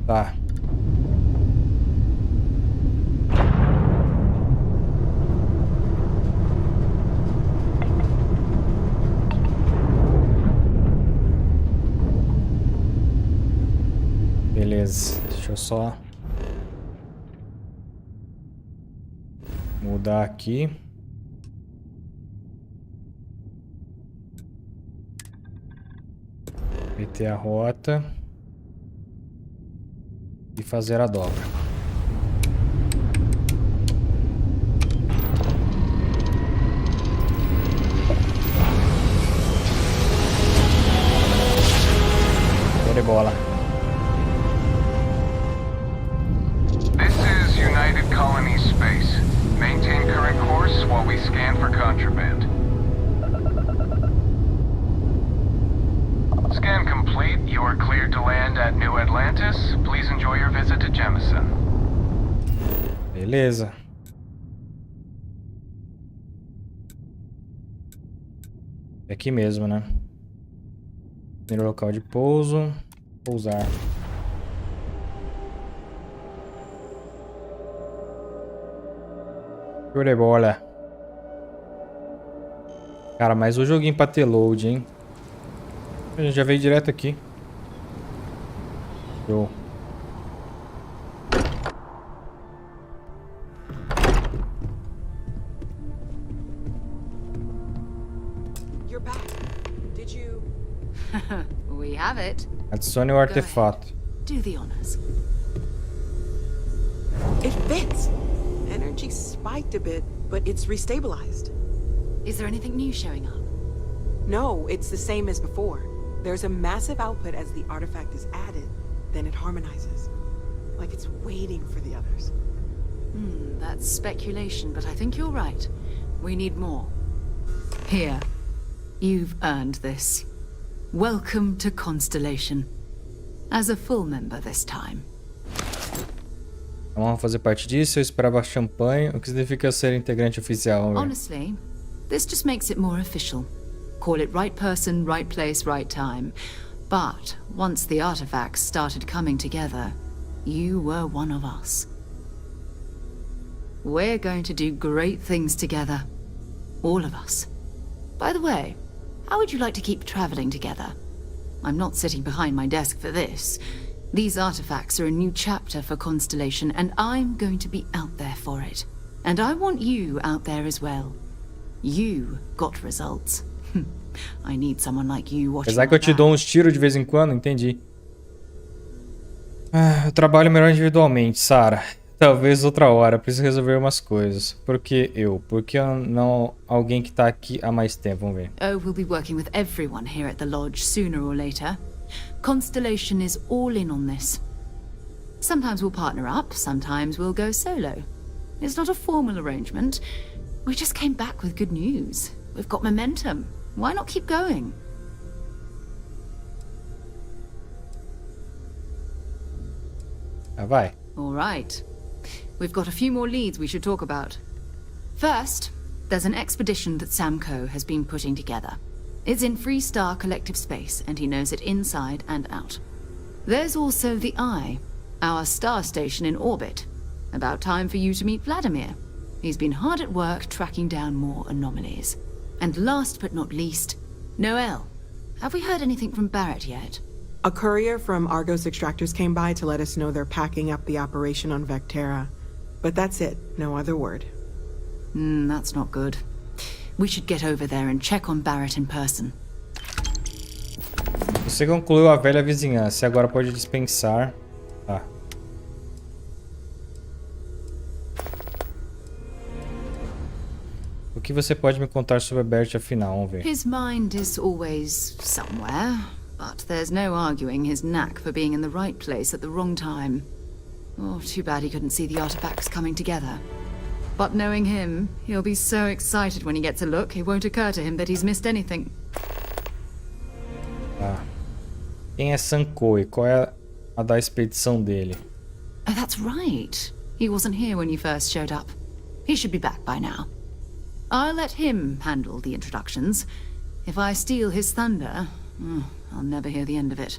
Tá. Beleza, deixa eu só mudar aqui. Meter a rota e fazer a dobra. Show de bola. Colony space. Maintain current course while we scan for contraband. Scan complete. You are cleared to land at New Atlantis. Please enjoy your visit to Jemison. Beleza. É aqui mesmo, né? Primeiro local de pouso. Pousar. Show de bola. Cara, mais um joguinho pra ter load, hein? A gente já veio direto aqui. Show. You're back. Did you? We have it. Adicione o artefato. Do the honors. It fits. Energy spiked a bit, but it's restabilized. Is there anything new showing up? No, it's the same as before. There's a massive output as the artifact is added, then it harmonizes. Like it's waiting for the others. That's speculation, but I think you're right. We need more. Here. You've earned this. Welcome to Constellation. As a full member this time. Vamos fazer parte disso. Eu esperava champanhe, o que significa ser integrante oficial. Honestly, this just makes it more official. Call it right person, right place, right time. But once the artifacts started coming together, you were one of us. We're going to do great things together. All of us. By the way, how would you like to keep traveling together? I'm not sitting behind my desk for this. These artifacts are a new chapter for Constellation, and I'm going to be out there for it. And I want you out there as well. You got results. I need someone like you watching. Apesar que eu te dou uns tiros de vez em quando, entendi. Eu trabalho melhor individualmente, Sarah. Talvez outra hora, preciso resolver umas coisas. Por que eu? Por que não alguém que tá aqui há mais tempo? Vamos ver. Oh, we'll be working with everyone here at the lodge sooner or later. Constellation is all in on this. Sometimes we'll partner up, sometimes we'll go solo. It's not a formal arrangement. We just came back with good news. We've got momentum. Why not keep going? Vai. All right. We've got a few more leads we should talk about. First, there's an expedition that Samco has been putting together. It's in Freestar Collective Space, and he knows it inside and out. There's also the Eye, our star station in orbit. About time for you to meet Vladimir. He's been hard at work tracking down more anomalies. And last but not least, Noel. Have we heard anything from Barrett yet? A courier from Argos Extractors came by to let us know they're packing up the operation on Vectera. But that's it, no other word. That's not good. We should get over there and check on Barrett in person. Você concluiu a velha vizinhança e agora pode dispensar. Tá. O que você pode me contar sobre Barrett afinal? Vamos ver. His mind is always somewhere, but there's no arguing his knack for being in the right place at the wrong time. Oh, too bad he couldn't see the artifacts coming together. But knowing him, he'll be so excited when he gets a look, it won't occur to him that he's missed anything. Tá. Quem é Sankoi? Qual é a da expedição dele? Oh, that's right. He wasn't here when you first showed up. He should be back by now. I'll let him handle the introductions. If I steal his thunder, I'll never hear the end of it.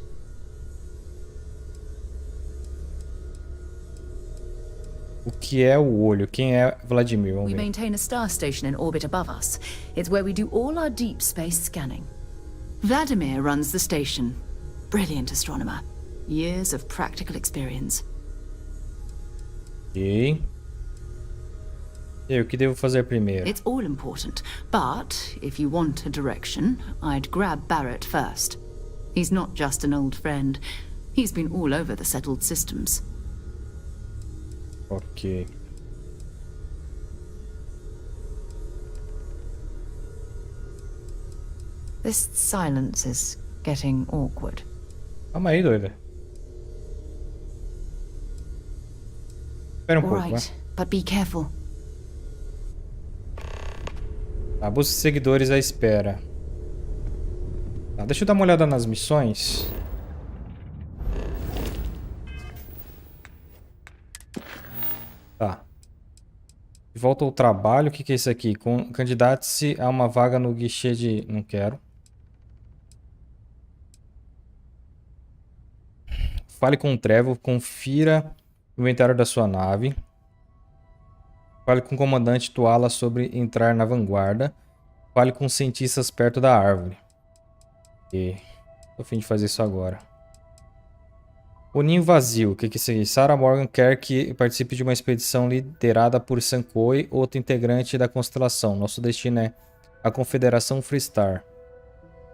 O que é o olho? Quem é Vladimir? Vamos We ver. maintain a star station in orbit above us. It's where we do all our deep space scanning. Vladimir runs the station. Brilliant astronomer. Years of practical experience. Ok. E aí, o que devo fazer primeiro? It's all important, but if you want a direction, I'd grab Barrett first. He's not just an old friend. He's been all over the settled systems. Ok. This silence is getting awkward. Calma aí, doida. Espera um pouco, vai. Right, but be careful. Tá, busca seguidores à espera. Tá, deixa eu dar uma olhada nas missões. Tá. De volta ao trabalho. O que é isso aqui? Candidate-se a uma vaga no guichê de... Não quero. Fale com o Trevor. Confira o inventário da sua nave. Fale com o comandante Tuala sobre entrar na vanguarda. Fale com os cientistas perto da árvore. E... tô a fim de fazer isso agora. O ninho vazio. O que é isso aqui? Sarah Morgan quer que participe de uma expedição liderada por Sankoi, outro integrante da constelação. Nosso destino é a Confederação Freestar.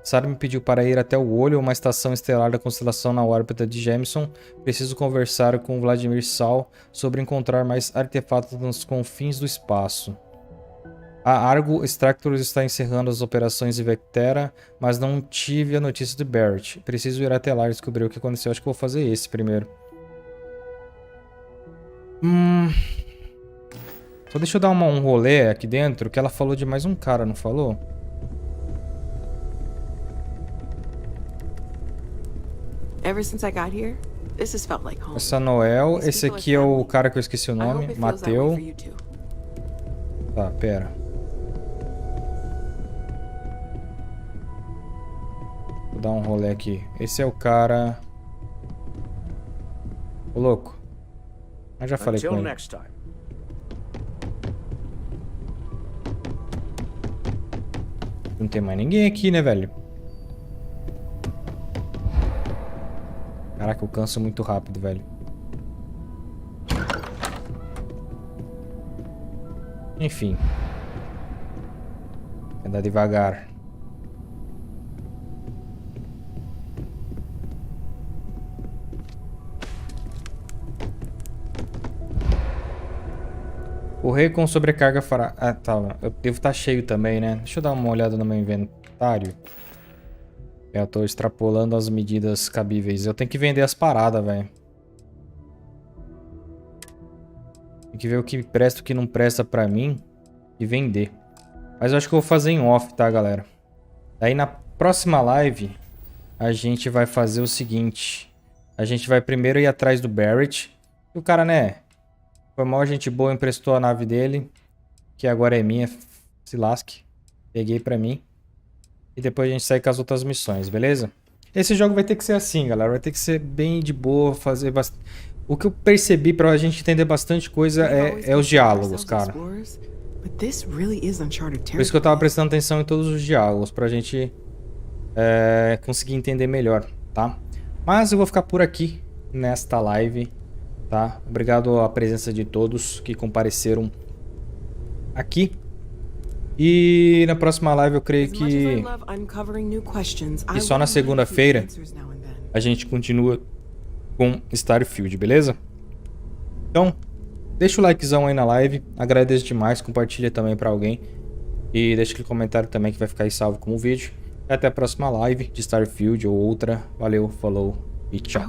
Sarah me pediu para ir até o olho, uma estação estelar da constelação na órbita de Jameson. Preciso conversar com Vladimir Sal sobre encontrar mais artefatos nos confins do espaço. A Argo Extractors está encerrando as operações em Vectera, mas não tive a notícia de Barrett. Preciso ir até lá e descobrir o que aconteceu. Acho que vou fazer esse primeiro. Só deixa eu dar um rolê aqui dentro, que ela falou de mais um cara, não falou? Ever since I got here, this has felt like home. Essa Noel. Esse aqui é o cara que eu esqueci o nome. Mateu. Tá, pera. Vou dar um rolê aqui. Esse é o cara... Ô, louco. Eu já falei com ele. Não tem mais ninguém aqui, né, velho? Caraca, eu canso muito rápido, velho. Enfim. Andar devagar. Correr com sobrecarga fará... Ah, tá. Eu devo estar cheio também, né? Deixa eu dar uma olhada no meu inventário. Eu tô extrapolando as medidas cabíveis. Eu tenho que vender as paradas, velho. Tem que ver o que presta e o que não presta pra mim e vender. Mas eu acho que eu vou fazer em off, tá, galera? Daí na próxima live a gente vai fazer o seguinte. A gente vai primeiro ir atrás do Barrett. E o cara, né? Foi mal gente boa, emprestou a nave dele. Que agora é minha. Se lasque. Peguei pra mim. E depois a gente sai com as outras missões, beleza? Esse jogo vai ter que ser assim, galera. Vai ter que ser bem de boa, fazer bastante... O que eu percebi pra gente entender bastante coisa é os diálogos, cara. Por isso que eu tava prestando atenção em todos os diálogos, pra gente conseguir entender melhor, tá? Mas eu vou ficar por aqui nesta live, tá? Obrigado à presença de todos que compareceram aqui. E na próxima live eu creio que só na segunda-feira a gente continua com Starfield, beleza? Então, deixa o likezão aí na live, agradeço demais, compartilha também pra alguém e deixa aquele comentário também que vai ficar aí salvo como vídeo. E até a próxima live de Starfield ou outra. Valeu, falou e tchau.